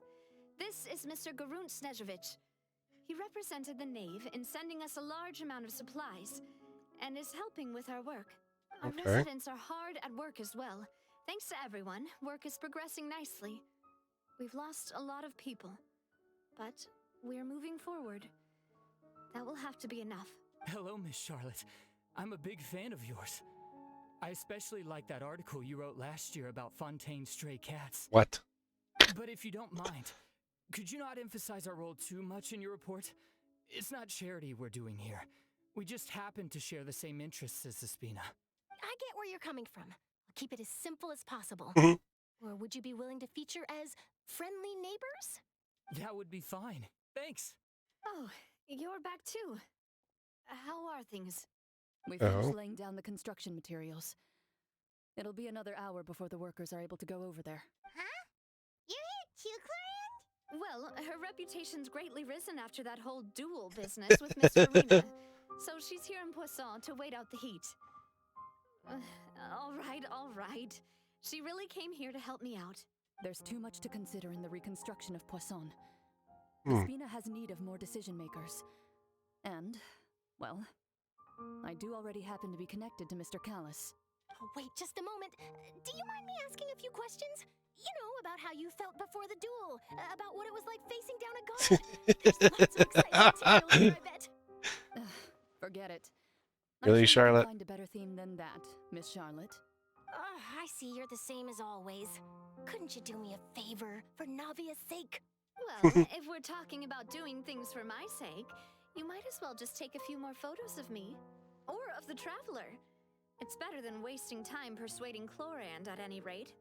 This is Mr. Garunt Snezhevich. He represented the Knave in sending us a large amount of supplies and is helping with our work. Our residents are hard at work as well. Thanks to everyone, work is progressing nicely. We've lost a lot of people, but we're moving forward. That will have to be enough. Hello, Miss Charlotte. I'm a big fan of yours. I especially like that article you wrote last year about Fontaine's stray cats. What? But if you don't mind, could you not emphasize our role too much in your report? It's not charity we're doing here. We just happen to share the same interests as Despina. I get where you're coming from. I'll keep it as simple as possible. Or would you be willing to feature as friendly neighbors? That would be fine. Thanks. Oh, you're back too. How are things? We finished laying down the construction materials. It'll be another hour before the workers are able to go over there. Huh? You're here too, Clorian? Well, her reputation's greatly risen after that whole duel business with Miss Furina. So she's here in Poisson to wait out the heat. All right. She really came here to help me out. There's too much to consider in the reconstruction of Poisson. Despina has need of more decision makers. And, well, I do already happen to be connected to Mr. Callis. Oh, wait just a moment. Do you mind me asking a few questions? You know, about how you felt before the duel, about what it was like facing down a guard. There's lots of exciting material here, I bet. Forget it. Really, I'm sure Charlotte? you can find a better theme than that, Miss Charlotte. I see you're the same as always. Couldn't you do me a favor for Navia's sake? Well, if we're talking about doing things for my sake, you might as well just take a few more photos of me. Or of the Traveler. It's better than wasting time persuading Chlorand at any rate.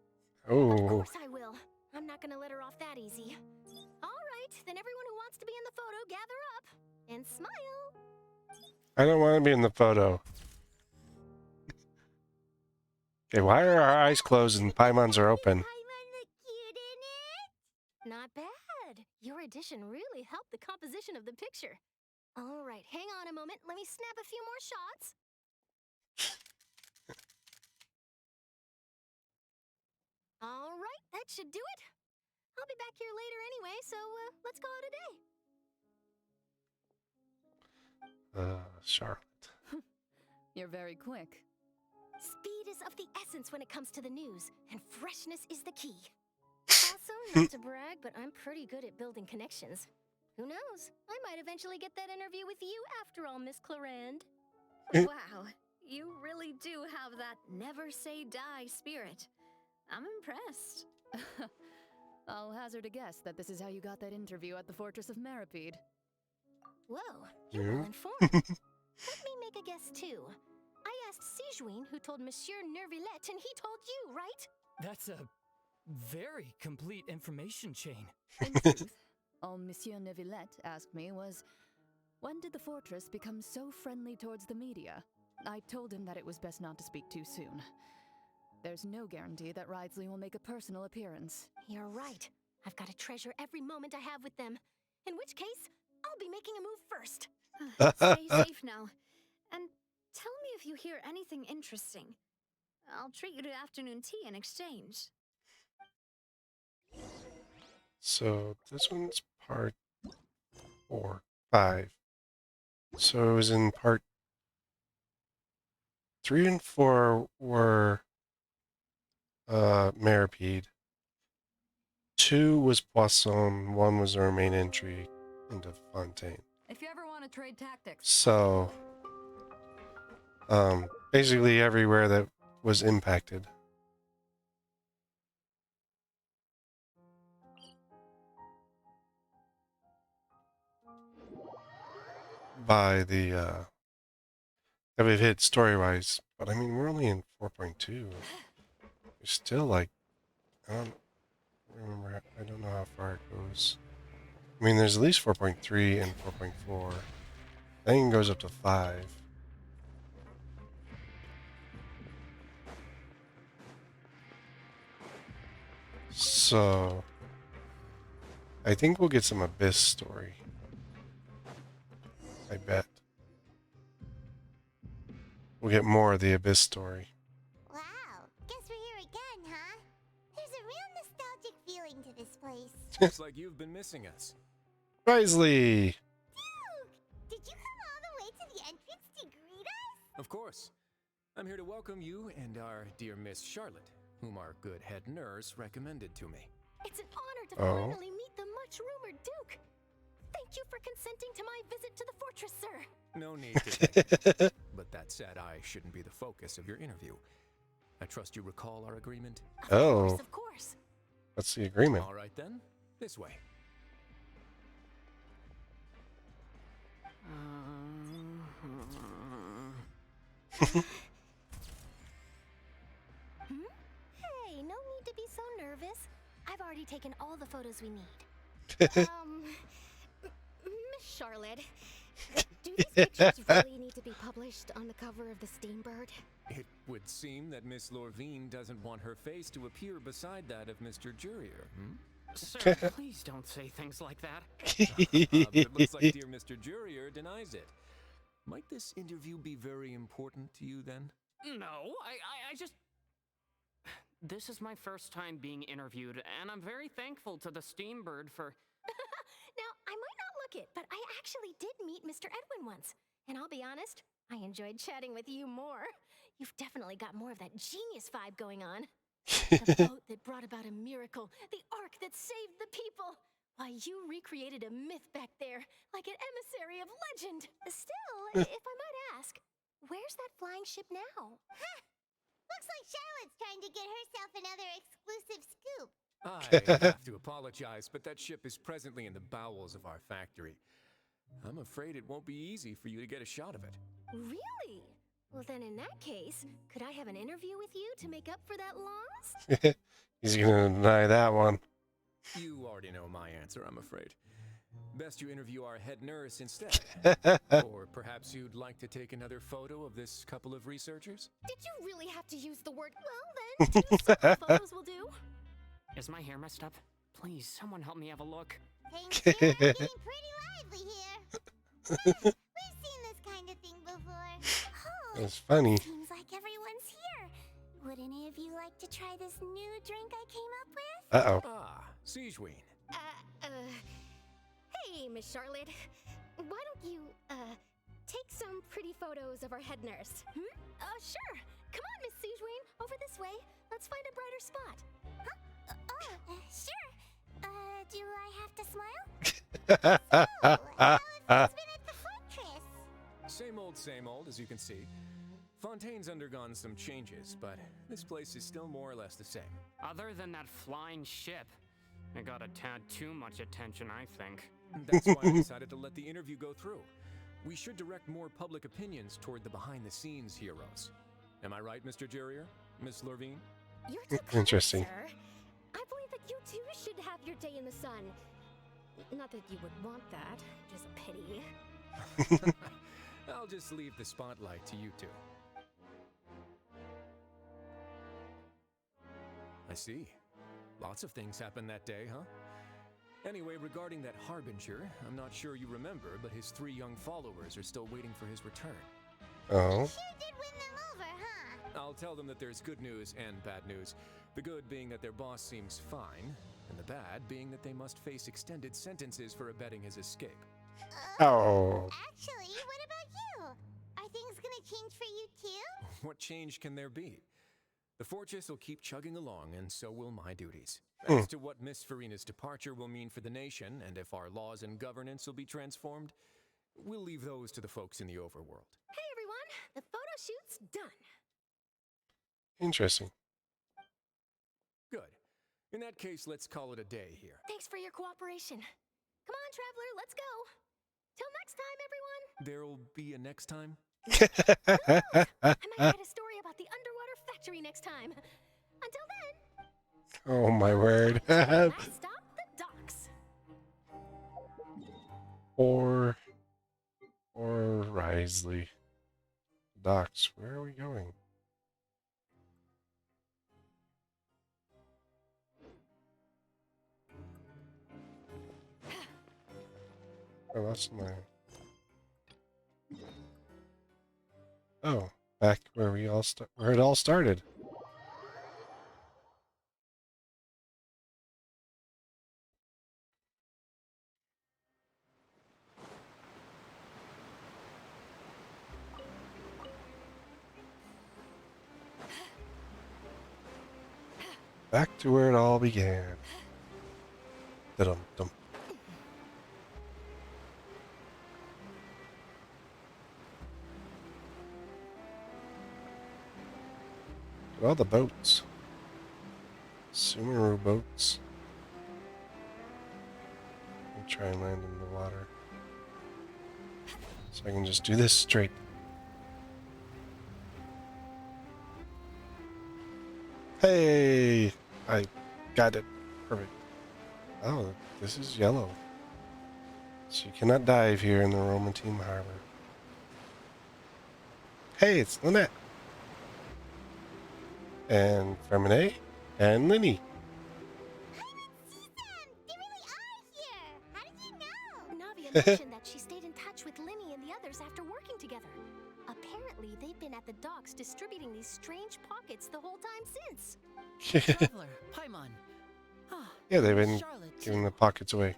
Oh. Of course I will. I'm not gonna let her off that easy. All right, then everyone who wants to be in the photo, gather up. And smile. I don't want to be in the photo. Okay, why are our eyes closed and Paimons are open? Not bad. Your addition really helped the composition of the picture. All right, hang on a moment. Let me snap a few more shots. All right, that should do it. I'll be back here later anyway, so let's call it a day. Charlotte. You're very quick. Speed is of the essence when it comes to the news, and freshness is the key. Also, not to brag, but I'm pretty good at building connections. Who knows? I might eventually get that interview with you after all, Miss Clorand. Wow, you really do have that never say die spirit. I'm impressed. I'll hazard a guess that this is how you got that interview at the Fortress of Meripede. Whoa, you're Yeah. well informed. Let me make a guess too. I asked Sijuin who told Monsieur Nervillette, and he told you, right? That's a very complete information chain. In truth, all Monsieur Neuvillette asked me was, when did the fortress become so friendly towards the media? I told him that it was best not to speak too soon. There's no guarantee that Ridesley will make a personal appearance. You're right. I've got to treasure every moment I have with them. In which case, I'll be making a move first. Stay safe now. And tell me if you hear anything interesting. I'll treat you to afternoon tea in exchange. So this one's part 5. So it was in part 3 and 4 were Meripede. 2 was Poisson. 1 was our main entry into Fontaine. If you ever want to trade tactics. So basically everywhere that was impacted. By the that we've hit story-wise, but I mean we're only in 4.2. We're still like I don't know how far it goes. I mean there's at least 4.3 and 4.4. I think it goes up to 5. So I think we'll get some Abyss story. I bet. We'll get more of the Abyss story. Wow, guess we're here again, huh? There's a real nostalgic feeling to this place. Looks like you've been missing us. Risley! Duke, did you come all the way to the entrance to greet us? Of course. I'm here to welcome you and our dear Miss Charlotte, whom our good head nurse recommended to me. It's an honor to Oh. finally meet the much-rumored Duke. Thank you for consenting to my visit to the fortress, sir. No need to thank. But that said, I shouldn't be the focus of your interview. I trust you recall our agreement? Oh. Of course. What's the agreement? All right then, this way. Hey, no need to be so nervous. I've already taken all the photos we need. Miss Charlotte, do these pictures really need to be published on the cover of the Steambird? It would seem that Miss Lorvine doesn't want her face to appear beside that of Mr. Jurier, Sir, please don't say things like that. But it looks like dear Mr. Jurier denies it. Might this interview be very important to you then? No, I just... This is my first time being interviewed, and I'm very thankful to the Steambird for... Now, I might not look it, but I actually did meet Mr. Edwin once. And I'll be honest, I enjoyed chatting with you more. You've definitely got more of that genius vibe going on. The boat that brought about a miracle, the ark that saved the people. Why, you recreated a myth back there, like an emissary of legend. Still, if I might ask, where's that flying ship now? Huh. Looks like Charlotte's trying to get herself another exclusive scoop. I have to apologize, but that ship is presently in the bowels of our factory. I'm afraid it won't be easy for you to get a shot of it. Really? Well, then in that case, could I have an interview with you to make up for that loss? He's gonna deny that one. You already know my answer, I'm afraid. Best you interview our head nurse instead. Or perhaps you'd like to take another photo of this couple of researchers? Did you really have to use the word, well then, 2 simple photos will do? Is my hair messed up? Please, someone help me have a look. Things here are getting pretty lively here. We've seen this kind of thing before. Oh, It's funny. seems like everyone's here. Would any of you like to try this new drink I came up with? Uh-oh. Ah, Sijuin. Hey, Miss Charlotte. Why don't you, take some pretty photos of our head nurse? Sure. Come on, Miss Sijuin. Over this way. Let's find a brighter spot. Huh? Sure. Do I have to smile? Same old, as you can see. Fontaine's undergone some changes, but this place is still more or less the same. Other than that flying ship, I got a tad too much attention, I think. That's why I decided to let the interview go through. We should direct more public opinions toward the behind-the-scenes heroes. Am I right, Mr. Jurrier? Miss Lurvine? You're too kind, Interesting. sir. I believe that you too should have your day in the sun. Not that you would want that, just a pity. I'll just leave the spotlight to you two. I see. Lots of things happened that day, huh? Anyway, regarding that Harbinger, I'm not sure you remember, but his 3 young followers are still waiting for his return. Oh. Sure did win them over, huh? I'll tell them that there's good news and bad news. The good being that their boss seems fine, and the bad being that they must face extended sentences for abetting his escape. Oh. Actually, what about you? Are things gonna change for you too? What change can there be? The fortress will keep chugging along, and so will my duties. Hmm. As to what Miss Furina's departure will mean for the nation, and if our laws and governance will be transformed, we'll leave those to the folks in the overworld. Hey everyone, the photo shoot's done. Interesting. Good. In that case, let's call it a day here. Thanks for your cooperation. Come on, traveler, let's go. Till next time, everyone. There'll be a next time? I might write a story about the underwater factory next time. Until then. Oh my word. Last stop, the docks. or Risley. Docks. Where are we going? Oh, that's my... Oh, back where we all where it all started. Back to where it all began. Dum-dum. All the boats. Sumeru boats. I'll try and land in the water. So I can just do this straight. Hey! I got it. Perfect. Oh, this is yellow. So you cannot dive here in the Roman Team Harbor. Hey, it's Lynette. And Fremine, and Linny. Navia mentioned that she stayed in touch with Linny and the others after working together. Apparently, they've been at the docks distributing these strange pockets the whole time since. Traveler, Paimon. Yeah, they've been Charlotte. giving the pockets away.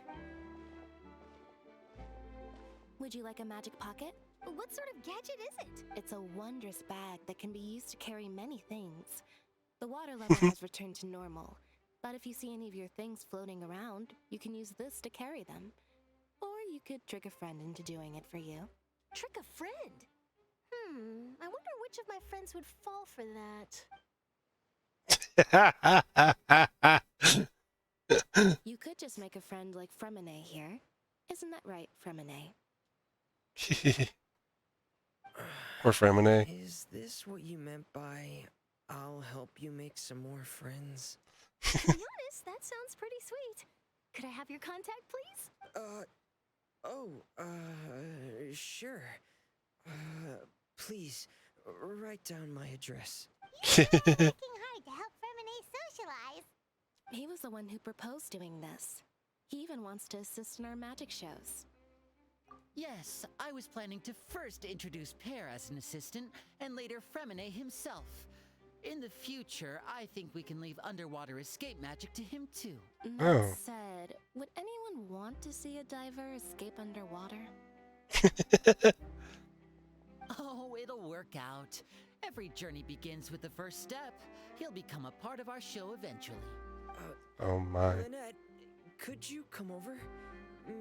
Would you like a magic pocket? What sort of gadget is it? It's a wondrous bag that can be used to carry many things. The water level has returned to normal, but if you see any of your things floating around, you can use this to carry them. Or you could trick a friend into doing it for you. Trick a friend? I wonder which of my friends would fall for that. You could just make a friend like Fremine here. Isn't that right, Fremine? Or Fremine. Is this what you meant by I'll help you make some more friends? To be honest, that sounds pretty sweet. Could I have your contact, please? Sure. Please, write down my address. You're really working hard to help Fremine socialize. He was the one who proposed doing this. He even wants to assist in our magic shows. Yes, I was planning to first introduce Pear as an assistant, and later Fremine himself. In the future, I think we can leave underwater escape magic to him too. That said, would anyone want to see a diver escape underwater? Oh, it'll work out. Every journey begins with the first step. He'll become a part of our show eventually. Oh my. Lynette, could you come over?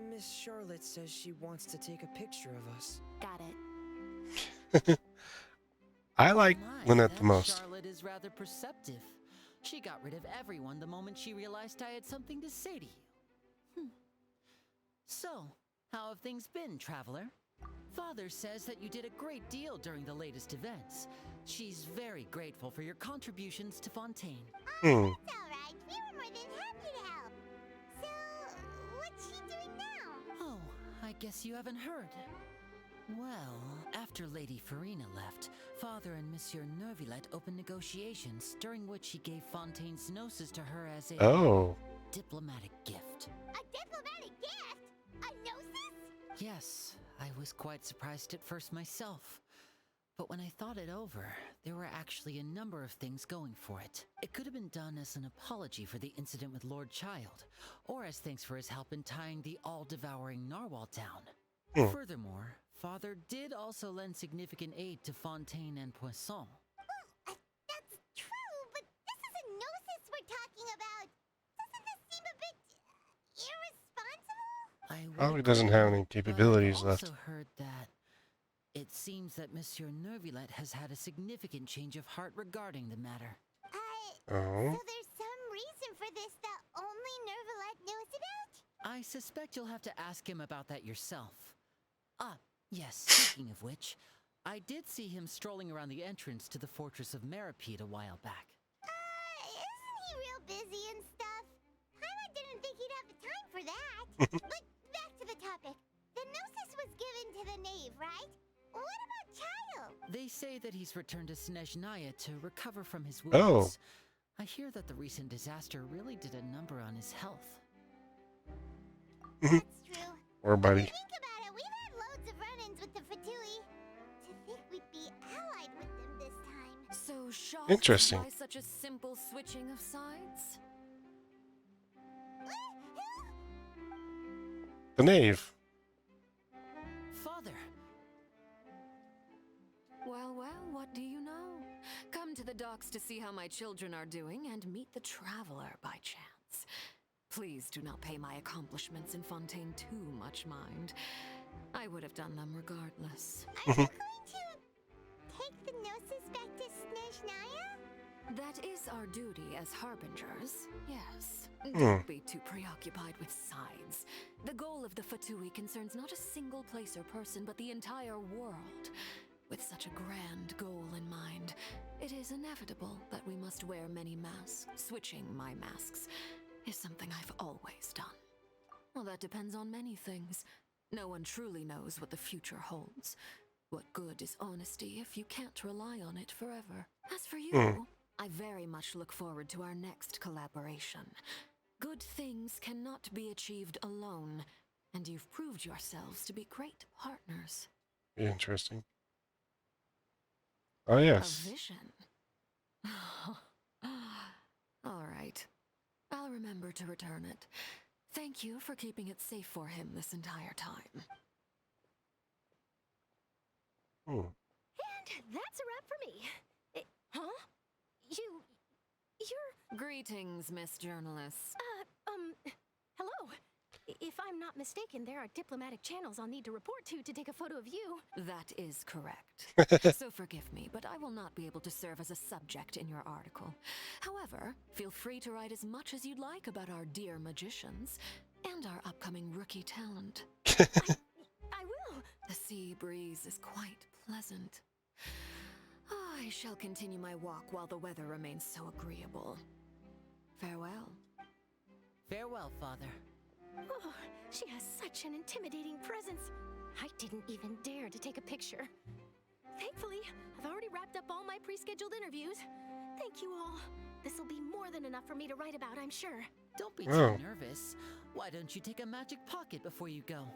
Miss Charlotte says she wants to take a picture of us. Got it. I like My, Lynette the that most. Charlotte is rather perceptive. She got rid of everyone the moment she realized I had something to say to you. So, how have things been, Traveler? Father says that you did a great deal during the latest events. She's very grateful for your contributions to Fontaine. Oh, that's all right. We were more than happy to help. So, what's she doing now? Oh, I guess you haven't heard. Well, after Lady Furina left, Father and Monsieur Neuvillette opened negotiations, during which he gave Fontaine's gnosis to her as a diplomatic gift. A diplomatic gift? A gnosis? Yes, I was quite surprised at first myself. But when I thought it over, there were actually a number of things going for it. It could have been done as an apology for the incident with Lord Child, or as thanks for his help in tying the all-devouring narwhal down. Furthermore, Father did also lend significant aid to Fontaine and Poisson. That's true, but this is a gnosis we're talking about. Doesn't this seem a bit irresponsible? Probably doesn't have any capabilities I've also left. heard that it seems that Monsieur Neuvillette has had a significant change of heart regarding the matter. So there's some reason for this that only Neuvillette knows about? I suspect you'll have to ask him about that yourself. Ah, yes, speaking of which, I did see him strolling around the entrance to the Fortress of Meripede a while back. Isn't he real busy and stuff? Paimon didn't think he'd have the time for that. But back to the topic. The gnosis was given to the knave, right? What about Child? They say that he's returned to Snezhnaya to recover from his wounds. I hear that the recent disaster really did a number on his health. That's true. Or buddy. Think about it, we've had loads of run-ins with the Fatui. To think we'd be allied with them this time. So shocked Interesting. by such a simple switching of sides? The knave. Father! Well, what do you know? Come to the docks to see how my children are doing and meet the Traveler by chance. Please do not pay my accomplishments in Fontaine too much mind. I would have done them regardless. Are you going to take the gnosis back to Snezhnaya? That is our duty as harbingers, yes. Hmm. Don't be too preoccupied with sides. The goal of the Fatui concerns not a single place or person, but the entire world. With such a grand goal in mind, it is inevitable that we must wear many masks. Switching my masks is something I've always done. Well, that depends on many things. No one truly knows what the future holds. What good is honesty if you can't rely on it forever? As for you, I very much look forward to our next collaboration. Good things cannot be achieved alone, and you've proved yourselves to be great partners. Interesting. Oh, yes. A vision? All right. I'll remember to return it. Thank you for keeping it safe for him this entire time. And that's a wrap for me. Huh? You're... Greetings, Miss Journalist. Hello. If I'm not mistaken, there are diplomatic channels I'll need to report to take a photo of you. That is correct. So forgive me, but I will not be able to serve as a subject in your article. However, feel free to write as much as you'd like about our dear magicians and our upcoming rookie talent. I will. The sea breeze is quite pleasant. I shall continue my walk while the weather remains so agreeable. Farewell. Farewell, Father. Oh, she has such an intimidating presence. I didn't even dare to take a picture. Thankfully, I've already wrapped up all my pre-scheduled interviews. Thank you all. This'll be more than enough for me to write about, I'm sure. Don't be too nervous. Why don't you take a magic pocket before you go?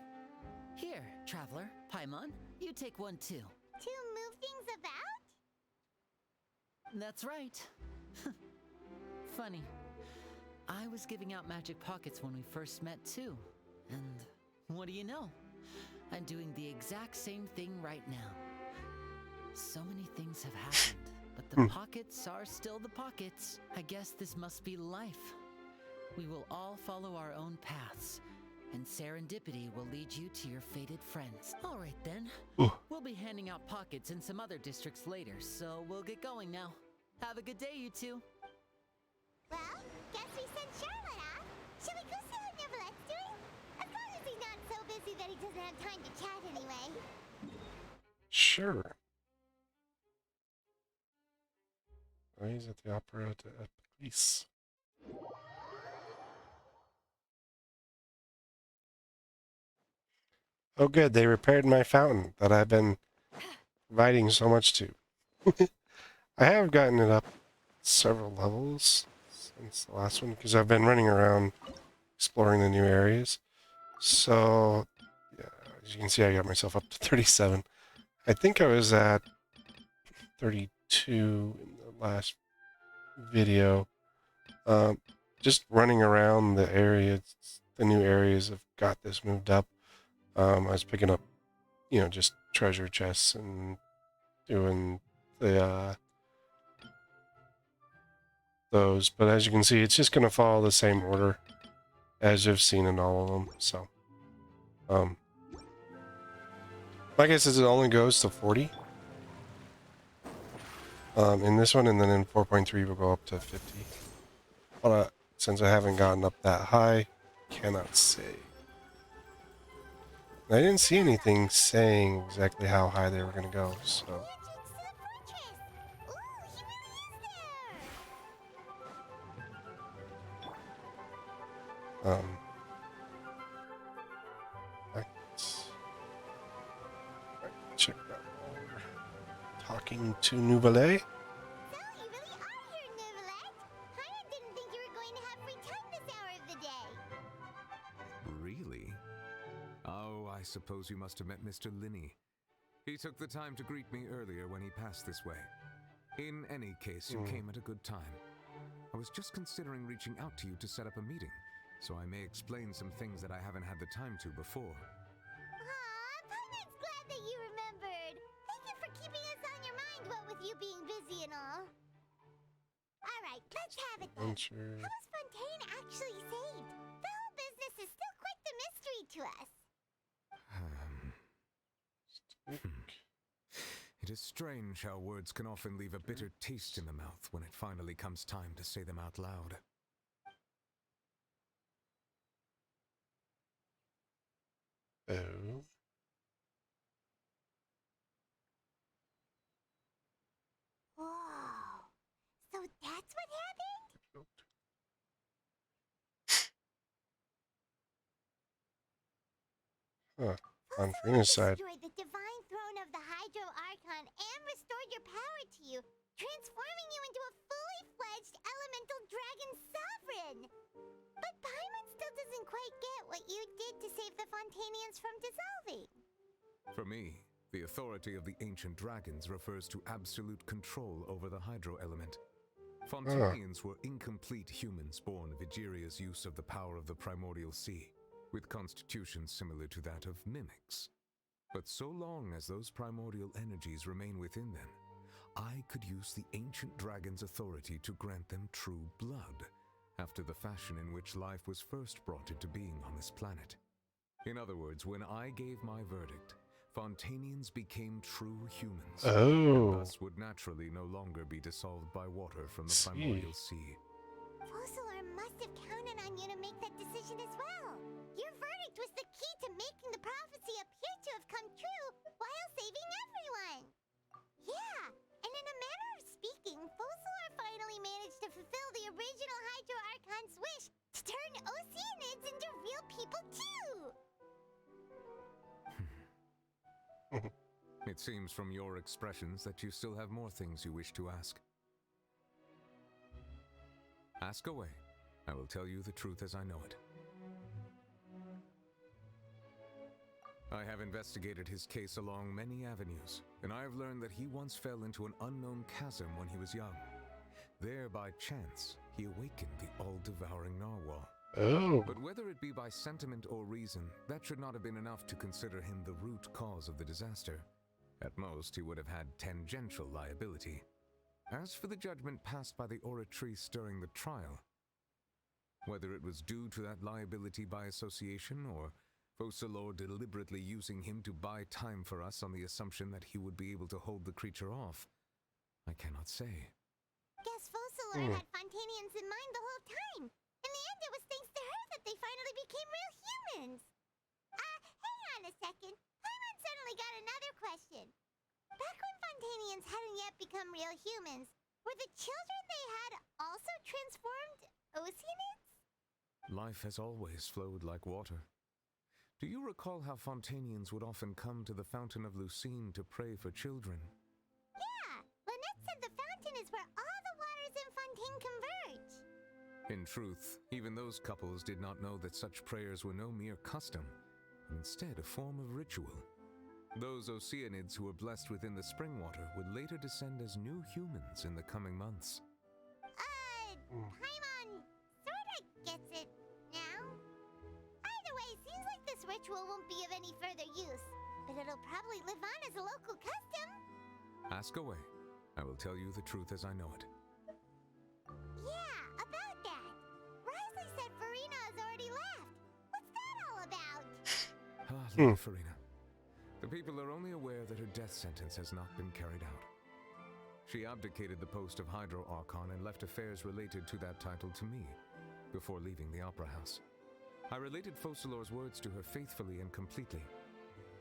Here, Traveler, Paimon, you take one too. To move things about? That's right. Funny. I was giving out magic pockets when we first met too. And what do you know? I'm doing the exact same thing right now. So many things have happened, but the pockets are still the pockets. I guess this must be life. We will all follow our own paths, and serendipity will lead you to your fated friends. All right then. We'll be handing out pockets in some other districts later, so we'll get going now. Have a good day, you two. guess we sent Charlotte off. Shall we go see how Neverlette's doing? As long as he's not so busy that he doesn't have time to chat anyway. Sure. Oh, he's at the opera at Epiclease. Oh, good. They repaired my fountain that I've been providing so much to. I have gotten it up several levels since the last one because I've been running around exploring the new areas. So, yeah, as you can see, I got myself up to 37. I think I was at 32 in the last video. Just running around the areas, the new areas have got this moved up. I was picking up, just treasure chests and doing the those. But as you can see, it's just going to follow the same order as you've seen in all of them. So, like I said, it only goes to 40 in this one, and then in 4.3 we'll go up to 50. But since I haven't gotten up that high, cannot say. I didn't see anything saying exactly how high they were going to go, so. Check that while we're talking to Nouvelle. Really? Oh, I suppose you must have met Mr. Linney. He took the time to greet me earlier when he passed this way. In any case, you came at a good time. I was just considering reaching out to you to set up a meeting, so I may explain some things that I haven't had the time to before. Paimon's glad that you remembered. Thank you for keeping us on your mind, what with you being busy and all. Alright, let's have it then. How was Fontaine actually saved? The whole business is still quite the mystery to us. It is strange how words can often leave a bitter taste in the mouth when it finally comes time to say them out loud. Oh. Whoa. So that's what happened? Huh. On Furina's side. Destroyed the divine throne of the Hydro Archon and restored your power to you, transforming you into a fully fledged elemental dragon sovereign. But Paimon still doesn't quite get what you did to save the Fontainians from dissolving. For me, the authority of the ancient dragons refers to absolute control over the hydro element. Fontainians were incomplete humans born of Egeria's use of the power of the primordial sea, with constitutions similar to that of mimics. But so long as those primordial energies remain within them, I could use the ancient dragon's authority to grant them true blood, after the fashion in which life was first brought into being on this planet. In other words, when I gave my verdict, Fontainians became true humans, and thus would naturally no longer be dissolved by water from the primordial sea. Fossilor must have counted on you to make that decision as well. Your verdict was the key to making the prophecy appear to have come true while saving everyone. Yeah, and in a manner of speaking, Fossilor finally managed to fulfill the original Hydro Archon's wish to turn Oceanids into real people too. It seems from your expressions that you still have more things you wish to ask. Ask away. I will tell you the truth as I know it. I have investigated his case along many avenues, and I have learned that he once fell into an unknown chasm when he was young. There, by chance, he awakened the all-devouring narwhal. But whether it be by sentiment or reason, that should not have been enough to consider him the root cause of the disaster. At most, he would have had tangential liability. As for the judgment passed by the oratrice during the trial, whether it was due to that liability by association, or Fossilor deliberately using him to buy time for us on the assumption that he would be able to hold the creature off, I cannot say. Guess Fossilor had Fontainians in mind the whole time. life has always flowed like water. Do you recall how Fontainians would often come to the Fountain of Lucine to pray for children? Yeah, Lynette said the fountain is where all the waters in Fontaine converge. In truth, even those couples did not know that such prayers were no mere custom, but instead a form of ritual. Those Oceanids who were blessed within the spring water would later descend as new humans in the coming months. Paimon sorta gets it now. Either way, seems like this ritual won't be of any further use, but it'll probably live on as a local custom. Ask away. I will tell you the truth as I know it. Yeah, about that. Risley said Furina has already left. What's that all about? Lady Furina. The people are only aware that her death sentence has not been carried out. She abdicated the post of Hydro Archon and left affairs related to that title to me, before leaving the Opera House. I related Focalor's words to her faithfully and completely.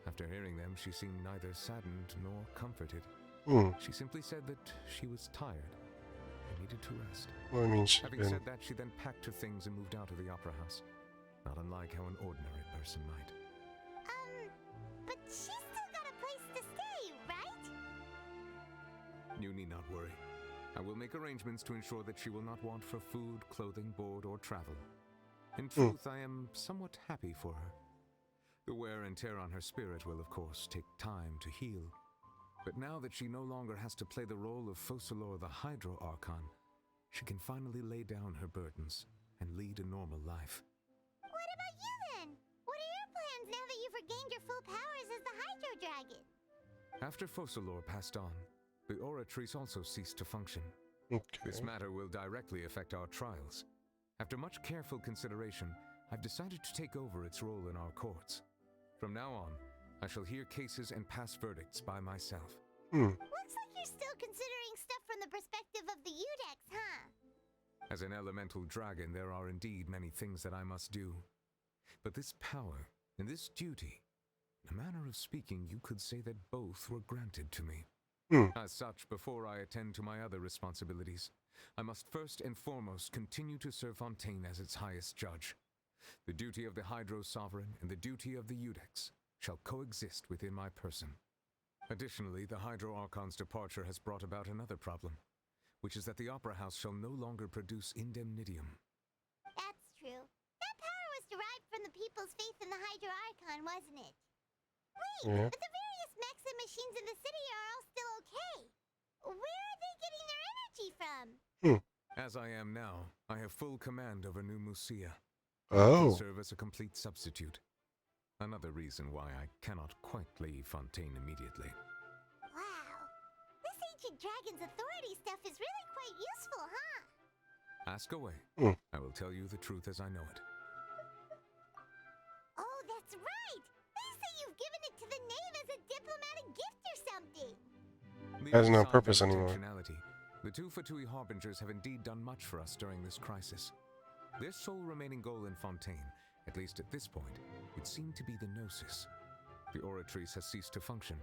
After hearing them, she seemed neither saddened nor comforted. She simply said that she was tired and needed to rest. Well, I mean, Having said that, she then packed her things and moved out of the Opera House, not unlike how an ordinary person might. But she's still got a place to stay, right? You need not worry. I will make arrangements to ensure that she will not want for food, clothing, board, or travel. In truth, I am somewhat happy for her. The wear and tear on her spirit will, of course, take time to heal. But now that she no longer has to play the role of Focalor the Hydro Archon, she can finally lay down her burdens and lead a normal life. What about you then? What are your plans now that you've regained your full powers as the Hydro Dragon? After Focalor passed on, the Oratrice also ceased to function. This matter will directly affect our trials. After much careful consideration, I've decided to take over its role in our courts. From now on, I shall hear cases and pass verdicts by myself. Looks like you're still considering stuff from the perspective of the Udex, huh? As an elemental dragon, there are indeed many things that I must do. But this power and this duty, in a manner of speaking, you could say that both were granted to me. As such, before I attend to my other responsibilities, I must first and foremost continue to serve Fontaine as its highest judge. The duty of the Hydro Sovereign and the duty of the Udex shall coexist within my person. Additionally, the Hydro Archon's departure has brought about another problem, which is that the Opera House shall no longer produce indemnitium. That's true. That power was derived from the people's faith in the Hydro Archon, wasn't it? Wait, but the various mechs and machines in the city are all still okay. Where are they getting their energy from? As I am now, I have full command over New Musia. Oh. I can serve as a complete substitute. Another reason why I cannot quite leave Fontaine immediately. Wow. This ancient dragon's authority stuff is really quite useful, huh? Ask away. I will tell you the truth as I know it. Oh, that's right! They say you've given it to the knave as a diplomatic gift or something! Has no Leaving aside purpose their anymore. intentionality, the two Fatui Harbingers have indeed done much for us during this crisis. Their sole remaining goal in Fontaine, at least at this point, would seem to be the Gnosis. The Oratrice has ceased to function.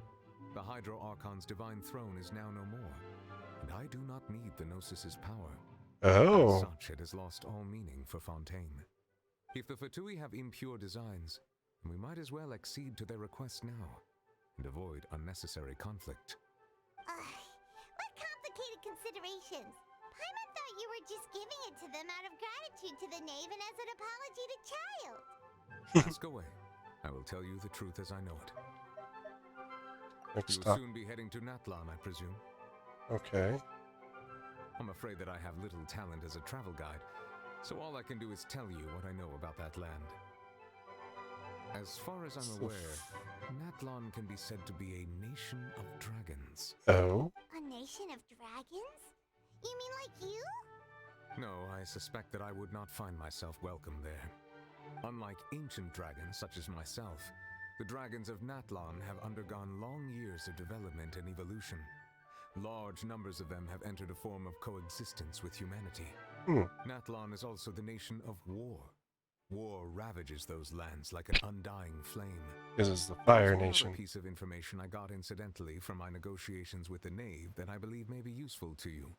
The Hydro Archon's divine throne is now no more, and I do not need the Gnosis's power. As such, it has lost all meaning for Fontaine. If the Fatui have impure designs, we might as well accede to their request now, and avoid unnecessary conflict. What complicated considerations! Paimon thought you were just giving it to them out of gratitude to the knave and as an apology to Child. Ask away. I will tell you the truth as I know it. Next You will stop. soon be heading to Natlan, I presume. Okay. I'm afraid that I have little talent as a travel guide, so all I can do is tell you what I know about that land. As far as I'm aware, Natlan can be said to be a nation of dragons. Oh? A nation of dragons? You mean like you? No, I suspect that I would not find myself welcome there. Unlike ancient dragons such as myself, the dragons of Natlan have undergone long years of development and evolution. Large numbers of them have entered a form of coexistence with humanity. Natlan is also the nation of war. War ravages those lands like an undying flame. This is the Fire There's Nation. another piece of information I got incidentally from my negotiations with the Knave that I believe may be useful to you.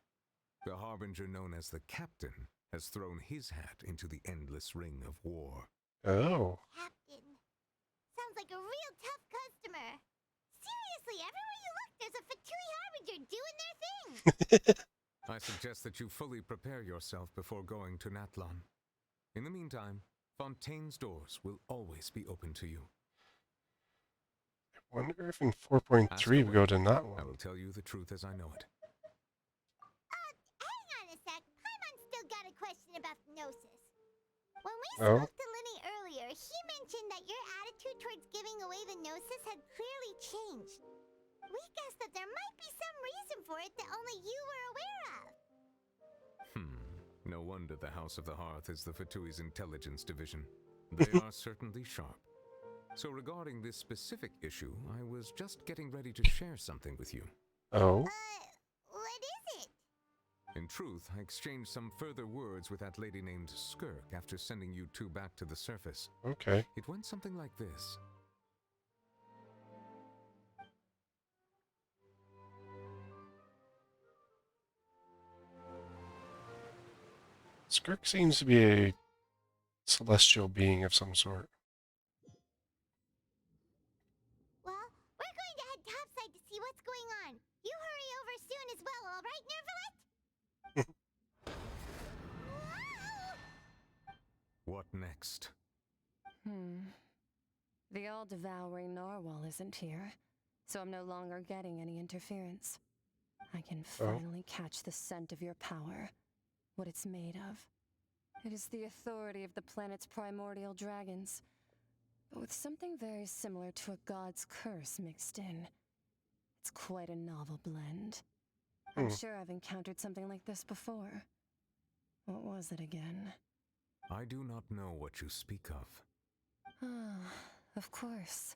The Harbinger known as the Captain has thrown his hat into the endless ring of war. Oh. Captain, sounds like a real tough customer. Seriously, everywhere you look, there's a Fatui Harbinger doing their thing. I suggest that you fully prepare yourself before going to Natlan. In the meantime, Fontaine's doors will always be open to you. I wonder if in 4.3 we go to not I one. will tell you the truth as I know it. Hang on a sec. Paimon's still got a question about the Gnosis. When we Oh? spoke to Linny earlier, he mentioned that your attitude towards giving away the Gnosis had clearly changed. We guessed that there might be some reason for it that only you were aware of. No wonder the House of the Hearth is the Fatui's intelligence division. They are certainly sharp. So regarding this specific issue, I was just getting ready to share something with you. Oh? What is it? In truth, I exchanged some further words with that lady named Skirk after sending you two back to the surface. Okay. It went something like this. Skirk seems to be a celestial being of some sort. Well, we're going to head topside to see what's going on. You hurry over soon as well, all right, Nervalet? What next? The all-devouring narwhal isn't here, so I'm no longer getting any interference. I can finally catch the scent of your power, what it's made of. It is the authority of the planet's primordial dragons, but with something very similar to a god's curse mixed in. It's quite a novel blend. I'm sure I've encountered something like this before. What was it again? I do not know what you speak of. Of course.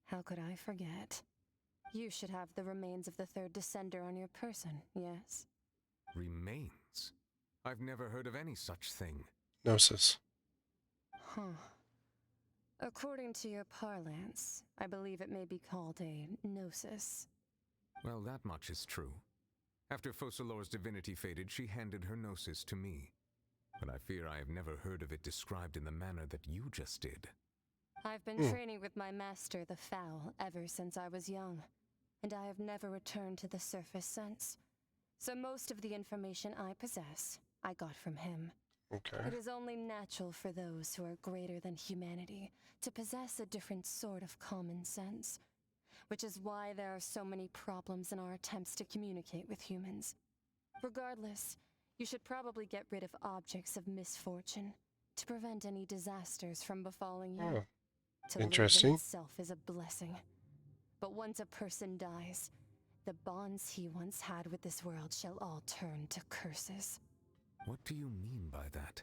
How could I forget? You should have the remains of the third descender on your person, yes? Remains? I've never heard of any such thing. Gnosis. According to your parlance, I believe it may be called a gnosis. Well, that much is true. After Focalor's divinity faded, she handed her gnosis to me. But I fear I have never heard of it described in the manner that you just did. I've been training with my master, the Foul, ever since I was young, and I have never returned to the surface since. So most of the information I possess, I got from him. Okay. It is only natural for those who are greater than humanity to possess a different sort of common sense, which is why there are so many problems in our attempts to communicate with humans. Regardless, you should probably get rid of objects of misfortune to prevent any disasters from befalling you. To Interesting. live in itself is a blessing. But once a person dies, the bonds he once had with this world shall all turn to curses. What do you mean by that?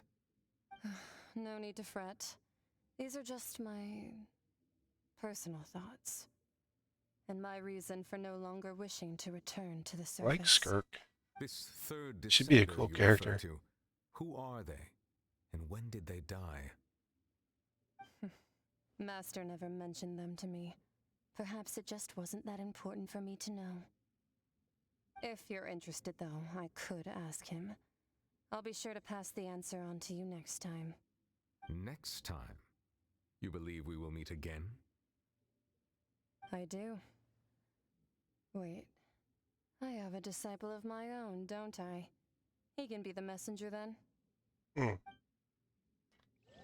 No need to fret. These are just my personal thoughts. And my reason for no longer wishing to return to the surface. Like Skirk. This third Should be a descender cool you character. refer to, who are they? And when did they die? Master never mentioned them to me. Perhaps it just wasn't that important for me to know. If you're interested, though, I could ask him. I'll be sure to pass the answer on to you next time. Next time? You believe we will meet again? I do. Wait. I have a disciple of my own, don't I? He can be the messenger then.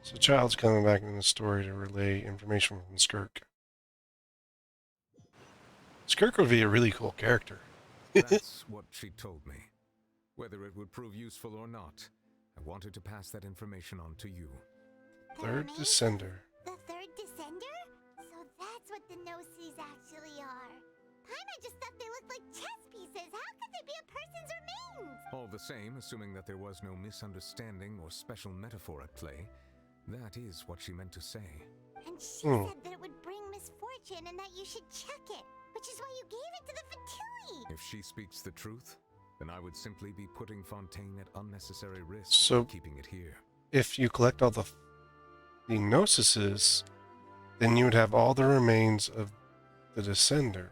So Child's coming back in the story to relay information from Skirk. Skirk would be a really cool character. That's what she told me. Whether it would prove useful or not, I wanted to pass that information on to you. Third Descender. The third descender? So that's what the Gnosis actually are. Paimon just thought they looked like chess pieces. How could they be a person's remains? All the same, assuming that there was no misunderstanding or special metaphor at play, that is what she meant to say. And she said that it would bring misfortune and that you should check it, which is why you gave it to the Fatui. If she speaks the truth, then I would simply be putting Fontaine at unnecessary risk So, by keeping it here. If you collect all the Gnosises, then you would have all the remains of the Descender.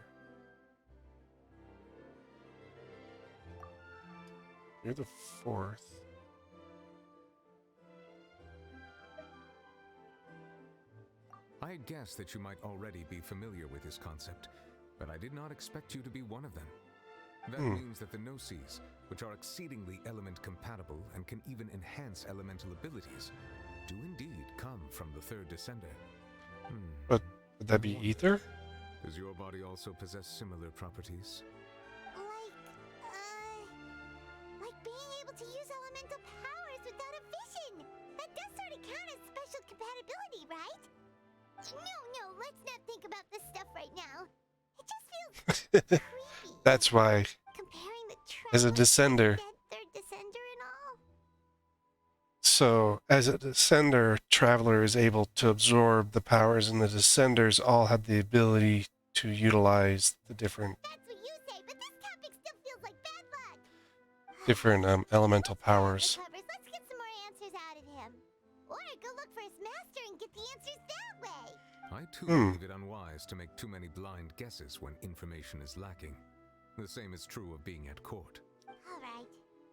You're the fourth. I had guessed that you might already be familiar with this concept, but I did not expect you to be one of them. That means that the Gnosis, which are exceedingly element compatible and can even enhance elemental abilities, do indeed come from the third descender. But would that be ether? Does your body also possess similar properties? Like being able to use elemental powers without a vision. That does sort of count as special compatibility, right? No, let's not think about this stuff right now. It just feels creepy. That's why, Comparing the as a descender, third descender and all. so as a descender, Traveler is able to absorb the powers, and the descenders all have the ability to utilize the different elemental powers. Let's get some more answers out of him. Or go look for his master and get the answers that way. I too believe it unwise to make too many blind guesses when information is lacking. The same is true of being at court. All right.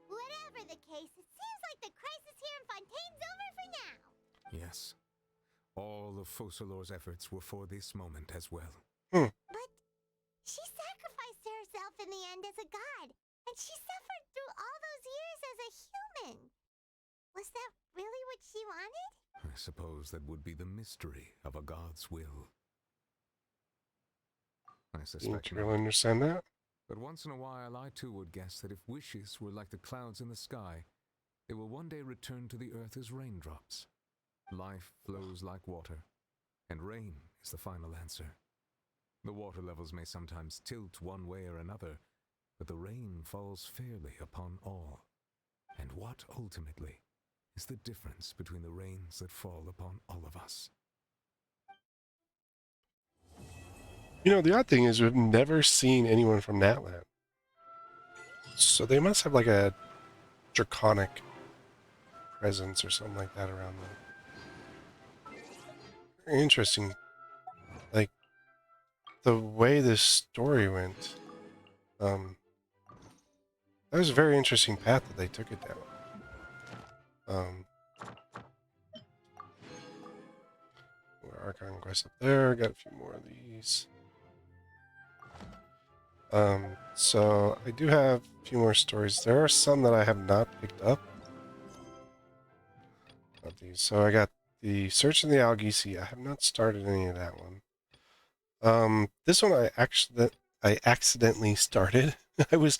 Whatever the case, it seems like the crisis here in Fontaine's over for now. Yes. All of Focalor's efforts were for this moment as well. But she sacrificed herself in the end as a god, and she suffered through all those years as a human. Was that really what she wanted? I suppose that would be the mystery of a god's will. I suspect you really understand that? But once in a while, I too would guess that if wishes were like the clouds in the sky, they will one day return to the earth as raindrops. Life flows like water, and rain is the final answer. The water levels may sometimes tilt one way or another, but the rain falls fairly upon all. And what, ultimately, is the difference between the rains that fall upon all of us? You know, the odd thing is we've never seen anyone from Natland. So they must have like a draconic presence or something like that around them. Very interesting. Like, the way this story went, that was a very interesting path that they took it down. Archon quest up there, got a few more of these. So I do have a few more stories. There are some that I have not picked up. Of these. So I got the Search in the Algisi. I have not started any of that one. This one I accidentally started. I was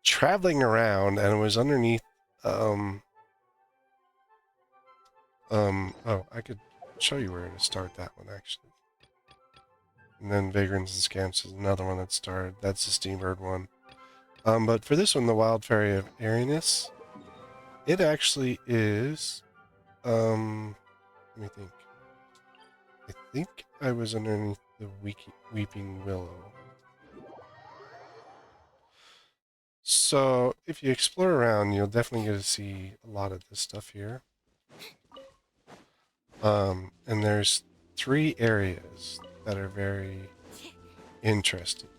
traveling around and it was underneath. Oh, I could show you where to start that one actually. And then Vagrants and Scamps is another one that started. That's the Steambird one. But for this one, the Wild Fairy of Arinus, it actually is. Let me think. I think I was underneath the Weeping Willow. So if you explore around, you'll definitely get to see a lot of this stuff here. And there's 3 areas that are very interesting.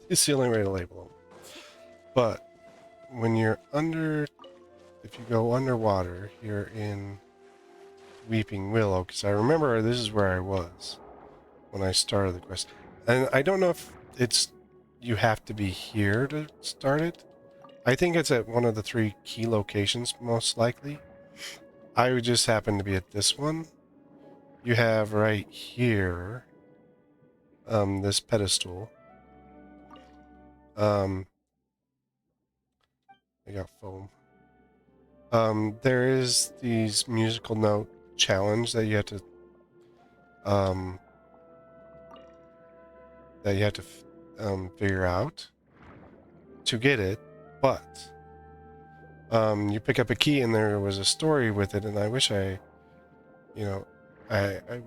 It's the only way to label them. But when you're if you go underwater, you're in Weeping Willow, because I remember this is where I was when I started the quest. And I don't know if you have to be here to start it. I think it's at one of the 3 key locations, most likely. I would just happen to be at this one. You have right here, this pedestal. I got foam. There is these musical note challenge that you have to figure out to get it, but you pick up a key and there was a story with it, and I wish I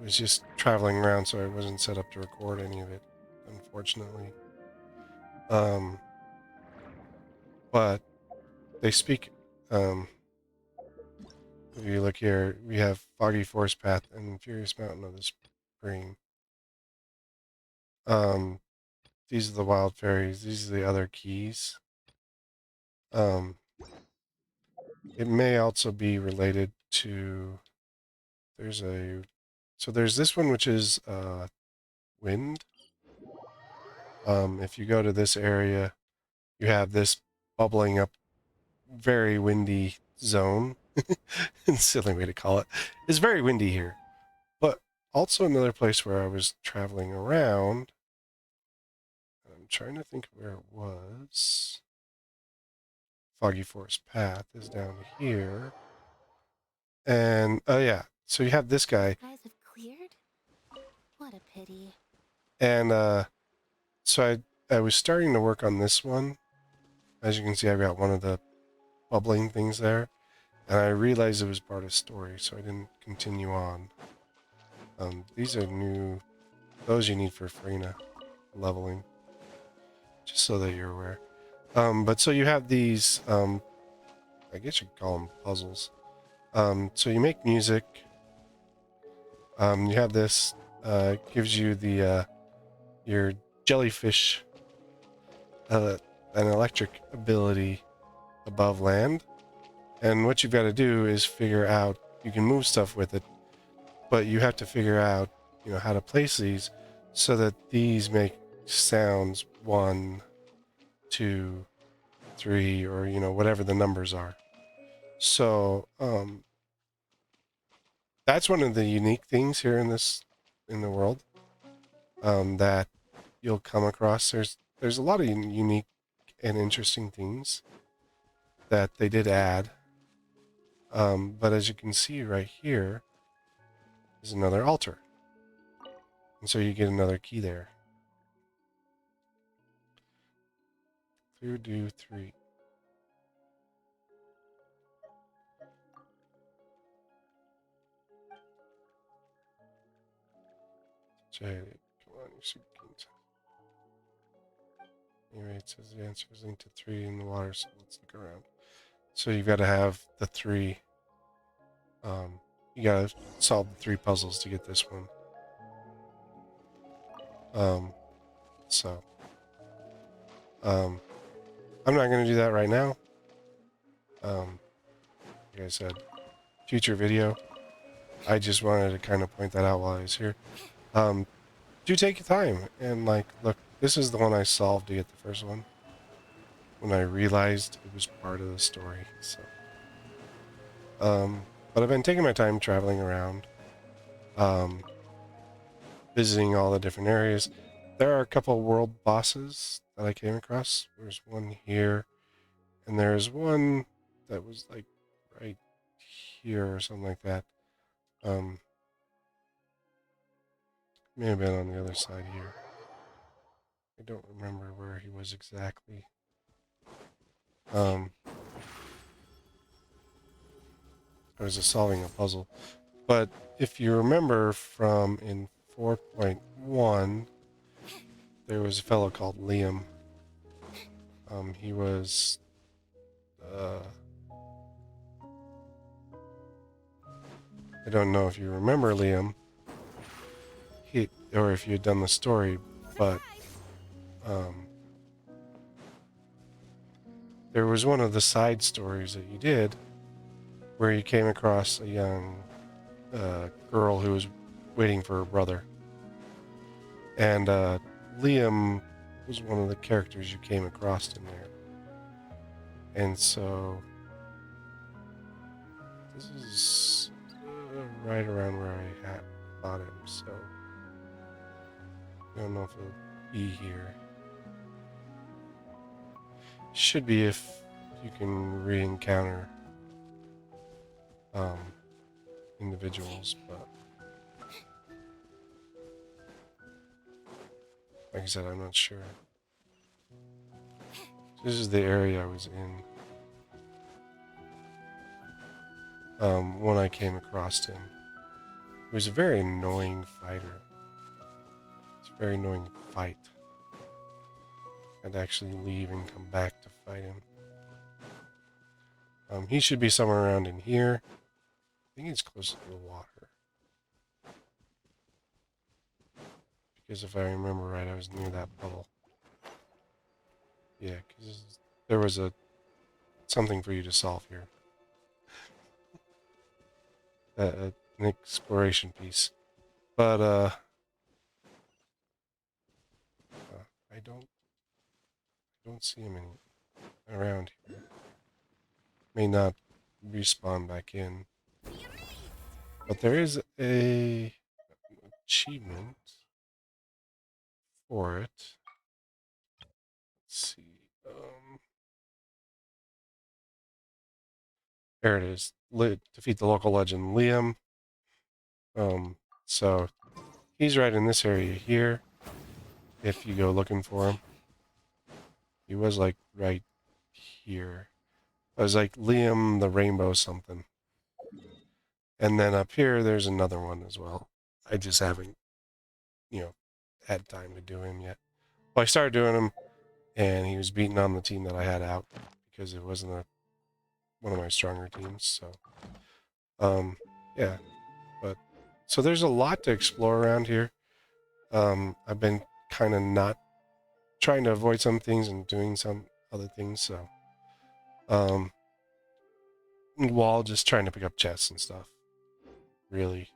was just traveling around, so I wasn't set up to record any of it, unfortunately. But they speak. If you look here, we have Foggy Forest Path and Furious Mountain of the Spring. These are the wild fairies. These are the other keys. It may also be related to. There's a So there's this one, which is wind. If you go to this area, you have this bubbling up, very windy zone. Silly way to call it. It's very windy here. But also another place where I was traveling around. I'm trying to think where it was. Foggy Forest Path is down here. And, oh yeah, so you have this guy. Guys have cleared? What a pity. And, so I was starting to work on this one. As you can see, I've got one of the bubbling things there. And I realized it was part of story, so I didn't continue on. These are new, those you need for Furina leveling. Just so that you're aware. But so you have these, I guess you could call them puzzles. So you make music. You have this, gives you the, your jellyfish, an electric ability above land. And what you've got to do is figure out, you can move stuff with it, but you have to figure out, you know, how to place these so that these make sounds 1, 2, 3, or, you know, whatever the numbers are. So, that's one of the unique things here in the world, that you'll come across. There's a lot of unique and interesting things that they did add. But as you can see right here is another altar. And so you get another key there. Through do 3. Come on, you super kings. Anyway, it says the answer is linked to 3 in the water, so let's look around. So you've got to have the 3. You got to solve the 3 puzzles to get this one. I'm not going to do that right now. Like I said, future video. I just wanted to kind of point that out while I was here. Do take your time and, like, look, this is the one I solved to get the first one when I realized it was part of the story. So, but I've been taking my time traveling around, visiting all the different areas. There are a couple world bosses that I came across. There's one here, and there's one that was like right here or something like that. May have been on the other side here. I don't remember where he was exactly. I was just solving a puzzle. But if you remember from in 4.1, there was a fellow called Liam. He was I don't know if you remember Liam, or if you had done the story, but there was one of the side stories that you did where you came across a young girl who was waiting for her brother. And Liam was one of the characters you came across in there. And so this is right around where I had bought him, so I don't know if it'll be here. Should be if you can re-encounter individuals, but like I said, I'm not sure. This is the area I was in when I came across him. He was a very annoying fighter. It's a very annoying fight. I'd actually leave and come back to fight him. He should be somewhere around in here. I think he's close to the water. Because if I remember right, I was near that puddle. Yeah, because there was something for you to solve here. An exploration piece. But I don't see him around here. May not respawn back in. But there is a achievement for it. Let's see. There it is. Defeat the local legend Liam. So he's right in this area here. If you go looking for him, he was like right here. It was like Liam the Rainbow something. And then up here, there's another one as well. I just haven't, had time to do him yet. Well, I started doing him, and he was beating on the team that I had out because it wasn't one of my stronger teams. So, yeah. But so there's a lot to explore around here. I've been kind of not trying to avoid some things and doing some other things. So, while just trying to pick up chests and stuff. Really.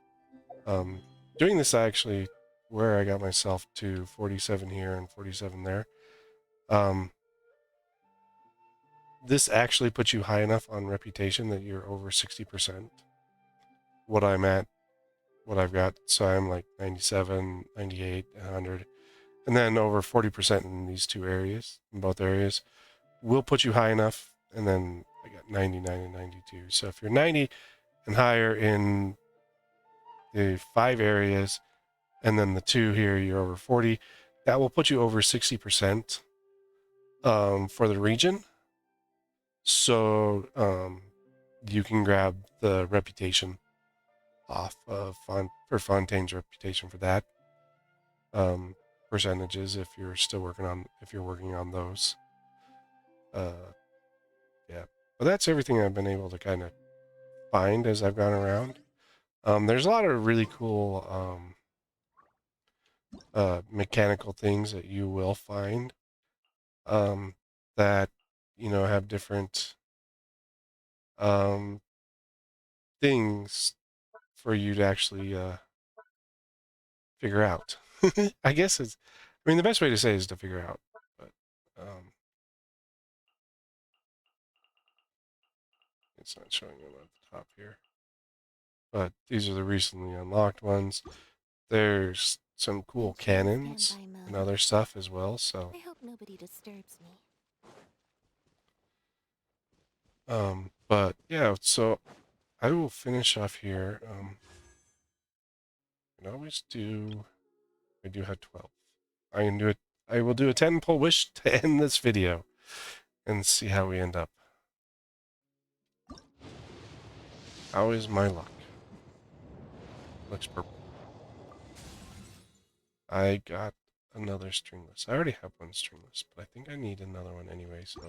Doing this actually, where I got myself to 47 here and 47 there. This actually puts you high enough on reputation that you're over 60%. What I'm at, what I've got. So I'm like 97, 98, 100. And then over 40% in these two areas, in both areas, will put you high enough. And then I got 99 and 92. So if you're 90 and higher in the 5 areas, and then the 2 here, you're over 40, that will put you over 60% for the region. So you can grab the reputation off of Fontaine's reputation for that. Percentages if you're working on those. Yeah. But that's everything I've been able to kind of find as I've gone around. There's a lot of really cool mechanical things that you will find that have different things for you to actually figure out. I guess the best way to say it is to figure out. But it's not showing them at the top here. But these are the recently unlocked ones. There's some cool cannons and other stuff as well. So I hope nobody disturbs me. but yeah, so I will finish off here. I always do. I do have 12. I can do it. I will do a 10 pull wish to end this video and see how we end up. How is my luck? Looks purple. I got another stringless. I already have one stringless, but I think I need another one anyway, so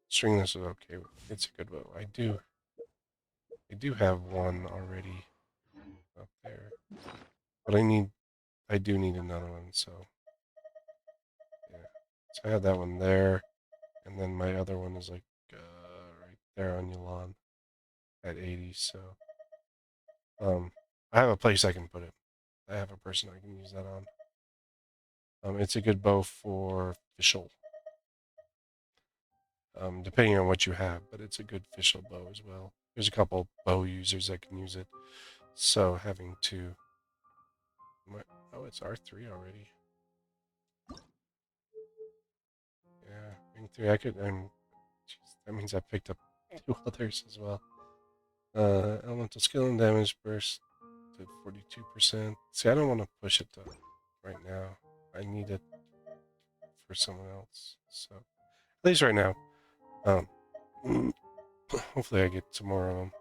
stringless is okay. It's a good bow. I do have one already up there. But I do need another one, so yeah. So I have that one there, and then my other one is like right there on Yulan at 80, so I have a place I can put it. I have a person I can use that on. It's a good bow for official. Depending on what you have, but it's a good official bow as well. There's a couple bow users that can use it, so having to. Oh, it's R3 already. Yeah, ring 3. I could. That means I picked up 2 others as well. Elemental skill and damage burst to 42%. See, I don't want to push it though right now. I need it for someone else. So at least right now. Hopefully I get some more of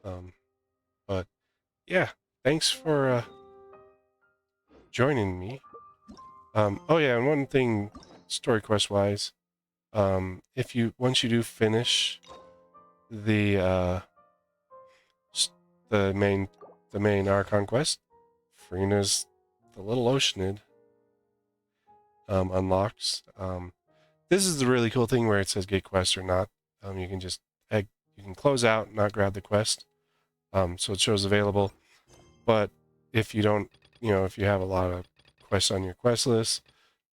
them. But yeah, thanks for joining me. Oh yeah, and one thing, story quest wise, once you do finish the main Archon quest, Furina's the little Oceanid unlocks. This is the really cool thing where it says get quest or not. You can just you can close out, not grab the quest. So it shows available. But if you don't, if you have a lot of quests on your quest list,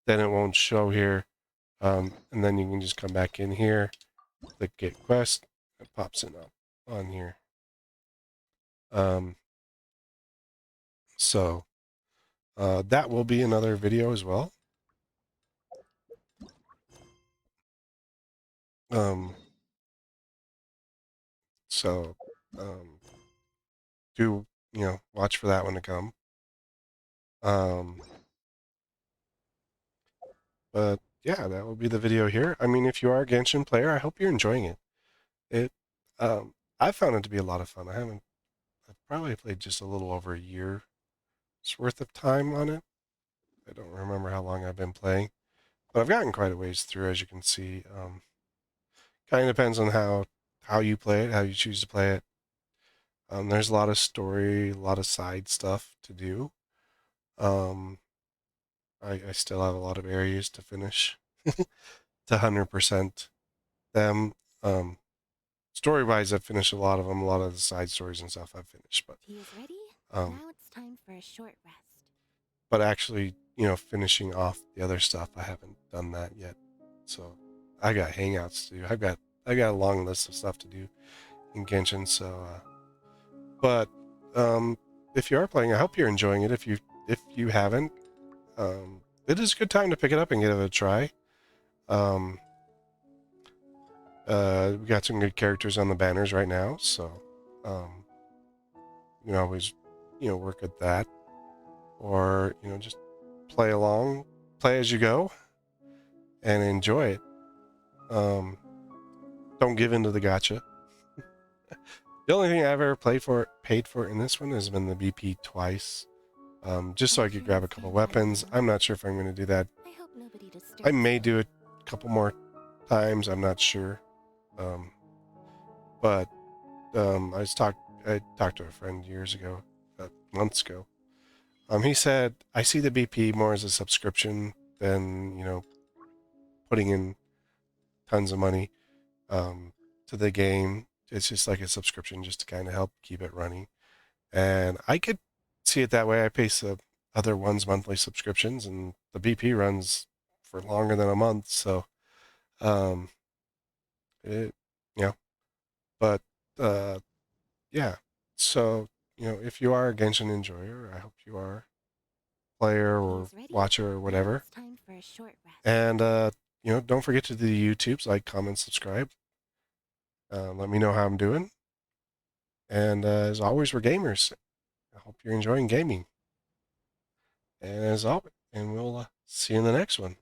then it won't show here. And then you can just come back in here, click get quest, it pops it up on here. So that will be another video as well. So do watch for that one to come. But yeah, that will be the video here. I mean, if you are a Genshin player, I hope you're enjoying it. I found it to be a lot of fun. I've probably played just a little over a year's worth of time on it. I don't remember how long I've been playing, but I've gotten quite a ways through, as you can see. Kind of depends on how you play it, how you choose to play it. There's a lot of story, a lot of side stuff to do. I still have a lot of areas to finish to 100% them. Story-wise, I've finished a lot of them. A lot of the side stories and stuff I've finished, but Tea is ready. Now it's time for a short rest. but actually, finishing off the other stuff, I haven't done that yet. So I got hangouts to do. I got a long list of stuff to do in Genshin. So, but if you are playing, I hope you're enjoying it. If you haven't, it is a good time to pick it up and give it a try. We got some good characters on the banners right now, so you can always work at that, or just play along, play as you go, and enjoy it. Don't give in to the gacha. The only thing I've ever paid for in this one has been the BP twice, just so I could grab a couple weapons. I'm not sure if I'm going to do that. I may do it a couple more times. I'm not sure. But I talked to a friend years ago, months ago. He said, I see the BP more as a subscription than, putting in tons of money to the game. It's just like a subscription just to kind of help keep it running. And I could see it that way. I pay some other ones monthly subscriptions, and the BP runs for longer than a month. So, but yeah. So, if you are a Genshin enjoyer, I hope you are, player or watcher or whatever. Time for a short rest. And, don't forget to do the YouTubes, like, comment, subscribe. Let me know how I'm doing. And as always, we're gamers. I hope you're enjoying gaming. And as always, and we'll see you in the next one.